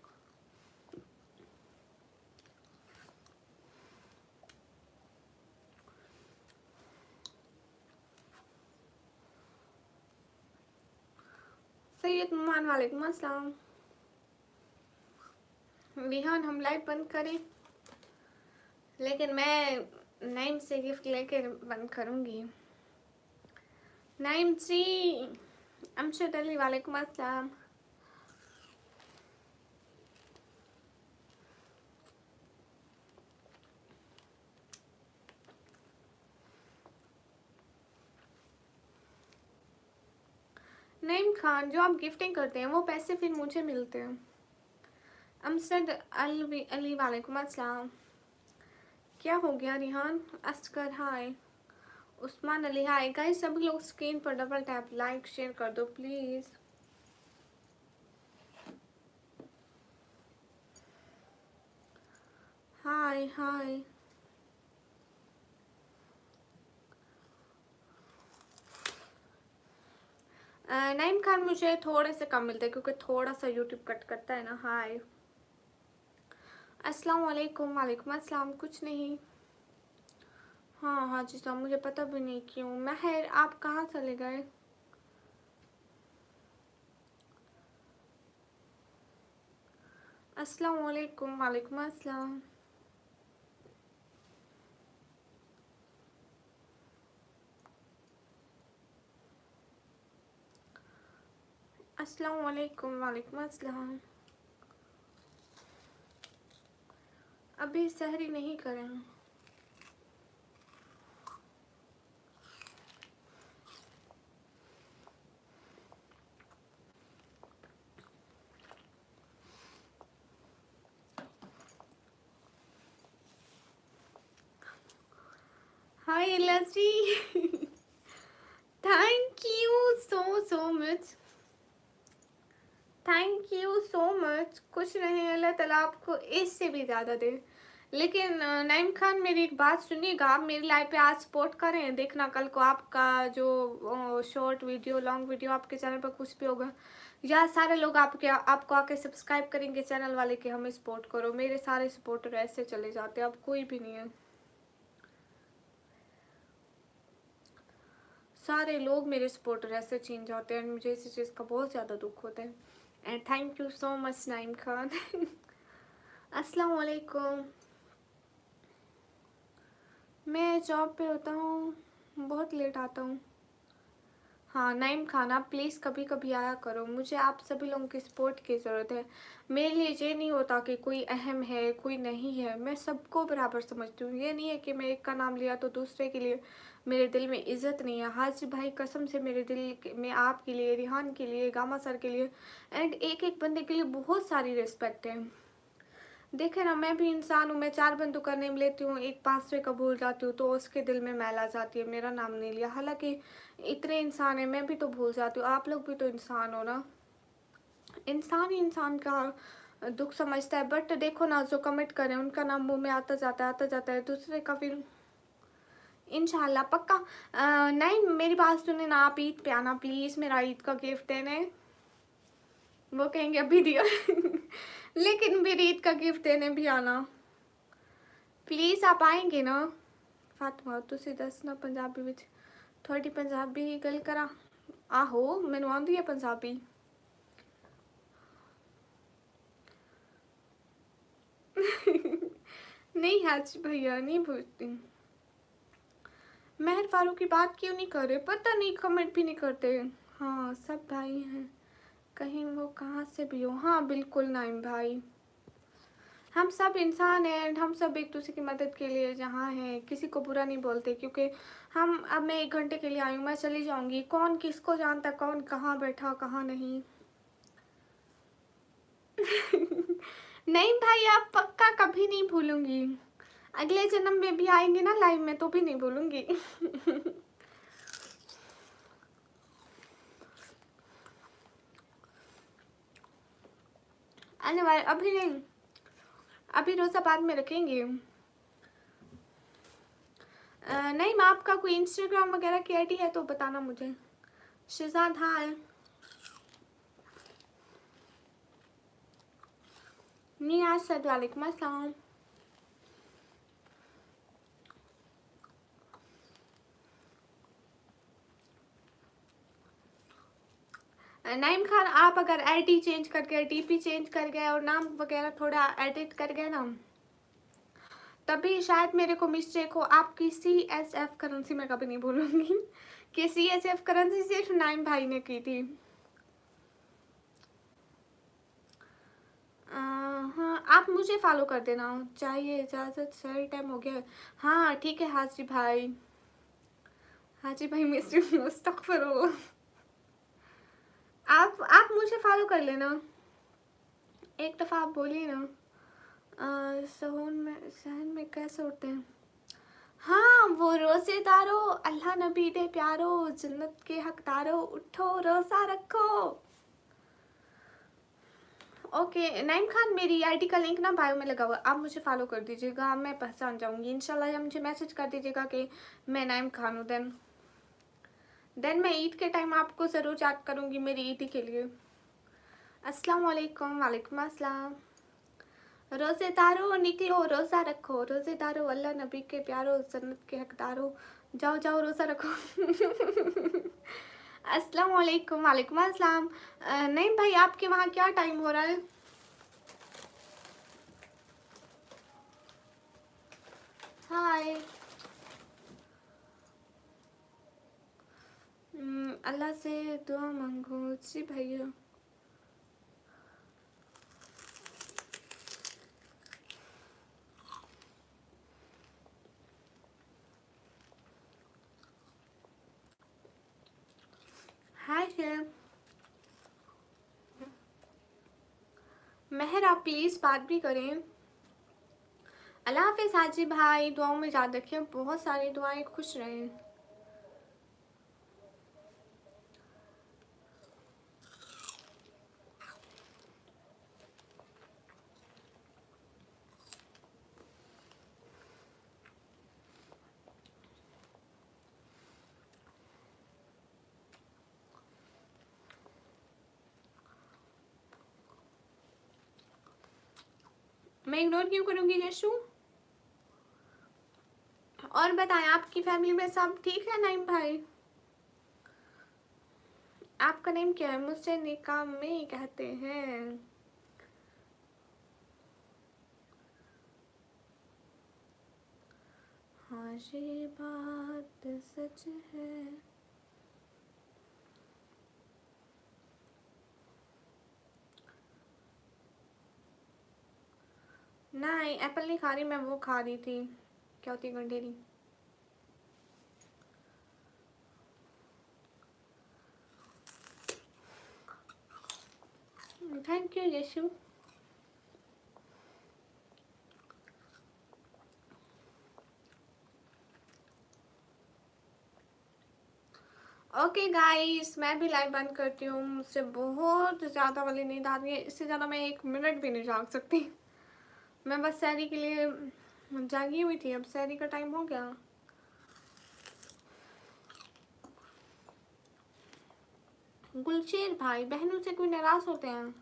Speaker 1: सैयद नुमान वालेकुम अस्सलाम। रिहान हम लाइव बंद करें, लेकिन मैं नईम से गिफ्ट लेके बंद करूँगी। नईम जी, अमशद अली वालेकुम अस्सलाम। नईम खान जो आप गिफ्टिंग करते हैं वो पैसे फिर मुझे मिलते हैं। अमशद अली वालेकुम अस्सलाम। क्या हो गया रिहान? अस्कर हाय, उस्मान अली हाय। गाइस सभी लोग स्क्रीन पर डबल टैप लाइक शेयर कर दो प्लीज। हाय हाय। नईम खान मुझे थोड़े से कम मिलते हैं क्योंकि थोड़ा सा यूट्यूब कट करता है ना। हाय अस्सलाम वालेकुम। वालेकुम अस्सलाम। कुछ नहीं। हाँ हाँ जी साहब, मुझे पता भी नहीं क्यों। महर आप कहाँ चले गए? अस्सलाम वालेकुम। वालेकुम अस्सलाम। अस्सलाम वालेकुम। वालेकुम अस्सलाम। अभी सहरी नहीं करें। Hi Lassi thank you so much. Thank you so much. कुछ नहीं, अल्लाह ताला आपको इससे भी ज़्यादा दे। लेकिन नईम खान मेरी एक बात सुनिएगा, आप मेरी लाइव पे आज सपोर्ट करें। देखना कल को आपका जो शॉर्ट वीडियो लॉन्ग वीडियो आपके चैनल पर कुछ भी होगा, या सारे लोग आपको आके सब्सक्राइब करेंगे चैनल वाले के हमें सपोर्ट करो। मेरे सारे सपोर्टर ऐसे चले जाते हैं, अब कोई भी नहीं है। सारे लोग मेरे सपोर्टर ऐसे चेंज होते हैं, मुझे इसी चीज़ का बहुत ज़्यादा दुख होता है। And thank you so much Naeem Khan. अस्सलाम वालेकुम। मैं जॉब पे होता हूँ, बहुत लेट आता हूँ। हाँ नईम खान, आप प्लीज़ कभी कभी आया करो, मुझे आप सभी लोगों की सपोर्ट की ज़रूरत है। मेरे लिए ये नहीं होता कि कोई अहम है कोई नहीं है, मैं सबको बराबर समझती हूँ। ये नहीं है कि मैं एक का नाम लिया तो दूसरे के लिए मेरे दिल में इज़्ज़त नहीं है। हाजिर भाई कसम से मेरे दिल में आपके लिए, रिहान के लिए, गामा सर के लिए एंड एक एक बंदे के लिए बहुत सारी रिस्पेक्ट है। देखे ना, मैं भी इंसान हूँ। मैं 4 बंदों का नेम लेती हूँ, एक 500 का भूल जाती हूँ तो उसके दिल में मैल आ जाती है, मेरा नाम नहीं लिया। हालांकि इतने इंसान है, मैं भी तो भूल जाती हूँ। आप लोग भी तो इंसान हो ना। इंसान ही इंसान का दुख समझता है। बट देखो ना, जो कमिट करें उनका नाम मुंह में आता जाता है दूसरे का। फिर इंशाल्लाह पक्का। नहीं मेरी बात सुने ना, आप ईद पे आना प्लीज़, मेरा ईद का गिफ्ट देने। वो कहेंगे अभी दिया लेकिन मेरी ईद का गिफ्ट देने भी आना प्लीज़। आप आएंगे ना? फातिमा तुसी दस ना पंजाबी विच थोड़ी पंजाबी गल करा। आहो मैनू आंदी है पंजाबी। नहीं हाजी भैया नहीं पूछती। महर फारूक की बात क्यों नहीं कर रहे, पता नहीं, कमेंट भी नहीं करते। हाँ सब भाई हैं, कहीं वो कहाँ से भी हो। हाँ बिल्कुल नाइम भाई, हम सब इंसान हैं एंड हम सब एक दूसरे की मदद के लिए जहाँ हैं, किसी को बुरा नहीं बोलते। क्योंकि हम, अब मैं 1 घंटे के लिए आई हूँ, मैं चली जाऊँगी, कौन किसको जानता, कौन कहाँ बैठा कहाँ नहीं। नहीं भाई आप पक्का कभी नहीं भूलूंगी, अगले जन्म में भी आएंगे ना लाइव में तो भी नहीं भूलूंगी। आने वाले अभी नहीं, अभी रोज़ा बाद में रखेंगे। नहीं मैं, आपका कोई इंस्टाग्राम वगैरह की आईडी है तो बताना मुझे। शहजाद हाय। नियाज सद वालेकुम अस्सलाम। नईम खान आप अगर आईडी चेंज कर गए, डीपी चेंज कर गए और नाम वगैरह थोड़ा एडिट कर गए ना, तभी शायद मेरे को मिस्टेक हो। आपकी CSF करेंसी मैं कभी नहीं भूलूंगी कि CSF करेंसी सिर्फ नाइम भाई ने की थी। हाँ आप मुझे फॉलो कर देना। चाहिए इजाज़त, सही टाइम हो गया। हाँ ठीक है हाजी भाई। हाजी भाई मिस्टर मुस्तगफिरुल्लाह। आप मुझे फॉलो कर लेना, एक दफ़ा आप बोलिए ना। सहन में कैसे उठते हैं? हाँ वो रोज़ेदारो, अल्लाह नबी दे प्यारो, जन्नत के हकदारो, उठो रोज़ा रखो। ओके नईम खान, मेरी आईडी का लिंक ना बायो में लगा हुआ, आप मुझे फॉलो कर दीजिएगा, मैं पहचान जाऊंगी इंशाल्लाह। या मुझे मैसेज कर दीजिएगा कि मैं नईम खान हूँ। देन देन मैं ईद के टाइम आपको ज़रूर चैट करूँगी मेरी ईद के लिए। अस्सलाम वालेकुम। वालेकुम अस्सलाम। रोज़ेदारो निकलो रोज़ा रखो, रोज़ेदारो अल्लाह नबी के प्यारो, जन्नत के हकदारो, जाओ जाओ रोज़ा रखो। अस्सलाम वालेकुम। वालेकुम अस्सलाम। नहीं भाई, आपके वहाँ क्या टाइम हो रहा है? हाय। अल्लाह से दुआ मांगो जी भैया। हाय शेर मेहर, आप प्लीज़ बात भी करें। अल्लाह हाफिज़ हाजी भाई, दुआओं में याद रखें, बहुत सारी दुआएं, खुश रहें। मैं इग्नोर क्यों करूँगी यशु? और बताएं, आपकी फैमिली में सब ठीक है? नाइम भाई, आपका नेम क्या है? मुझसे निकाह में कहते हैं। हाँ ये बात सच है। नहीं, एप्पल नहीं खा रही मैं, वो खा रही थी, क्या होती है, गंडेरी। Thank you Yashu. Okay guys, मैं भी लाइव बंद करती हूँ, मुझसे बहुत ज़्यादा वाली नींद आ रही है, इससे ज़्यादा मैं 1 मिनट भी नहीं जाग सकती। मैं बस सैरी के लिए जागी हुई थी, अब सैरी का टाइम हो गया। गुलशेर भाई, बहनों से कोई नाराज होते हैं?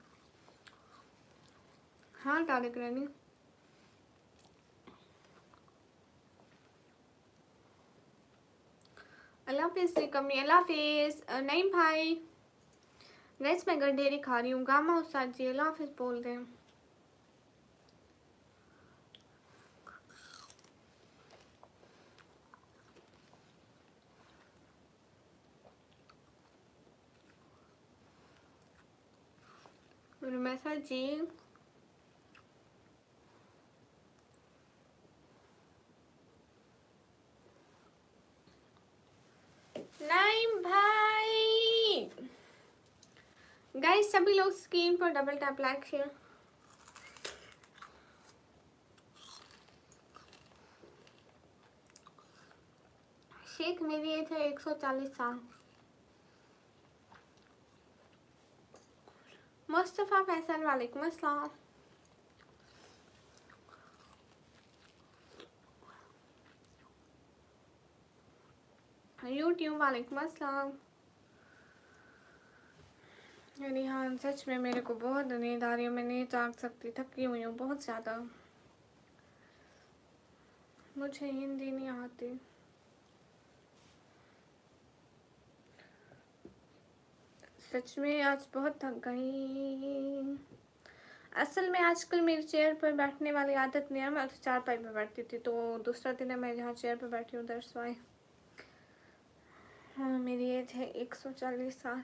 Speaker 1: हाँ तारिक रानी। अल्लाह हाफिज़ कमी, अल्लाह हाफिज़ नईम भाई। गैस मैं गंडेरी खा रही हूँ, गामा उस्ताद जी अल्लाह हाफिज़ बोल दें। रुमैसा जी, नाइम भाई। गाइस सभी लोग स्क्रीन पर double tap like share. Sheikh मेरी एज है 140 साल। मुस्तफ़ा फैसल वालेकुम अस्सलाम। यूट्यूब वालेकुम अस्सलाम। रिहान, सच में मेरे को बहुत नींद आ रही है, मैं नहीं जाग सकती, थकी हुई हूँ बहुत ज़्यादा, मुझे हिंदी नहीं आती। सच में आज बहुत थक गई। असल में आजकल मेरी चेयर पर बैठने वाली आदत नहीं है, मैं तो चारपाई पर बैठती थी, तो दूसरा दिन है मैं जहाँ चेयर पर बैठी हूँ, दैट्स व्हाई। हाँ मेरी एज है 140 साल।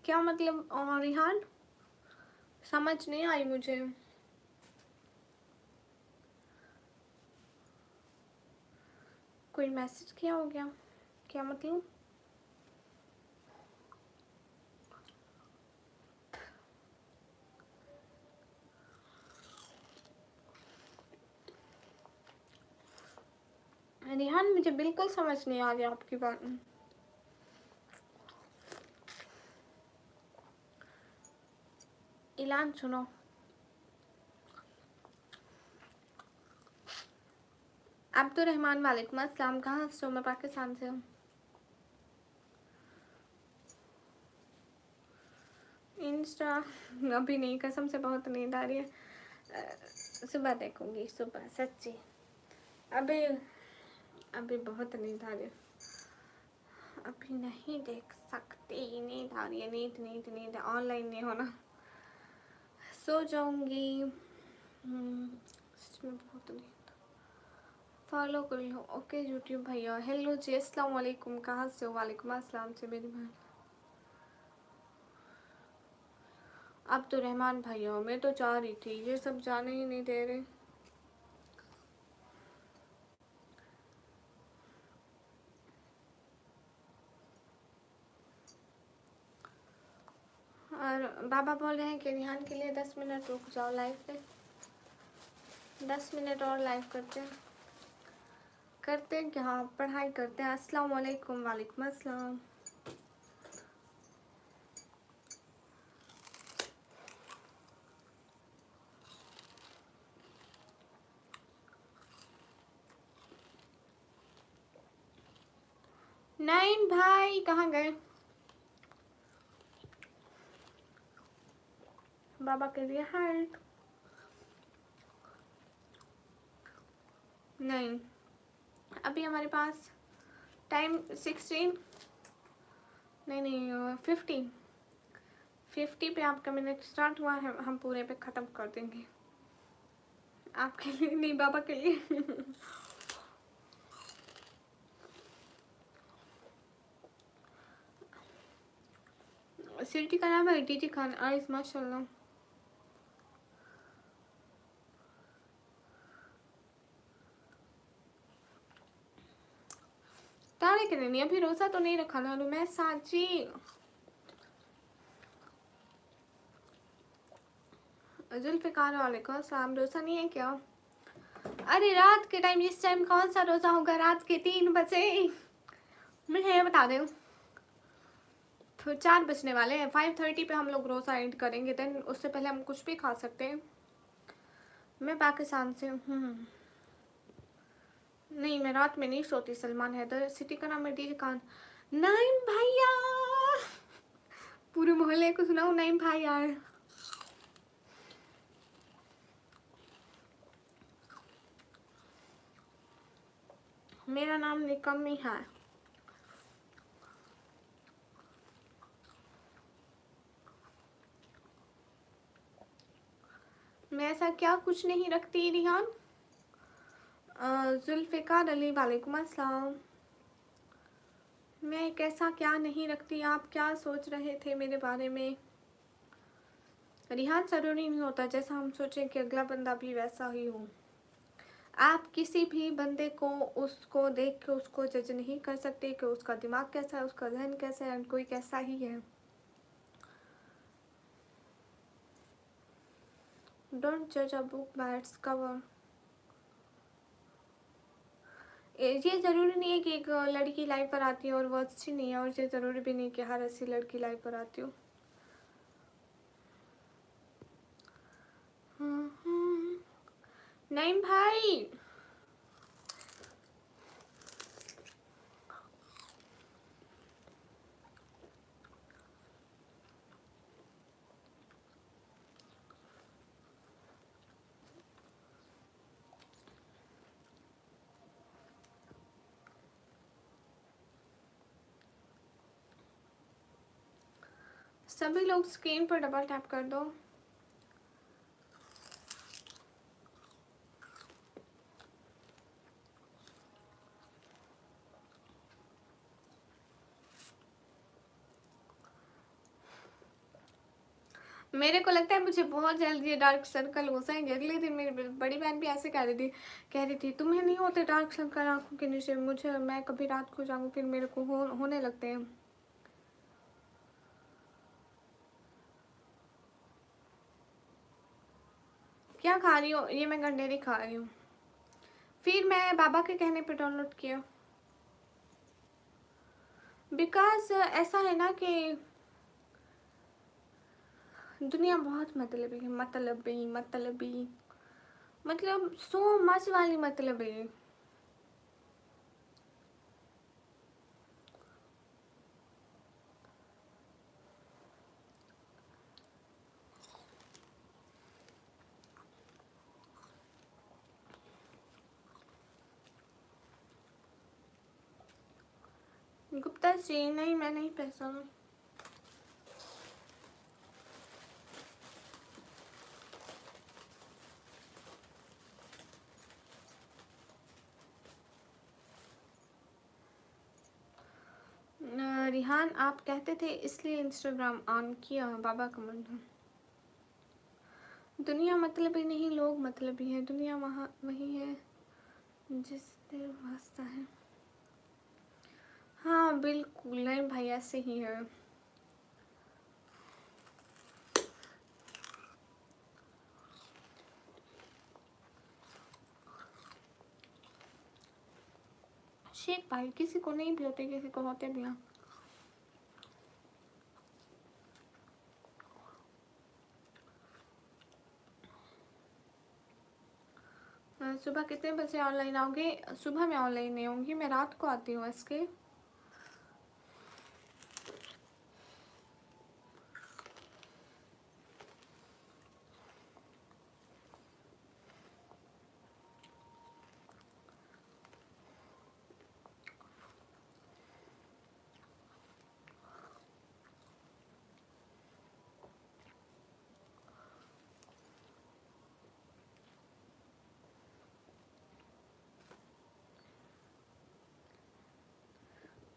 Speaker 1: क्या मतलब रिहान? समझ नहीं आई मुझे। कोई मैसेज किया हो गया? क्या मतलब? रिहान मुझे बिल्कुल समझ नहीं आ रही आपकी बात। इलान सुनो। अब्दुल-रहमान वालेकुम अस्सलाम। कहाँ से हो? मैं पाकिस्तान से हूँ। इंस्टा अभी नहीं, कसम से बहुत नींद आ रही है। सुबह देखूंगी, सुबह सच्ची। अभी अभी बहुत नींद आ रही है, अभी नहीं देख सकती। नींद आ रही है, नींद नींद नींद। ऑनलाइन नहीं होना, सो जाऊंगी। सच में बहुत नींद। फॉलो कर लो। ओके यूट्यूब भैया। हेलो जी, अस्सलाम वालेकुम। कहाँ से हो? वालेकुम अस्सलाम से मेरी बहन। अब्दुल-रहमान भैया, मैं तो चाह रही थी, ये सब जाने ही नहीं दे रहे। और बाबा बोल रहे हैं कि रिहान के लिए 10 मिनट रुक जाओ लाइव पे। 10 मिनट और लाइव करते हैं। करते हैं क्या? पढ़ाई करते हैं। अस्सलाम वालेकुम। वालेकुम अस्सलाम। नईम भाई कहाँ गए? बाबा के लिए हार्ट। नहीं, अभी हमारे पास टाइम 16 नहीं नहीं 50 पे आपका मिनट स्टार्ट हुआ है, हम पूरे पे ख़त्म कर देंगे। आपके लिए नहीं, बाबा के लिए। सिटी का नाम है टीटी खान। आइस माशाल्लाह। तारे के नहीं, अभी रोज़ा तो नहीं रखा ना मैं साची। जुल्फ़िकार वालेकुम सलाम। रोज़ा नहीं है क्या? अरे रात के टाइम, इस टाइम कौन सा रोज़ा होगा? रात के 3 बजे। मुझे ये बता दो। तो 4 बजने वाले हैं। 5:30 पे हम लोग रोज़ा एंड करेंगे। देन उससे पहले हम कुछ भी खा सकते हैं। मैं पाकिस्तान से हूँ। नहीं, मैं रात में नहीं सोती। सलमान हैदर। सिटी का नाम है टीटी खान। नाइम भैया, पूरे मोहल्ले को सुनाओ नाइम भाई यार। मेरा नाम निकम्मी है। मैं ऐसा क्या कुछ नहीं रखती रिहान। जुल्फ़िकार अली वालेकुम अस्सलाम। मैं कैसा क्या नहीं रखती? आप क्या सोच रहे थे मेरे बारे में? रिहान, ज़रूरी नहीं होता जैसा हम सोचें कि अगला बंदा भी वैसा ही हो। आप किसी भी बंदे को उसको देख के उसको जज नहीं कर सकते कि उसका दिमाग कैसा है, उसका जहन कैसा है, कोई कैसा ही है। डोंट जज a book by its cover. ये ज़रूरी नहीं है कि एक लड़की लाइव पर आती है और वो अच्छी नहीं है, और ये ज़रूरी भी नहीं कि हर अच्छी लड़की लाइव पर आती हो। नहीं भाई, सभी लोग स्क्रीन पर डबल टैप कर दो। मेरे को लगता है मुझे बहुत जल्दी ये डार्क सर्कल हो जाएंगे। अगले दिन मेरी बड़ी बहन भी ऐसे कह रही थी तुम्हें नहीं होते डार्क सर्कल आंखों के नीचे? मुझे, मैं कभी रात को जाऊँ फिर मेरे को होने लगते हैं। क्या खा रही हो? ये मैं गंडेरी खा रही हूँ। फिर मैं बाबा के कहने पे डाउनलोड किया, बिकॉज ऐसा है ना कि दुनिया बहुत मतलबी है, मतलबी मतलबी मतलब सो मच वाली मतलबी। गुप्ता जी नहीं, मैं नहीं पहचाना। रिहान आप कहते थे इसलिए इंस्टाग्राम ऑन किया, बाबा कमेंट। दुनिया मतलबी नहीं, लोग मतलबी है। दुनिया वहाँ वही है जिससे वास्ता है। हाँ बिल्कुल, नहीं भाई ऐसे ही है। शेख भाई किसी को नहीं भी होते, किसी को होते भी हैं। सुबह कितने बजे ऑनलाइन आओगे? सुबह मैं ऑनलाइन नहीं आऊँगी, मैं रात को आती हूँ इसके।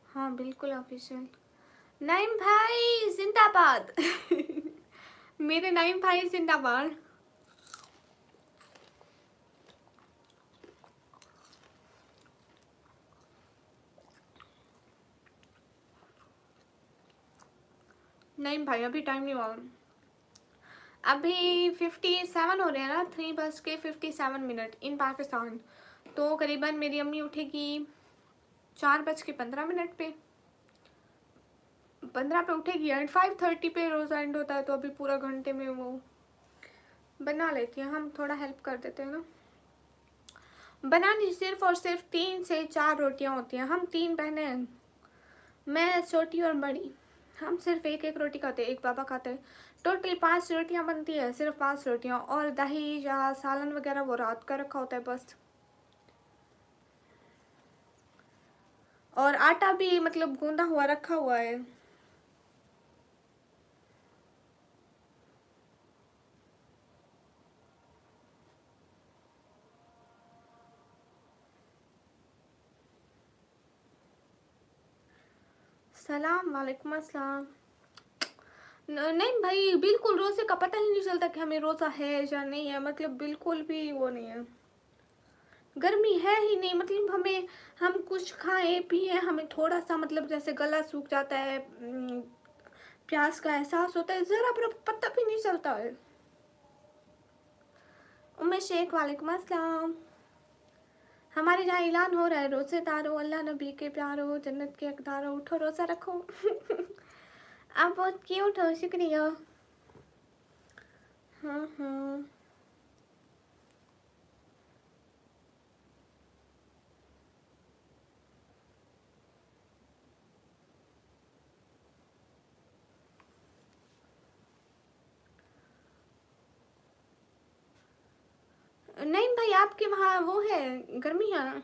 Speaker 1: हाँ बिल्कुल ऑफिशियल। नाइम भाई जिंदाबाद। मेरे नाइम भाई जिंदाबाद। नाइम भाई अभी टाइम नहीं हुआ, अभी 57 हो रहे हैं ना, 3:57 इन पाकिस्तान। तो करीबन मेरी अम्मी उठेगी 4:15 पे, 15 पे उठेगी एंड 5:30 पे रोज़ा एंड होता है। तो अभी पूरा घंटे में वो बना लेती है, हम थोड़ा हेल्प कर देते हैं ना। बनानी सिर्फ और सिर्फ 3 से 4 रोटियां होती हैं। हम 3 बहनें हैं, मैं छोटी और बड़ी। हम सिर्फ एक एक रोटी खाते हैं, एक पापा खाते हैं। टोटल 5 रोटियां बनती है, सिर्फ 5 रोटियां, और दही या सालन वगैरह वो रात का रखा होता है बस। और आटा भी मतलब गूंदा हुआ रखा हुआ है। सलाम वालेकुम अस्सलाम। नहीं भाई बिल्कुल रोज़े का पता ही नहीं चलता कि हमें रोज़ा है या नहीं है, मतलब बिल्कुल भी वो नहीं है। गर्मी है ही नहीं, मतलब हम कुछ खाएं पिए हमें थोड़ा सा मतलब जैसे गला सूख जाता है, प्यास का एहसास होता है, ज़रा पता भी नहीं चलता है। उम्मे शेख वालेकुम अस्सलाम। हमारे जहाँ ऐलान हो रहा है, रोज़ेदारो अल्लाह नबी के प्यारो जन्नत के हकदारो, उठो रोज़ा रखो। आप बहुत क्यूट हो, शुक्रिया। हाँ हाँ नहीं भाई आपके वहाँ वो है गर्मी है।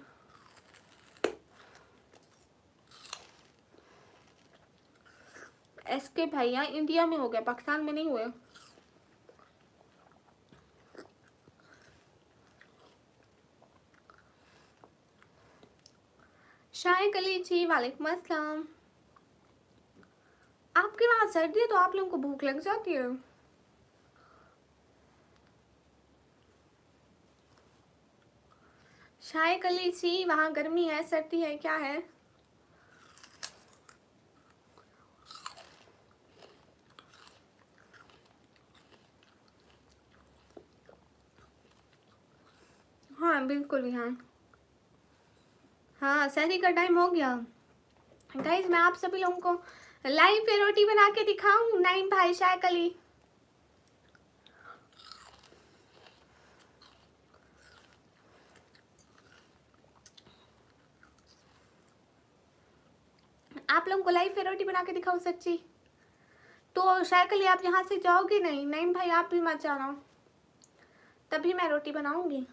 Speaker 1: एसके भाई यहाँ इंडिया में हो गया, पाकिस्तान में नहीं हुए। शायद अली जी वालेकुम अस्सलाम। आपके वहाँ सर्दी है तो आप लोगों को भूख लग जाती है। शायद अली जी वहाँ गर्मी है सर्दी है क्या है? हाँ बिल्कुल यहाँ हाँ सहरी का टाइम हो गया गाइस। मैं आप सभी लोगों को लाइव पे रोटी बना के दिखाऊं। नाइम भाई शायद अली आप लोगों को लाइव पे रोटी बना के दिखाऊं सच्ची। तो शायद अली आप यहाँ से जाओगे नहीं। नाइम भाई आप भी मत जाना, तभी मैं रोटी बनाऊंगी।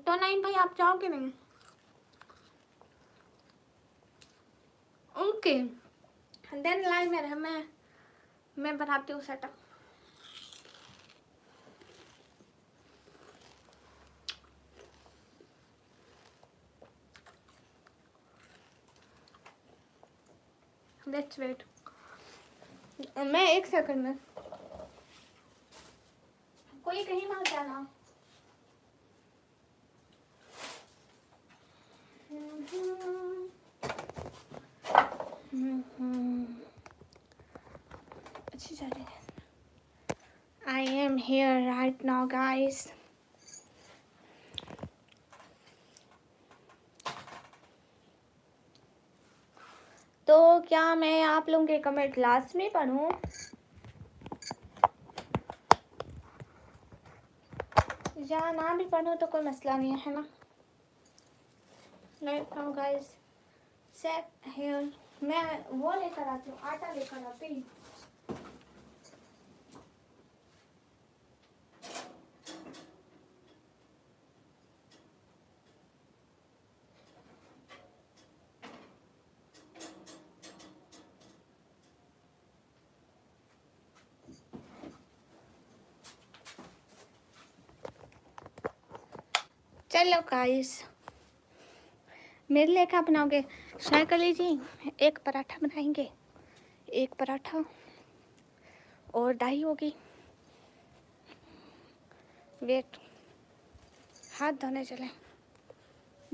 Speaker 1: तो नाइम भाई आप जाओगे नहीं? ओके देन लाइव में रह, मैं बनाती हूँ सेटअप। Let's wait. मैं 1 सेकंड में, कोई कहीं मत जाना। अच्छी जा रही है। I am here right now guys. तो क्या मैं आप लोगों के कमेंट लास्ट में पढ़ूं या ना भी पढ़ूं तो कोई मसला नहीं है ना। right now guys check here। मैं वो लेकर आती हूँ, आटा लेकर आती हूँ। चलो गाइस मेरे लिए क्या बनाओगे? शायद अली जी 1 पराठा बनाएंगे, 1 पराठा और दाही होगी। वेट, हाथ धोने चले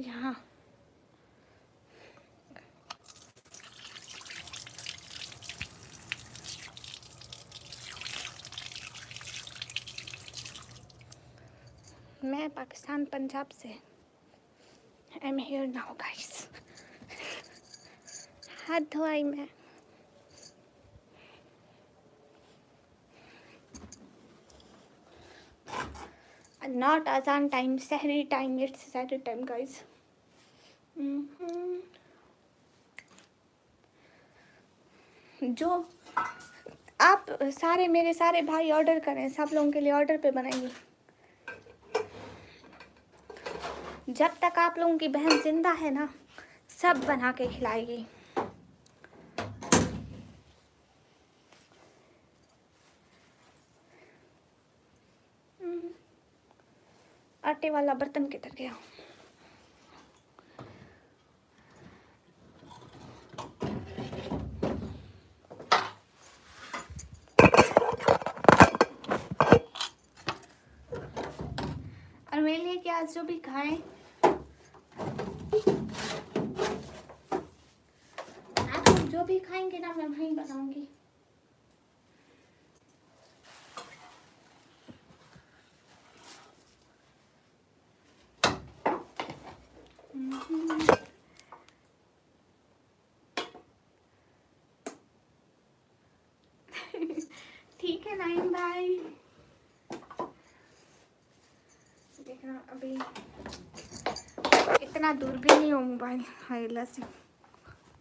Speaker 1: यहाँ। मैं पाकिस्तान पंजाब से। I am here now guys. हाथ धोई मैं। Not azan time, सहरी time, it's सहरी time guys। जो आप सारे मेरे सारे भाई ऑर्डर करें, सब लोगों के लिए ऑर्डर पे बनाएंगे। जब तक आप लोगों की बहन जिंदा है ना, सब बना के खिलाएगी। आटे वाला बर्तन किधर गया? और मेरे लिए क्या जो भी खाएं, आप लोग जो भी खाएंगे ना मैं वहीं बनाऊंगी। ठीक है नाइम भाई। देखना अभी इतना दूर भी नहीं हो मोबाइल। हाय लसी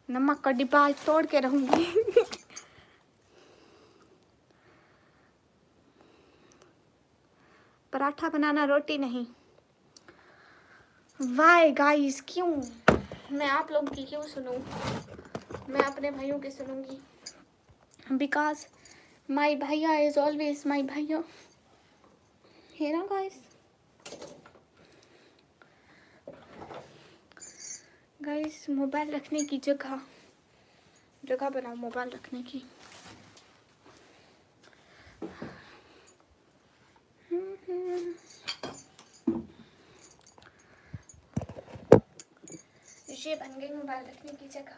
Speaker 1: नमक का डिब्बा आज तोड़ के रहूंगी। पराठा बनाना, रोटी नहीं। वाई गाइस क्यों? मैं आप लोगों की क्यों सुनूं? मैं अपने भाइयों की सुनूंगी। बिकॉज माई भैया इज ऑलवेज माई भैया है ना गाइस। गाइस मोबाइल रखने की जगह बनाओ मोबाइल रखने की। ये बन गई मोबाइल रखने की जगह।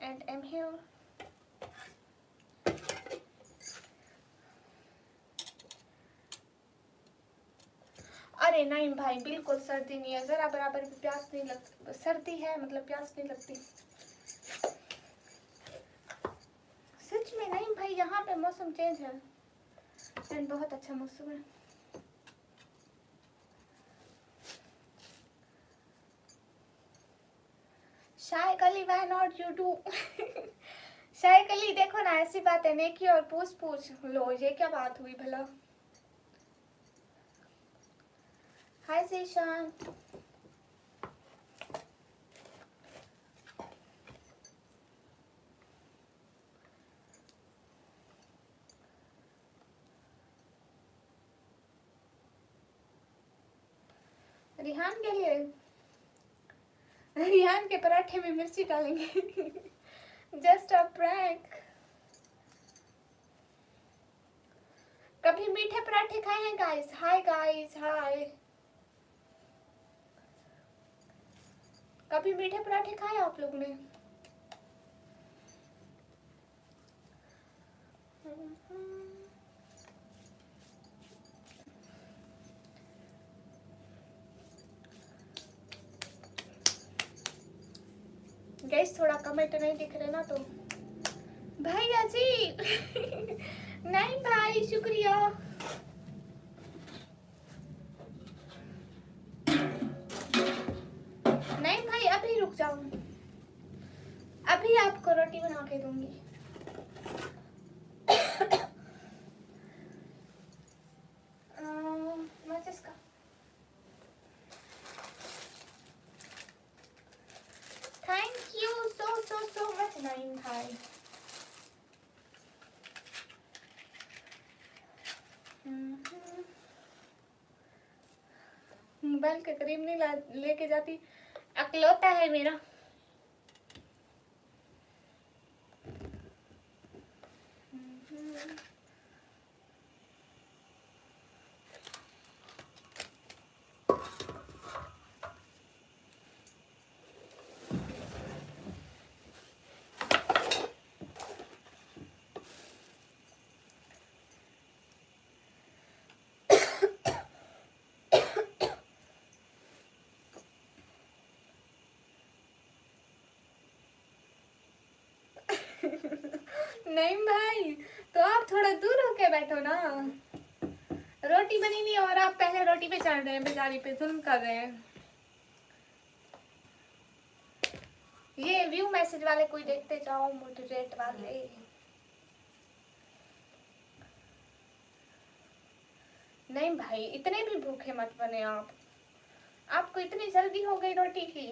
Speaker 1: एंड एम हियर अरे नहीं भाई, बिल्कुल सर्दी नहीं है, जरा बराबर भी प्यास नहीं लगती। सर्दी है मतलब प्यास नहीं लगती। सच में नहीं भाई, यहाँ पे मौसम चेंज है, लेकिन बहुत अच्छा मौसम है। शायद कली व्हाई नॉट यू डू। शायद कली देखो ना, ऐसी बात है नेकी और पूछ पूछ लो, ये क्या बात हुई भला। हाय जीशान। रिहान के लिए, रिहान के पराठे में मिर्ची डालेंगे। Just a prank. कभी मीठे पराठे खाए हैं गाइस? हाय गाइस, हाय। कभी मीठे पराठे खाए आप लोग ने? गाइस थोड़ा कमेंट नहीं दिख रहे ना तो भैया जी। नहीं भाई, शुक्रिया। नहीं भाई, अभी रुक जाओ, अभी आपको रोटी बना के दूंगी। इसका thank you so much nine भाई। मोबाइल के करीब नहीं लेके जाती, अकलौता है मेरा। नहीं भाई, तो आप थोड़ा दूर होके बैठो ना। रोटी बनी नहीं और आप पहले रोटी पे चढ़ रहे हैं, बेचारी पे जुल्म कर रहे हैं। ये व्यू मैसेज वाले कोई देखते जाओ, मोटिवेट वाले। नहीं भाई, इतने भी भूखे मत बने आप। आपको इतनी जल्दी हो गई रोटी की?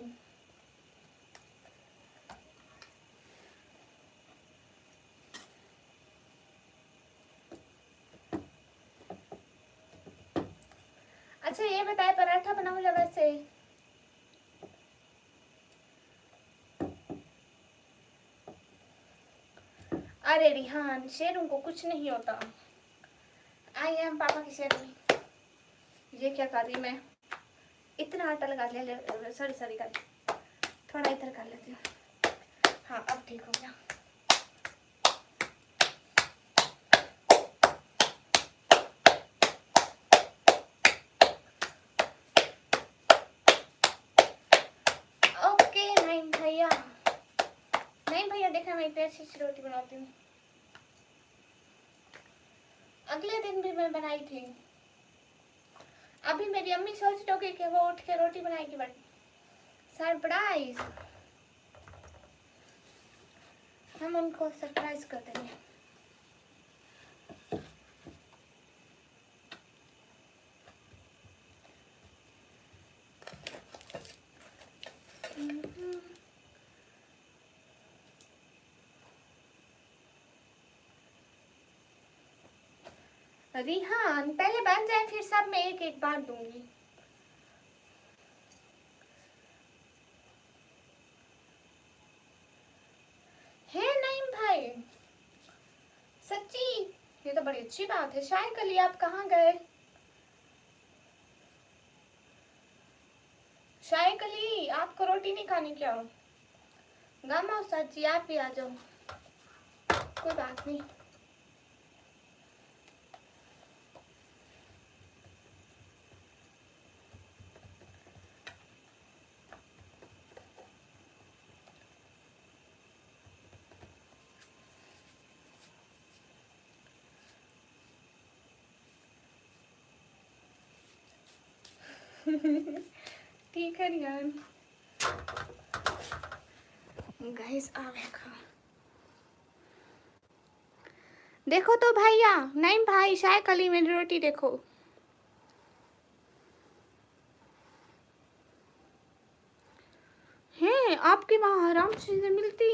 Speaker 1: अच्छा ये बताए, पराठा बनाओ या वैसे? अरे रिहान, शेरों को कुछ नहीं होता। आई एम पापा की शेरनी। ये क्या कर रही मैं? इतना आटा लगा लिया, सॉरी कर, थोड़ा इधर कर लेती हूँ। हाँ अब ठीक हो गया। ओके नहीं भैया, नहीं भैया, देखा मैं इतनी अच्छी रोटी बनाती हूँ। अगले दिन भी मैं बनाई थी। अभी मेरी अम्मी सोच रही कि वो उठ के रोटी बनाएगी, बट सरप्राइज, हम उनको सरप्राइज कर देंगे। रिहान पहले बन जाए, फिर सब मैं एक एक बार दूंगी। है नहीं भाई, सच्ची, ये तो बड़ी अच्छी बात है। शायद कल आप कहाँ गए? शायद कली आपको रोटी नहीं खानी क्या? गामा सच्ची, आप भी आ जाओ, कोई बात नहीं। ठीक है यार। गाइस आवे खा देखो तो भैया, नहीं भाई शायद कली मेरी रोटी देखो। हैं आपके वहाँ आराम चीजें मिलती।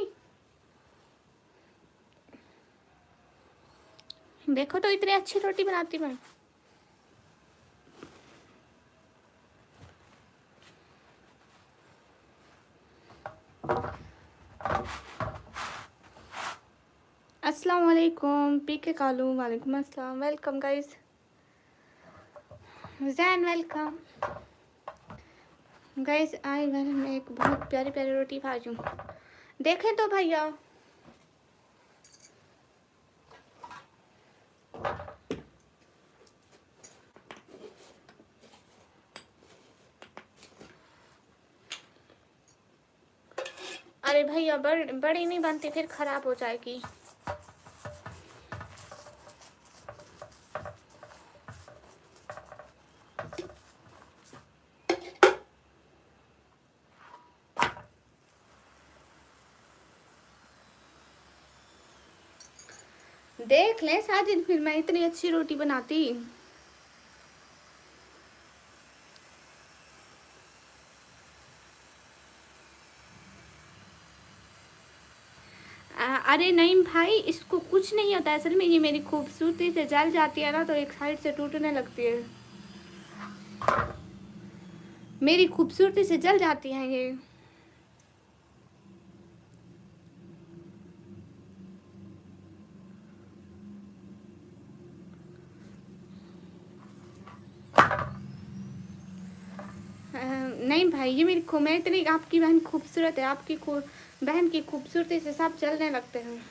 Speaker 1: देखो तो इतनी अच्छी रोटी बनाती मैं। अस्सलाम वालेकुम पीके कालू, वालेकुम अस्सलाम, welcome guys, Jain welcome guys. आए घर में एक बहुत प्यारी प्यारी रोटी भाजूं, देखें तो भैया। अरे भैया बड़ी नहीं बनती, फिर खराब हो जाएगी। देख ले साजिद, फिर मैं इतनी अच्छी रोटी बनाती। अरे नहीं भाई, इसको कुछ नहीं होता असल में, ये मेरी खूबसूरती से जल जाती है ना तो एक साइड से टूटने लगती है। मेरी खूबसूरती से जल जाती है ये। नहीं भाई, ये मेरी मैं इतनी, आपकी बहन खूबसूरत है, आपकी बहन की खूबसूरती से सब जलने लगते हैं।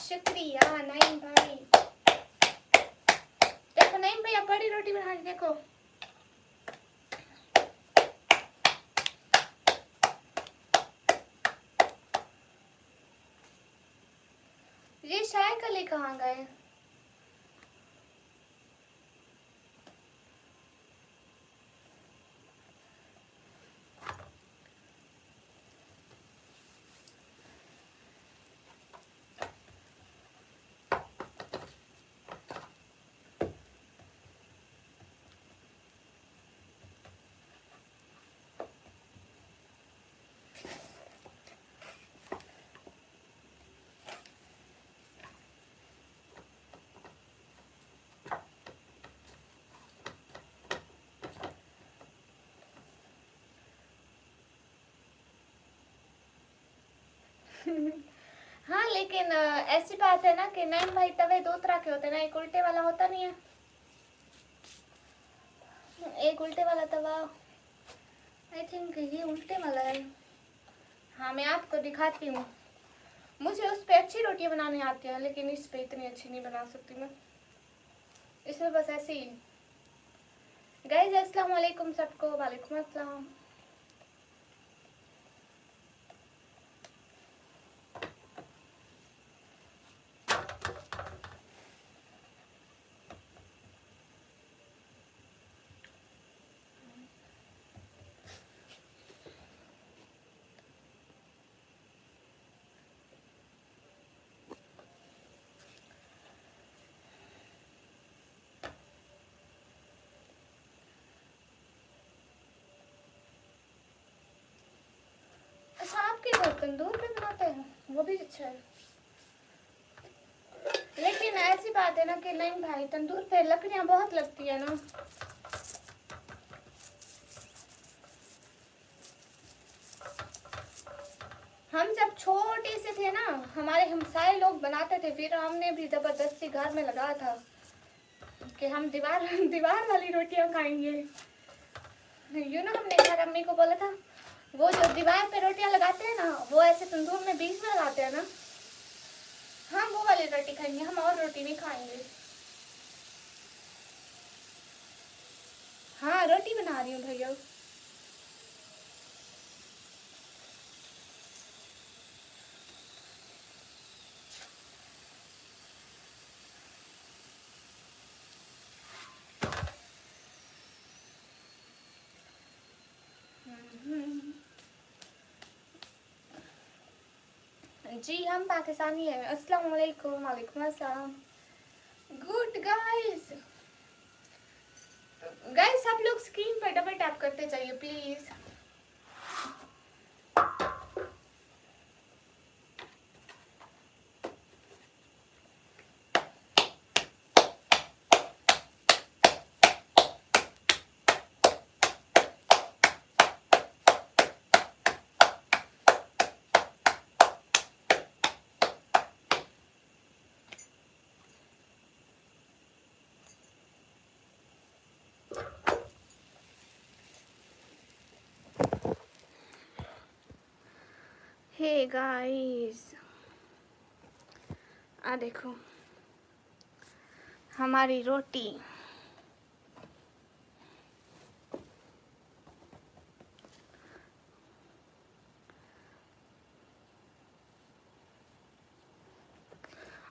Speaker 1: शुक्रिया नहीं भाई। देखो नहीं भैया, बड़ी रोटी बना के देखो। ये शाय कली कहाँ गए? हाँ लेकिन ऐसी बात है ना कि नहीं भाई, तवे दो तरह के होते हैं ना, एक उल्टे वाला होता नहीं है, एक उल्टे वाला तवा। आई थिंक ये उल्टे वाला है। हाँ मैं आपको दिखाती हूँ। मुझे उस पे अच्छी रोटियां बनाने आती है, लेकिन इस पे इतनी अच्छी नहीं बना सकती मैं। इसमें बस ऐसे ही। गाइस अस्सलाम वालेकुम सबको, वालेकुम अस्सलाम। अच्छा आपके घर तंदूर पे बनाते हैं, वो भी अच्छा है। लेकिन ऐसी बात है ना कि नहीं भाई, तंदूर पे लकड़ियां बहुत लगती है ना। हम जब छोटे से थे ना, हमारे हमसाए लोग बनाते थे, फिर हमने भी जबरदस्ती घर में लगा था कि हम दीवार वाली रोटियां खाएंगे। हमने घर अम्मी को बोला था वो जो दीवार पे रोटियां लगाते हैं ना, वो ऐसे तंदूर में बीच में लगाते हैं ना, हम वो वाली रोटी खाएंगे, हम और रोटी नहीं खाएंगे। हाँ रोटी बना रही हूँ भैया। जी हम पाकिस्तानी हैं। अस्सलाम वालेकुम। वालेकुम अस्सलाम। Good guys. गाइस आप लोग स्क्रीन पर डबल टैप करते जाइए प्लीज। हे गाइस, आ देखो हमारी रोटी।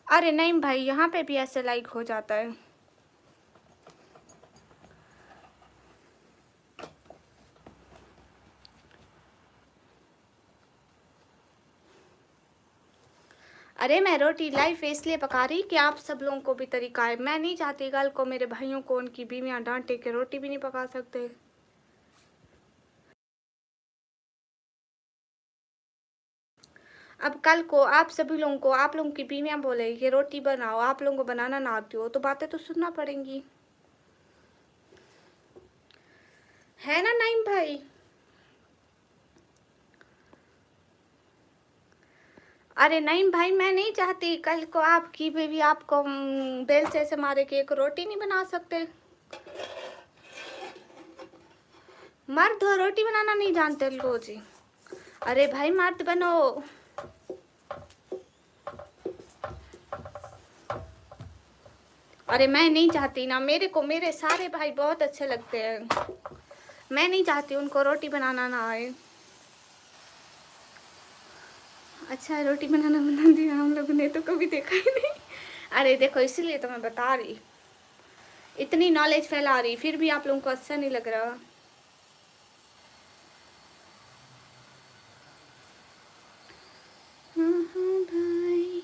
Speaker 1: अरे नहीं भाई, यहाँ पे भी ऐसे लाइक हो जाता है। अरे मैं रोटी लाइव इसलिए पका रही कि आप सब लोगों को भी तरीका है। मैं नहीं चाहती कल को मेरे भाइयों को उनकी बीवियां डांटे के रोटी भी नहीं पका सकते। अब कल को आप सभी लोगों को, आप लोगों की बीवियां बोले कि रोटी बनाओ, आप लोगों को बनाना ना आती हो, तो बातें तो सुनना पड़ेंगी, है ना नाइम भाई? अरे नहीं भाई, मैं नहीं चाहती कल को आपकी बीवी आपको बेल से ऐसे मारे कि एक रोटी नहीं बना सकते। मर्द हो रोटी बनाना नहीं जानते लो जी। अरे भाई मर्द बनो। अरे मैं नहीं चाहती ना, मेरे को मेरे सारे भाई बहुत अच्छे लगते हैं। मैं नहीं चाहती उनको रोटी बनाना ना आए। अच्छा रोटी बनाना बना दिया हम लोगों ने तो कभी देखा ही नहीं। अरे देखो इसीलिए तो मैं बता रही, इतनी नॉलेज फैला रही, फिर भी आप लोगों को अच्छा नहीं लग रहा। भाई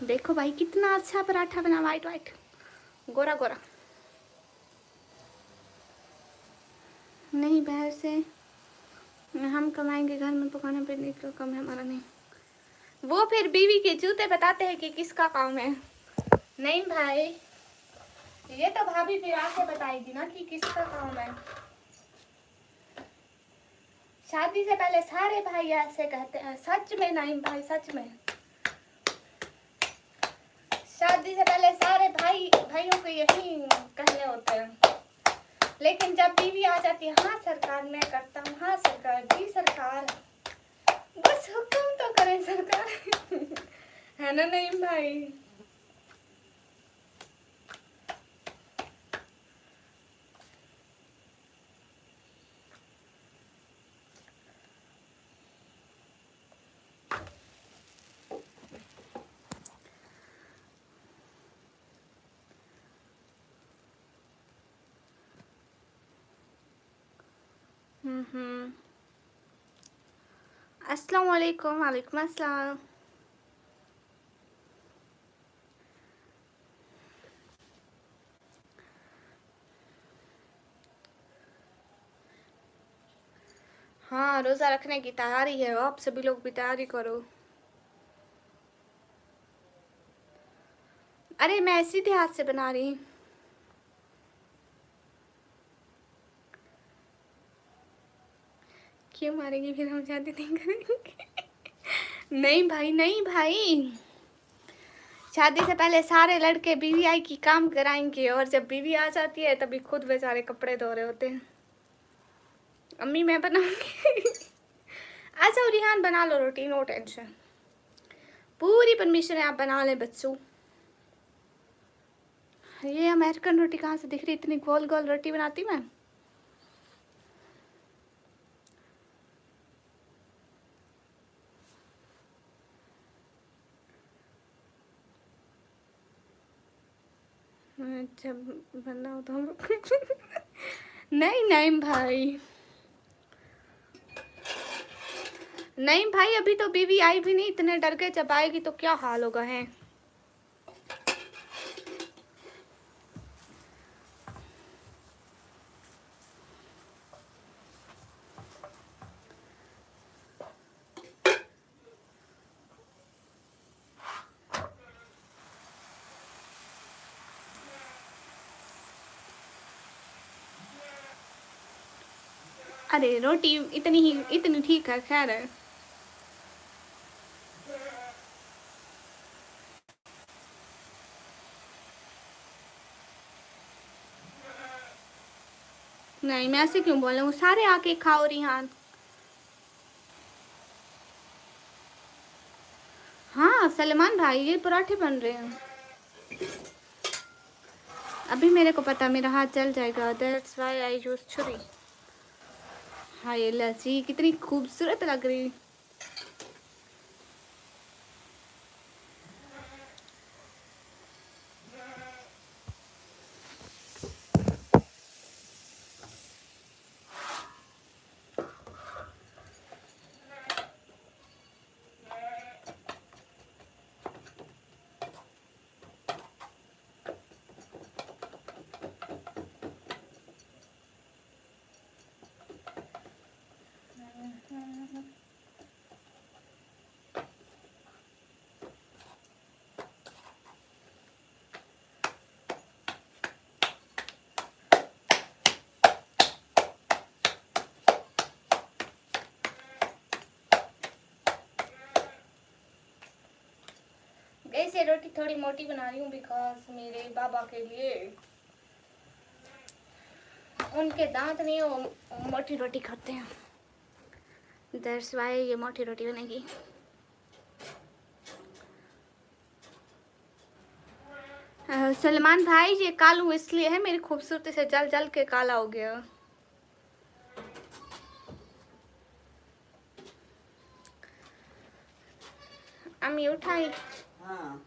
Speaker 1: देखो भाई कितना अच्छा पराठा बना, वाइट वाइट गोरा गोरा। नहीं बाहर से हम कमाएंगे, घर में पकाने पे नहीं तो कम है हमारा नहीं। वो फिर बीवी के जूते बताते हैं कि किसका काम है। नहीं भाई, ये तो भाभी फिर आके बताएगी ना कि किसका काम है। शादी से पहले सारे भाई ऐसे कहते हैं, सच में नहीं भाई, सच में। शादी से पहले सारे भाइयों को यही कहने होते हैं, लेकिन जब बीवी आ जाती है, हाँ सरकार मैं करता हूँ, हाँ सरकार, जी सरकार, बस हुक्म तो करें सरकार। है ना नहीं भाई? अस्सलाम वालेकुम। वालेकुम अस्सलाम। हाँ रोज़ा रखने की तैयारी है, आप सभी लोग भी तैयारी करो। अरे मैं सीधे हाथ से बना रही हूँ। क्यों मारेंगे फिर, हम शादी नहीं करेंगे। नहीं भाई, नहीं भाई, शादी से पहले सारे लड़के बीवी आई की काम कराएंगे, और जब बीवी आ जाती है तभी खुद बेचारे कपड़े धो रहे होते हैं। अम्मी मैं बनाऊंगी। अच्छा रिहान बना लो रोटी, नो टेंशन, पूरी परमिशन है, आप बना लें बच्चों। ये अमेरिकन रोटी कहाँ से दिख रही, इतनी गोल गोल रोटी बनाती मैं। जब बनाओ तो हम नहीं नहीं भाई, नहीं भाई, अभी तो बीवी आई भी नहीं, इतने डर के, जब आएगी तो क्या हाल होगा है। अरे रोटी इतनी ठीक है, खैर है। नहीं मैं ऐसे क्यों बोल रहा हूँ, सारे आके खाओ रिहान। हाँ सलमान भाई, ये पराठे बन रहे हैं। अभी मेरे को पता मेरा हाथ जल जाएगा, दैट्स व्हाई आई यूज छुरी। हाँ ये लस्सी कितनी खूबसूरत लग रही। ऐसे रोटी थोड़ी मोटी बना रही हूँ बिकॉज मेरे बाबा के लिए, उनके दांत नहीं, वो मोटी रोटी खाते हैं, दैट्स व्हाई ये मोटी रोटी बनेगी। सलमान भाई ये कालू इसलिए है, मेरी खूबसूरती से जल जल के काला हो गया। अम्मी उठाई।
Speaker 2: हाँ,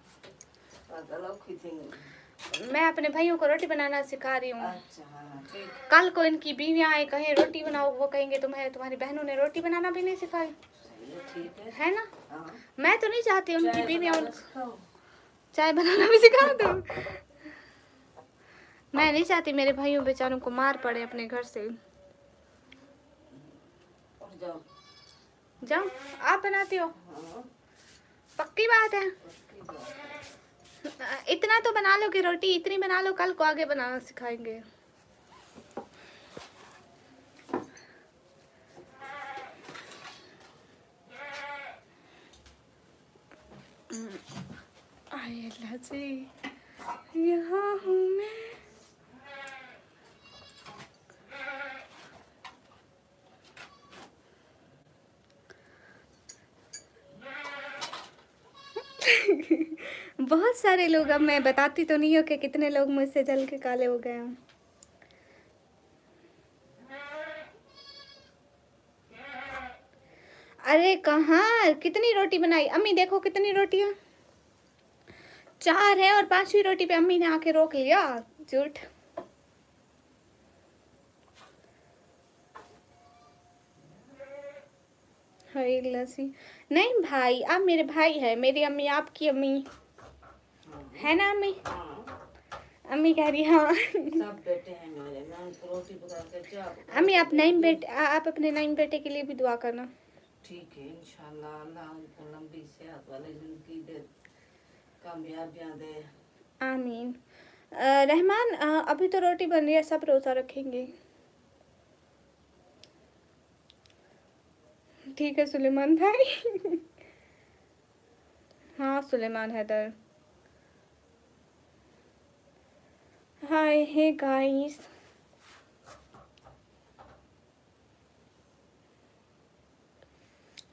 Speaker 1: मैं अपने भाइयों को रोटी बनाना सिखा रही हूँ।
Speaker 2: अच्छा हाँ, ठीक।
Speaker 1: कल को इनकी बीवियां आए कहें रोटी बनाओ, वो कहेंगे तुम्हें तुम्हारी बहनों ने रोटी बनाना भी नहीं सिखाई,
Speaker 2: ठीक
Speaker 1: है ना।
Speaker 2: हाँ।
Speaker 1: मैं तो नहीं चाहती उनकी
Speaker 2: चाय
Speaker 1: बीवियां
Speaker 2: बनाना सिखाओ।
Speaker 1: चाय बनाना भी सिखा दो। मैं नहीं चाहती मेरे भाइयों बेचारों को मार पड़े अपने घर से।
Speaker 2: और जाओ
Speaker 1: जाओ, आप बनाती हो,
Speaker 2: हाँ,
Speaker 1: पक्की बात है।
Speaker 2: पक्की बात।
Speaker 1: इतना तो बना लो कि रोटी इतनी बना लो, कल को आगे बनाना सिखाएंगे। आए अल्लाह जी, यहाँ हूँ मैं। बहुत सारे लोग, अब मैं बताती तो नहीं हूँ कि कितने लोग मुझसे जल के काले हो गए हैं। अरे कहाँ, कितनी रोटी बनाई अम्मी, देखो कितनी रोटियां, 4 है, और 5वीं रोटी पे अम्मी ने आके रोक लिया। झूठ। हाय लस्सी, नहीं भाई आप मेरे भाई है, मेरी अम्मी आपकी अम्मी है ना अम्मी। अम्मी कह रही हाँ।
Speaker 2: सब बेटे हैं मेरे, मैं उनको रोटी पका के चाय
Speaker 1: अम्मी आप नईम बेटे, आप अपने नईम बेटे के लिए भी दुआ करना।
Speaker 2: ठीक है इंशाल्लाह, अल्लाह उनको लंबी सेहत वाली जिंदगी दे, कामयाबियां दे।
Speaker 1: आमीन। रहमान अभी तो रोटी बन रही है, सब रोज़ा रखेंगे। ठीक है सुलेमान भाई। हाँ सुलेमान हैदर, हाय हे गाइस।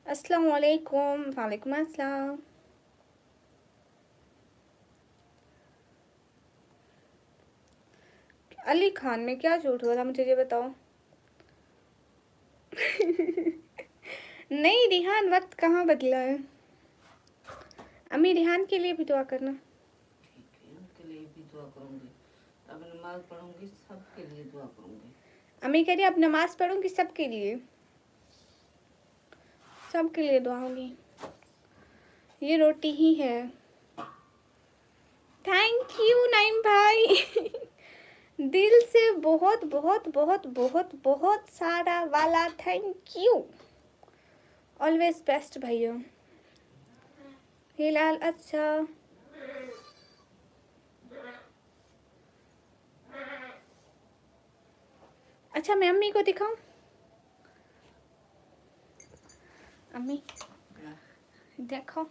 Speaker 1: अस्सलाम वालेकुम। वालेकुम अस्सलाम। अली खान में क्या झूठ हुआ था, मुझे ये बताओ। नहीं रिहान, वक्त कहाँ बदला है। अम्मी रिहान के लिए भी दुआ करना।
Speaker 2: ठीक है, उनके लिए भी दुआ करूंगी। अब नमाज पढ़ूंगी, सबके लिए दुआ करूंगी।
Speaker 1: अम्मी कह रही अब नमाज पढ़ूंगी सबके लिए, सबके लिए दुआ होगी। ये रोटी ही है। थैंक यू नाइम भाई। दिल से बहुत बहुत बहुत बहुत बहुत सारा वाला थैंक यू। ऑलवेज बेस्ट भैया। हिलाल अच्छा। अच्छा मैं अम्मी को दिखाऊं। अम्मी
Speaker 2: क्या?
Speaker 1: देखो,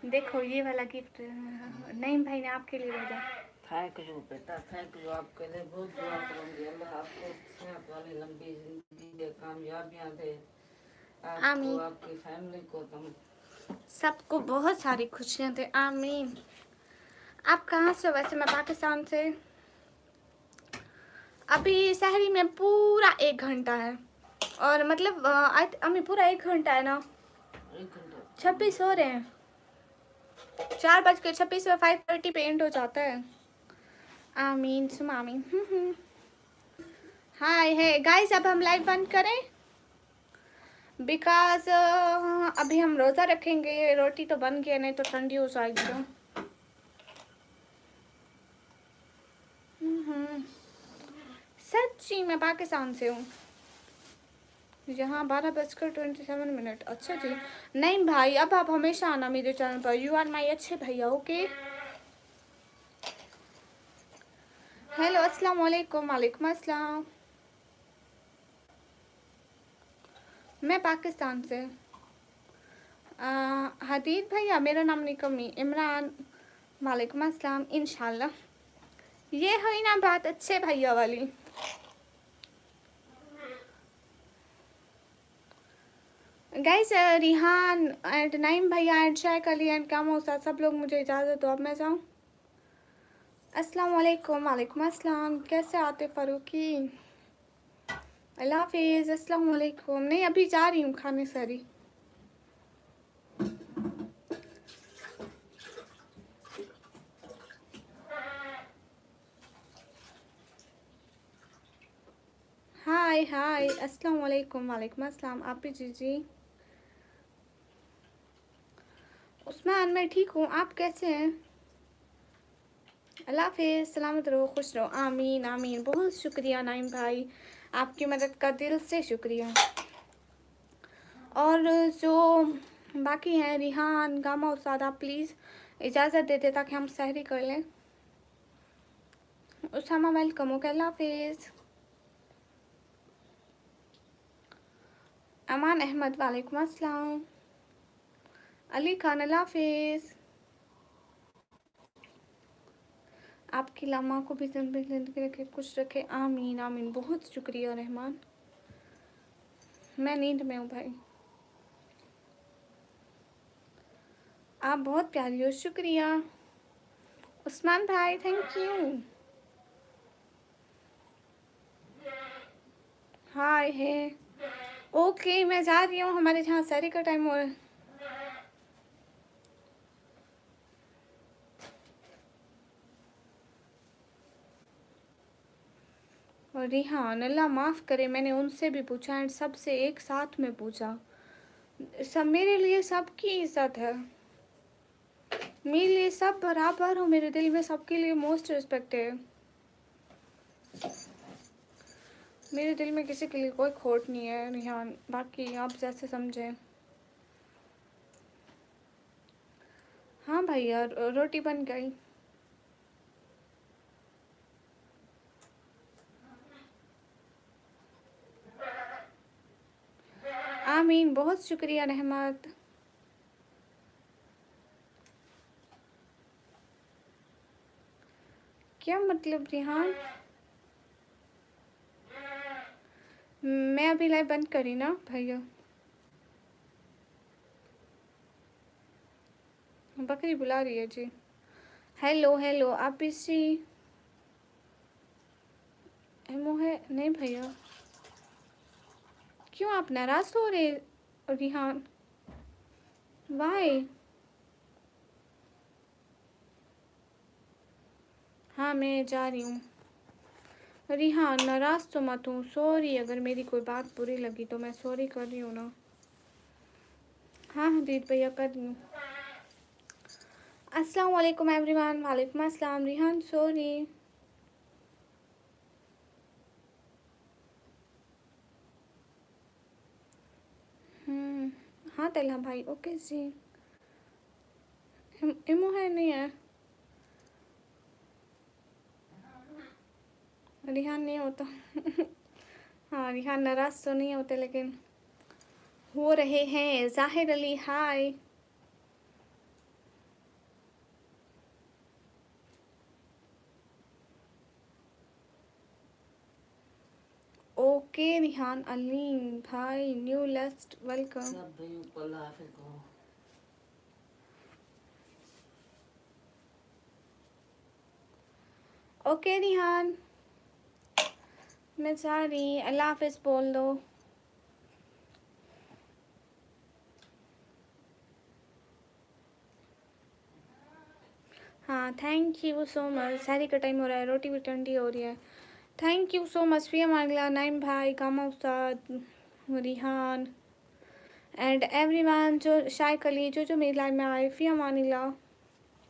Speaker 1: देखो ये वाला गिफ्ट नईम भाई ने आपके लिए भेजा।
Speaker 2: थैंक यू बेटा, थैंक यू। आपके लिए बहुत दुआ करूंगी। अल्लाह आपको सेहत वाली लंबी जिंदगी दे, कामयाबियां दे, आपको
Speaker 1: आमीन।
Speaker 2: आपकी फैमिली को। तुम
Speaker 1: सबको बहुत सारी खुशियां दे, आमीन। आप कहाँ से हो वैसे? मैं पाकिस्तान से। अभी शहरी में पूरा 1 घंटा है, और मतलब अभी पूरा 1 घंटा है ना।
Speaker 2: 1 घंटा
Speaker 1: 26 हो रहे हैं, 4:26 में 5:30 पे एंड हो जाता है। आमीन सुम आमीन। हाय है गाइस, अब हम लाइव बंद करें बिकॉज अभी हम रोज़ा रखेंगे। रोटी तो बन गई, नहीं तो ठंडी हो जाएगी। तो सच्ची मैं पाकिस्तान से हूँ। यहाँ 12:27 अच्छा जी। नहीं भाई, अब आप हमेशा आना मेरे चैनल पर। यू आर माई अच्छे भैया। ओके। हेलो अस्सलाम वालेकुम। वालेकुम अस्सलाम। मैं पाकिस्तान से। हदीद भैया, मेरा नाम निकमी। इमरान, वालेकुम अस्सलाम। इंशाल्लाह ये हुई ना बात अच्छे भैया वाली। गाइस रिहान एंड नाइम भैया एंड शेख अली एंड कामोसा, सब लोग मुझे इजाज़त दो, अब मैं जाऊँ। अस्सलाम वालेकुम। वालेकुम अस्सलाम। कैसे आते फ़ारूकी? अल्लाह हाफिज़। अस्सलाम वालेकुम। नहीं अभी जा रही हूँ खाने सारी। हाय हाय अस्सलाम वालेकुम। वालेकुम अस्सलाम। आप भी जी। उस्मान मैं ठीक हूँ, आप कैसे हैं? अल्लाह हाफिज़। सलामत रहो, खुश रहो। आमीन आमीन। बहुत शुक्रिया नाइम भाई, आपकी मदद का दिल से शुक्रिया। और जो बाकी हैं रिहान, गामा और सादा, प्लीज़ इजाज़त दे दे ताकि हम सहरी कर लें। उसामा वेलकम। ओके अल्लाह हाफिज़। अमान अहमद, वालेकुम अस्सलाम। अली खान, अल्लाह हाफिज़। आपकी लम्मा को भी ज़िंदगी रखे, खुश रखे, आमीन आमीन। बहुत शुक्रिया रहमान। मैं नींद में हूँ भाई। आप बहुत प्यारी हो, शुक्रिया उस्मान भाई, थैंक यू। हाय है। ओके मैं जा रही हूँ, हमारे यहाँ सहरी का टाइम हो रहा है। और रिहान, अल्लाह माफ़ करे, मैंने उनसे भी पूछा एंड सबसे एक साथ में पूछा। सब मेरे लिए सबकी इज्जत है, मेरे लिए सब बराबर हो, मेरे दिल में सबके लिए मोस्ट रिस्पेक्ट है। मेरे दिल में किसी के लिए कोई खोट नहीं है रिहान, बाकी आप जैसे समझें। हाँ भैया रोटी बन गई। आमीन। बहुत शुक्रिया रहमत। क्या मतलब रिहान? मैं अभी लाइव बंद करी ना भैया। बकरी बुला रही है जी। हेलो हेलो, आप बिजी एमओ है? नहीं भैया, क्यों आप नाराज हो रहे रिहान? वाई? हाँ मैं जा रही हूँ। रिहान नाराज तो मत हूँ, सॉरी अगर मेरी कोई बात बुरी लगी तो मैं सॉरी कर रही हूँ ना। हाँ हदीद भैया कर रही हूँ। अस्सलाम वालेकुम एवरीवन। वालेकुम अस्सलाम। रिहान सॉरी। हाँ तलहा भाई ओके जी। इमो है नहीं है? रिहान नहीं होता। हाँ रिहान नाराज तो नहीं होते लेकिन हो रहे हैं। जाहिर अली हाय। ओके रिहान अली भाई न्यू लेस्ट वेलकम।
Speaker 2: सब भाइयों को अल्लाह हाफिज कहो।
Speaker 1: ओके रिहान मैं जा रही, अल्लाह हाफिज बोल दो। हाँ थैंक यू सो मच। सारी का टाइम हो रहा है, रोटी भी ठंडी हो रही है। थैंक यू सो मच फिया मांगला, नाइम भाई, कामा उस्ताद, रिहान एंड एवरीवन जो शायक अली जो मेरी लाइफ में आए। फिया मानिला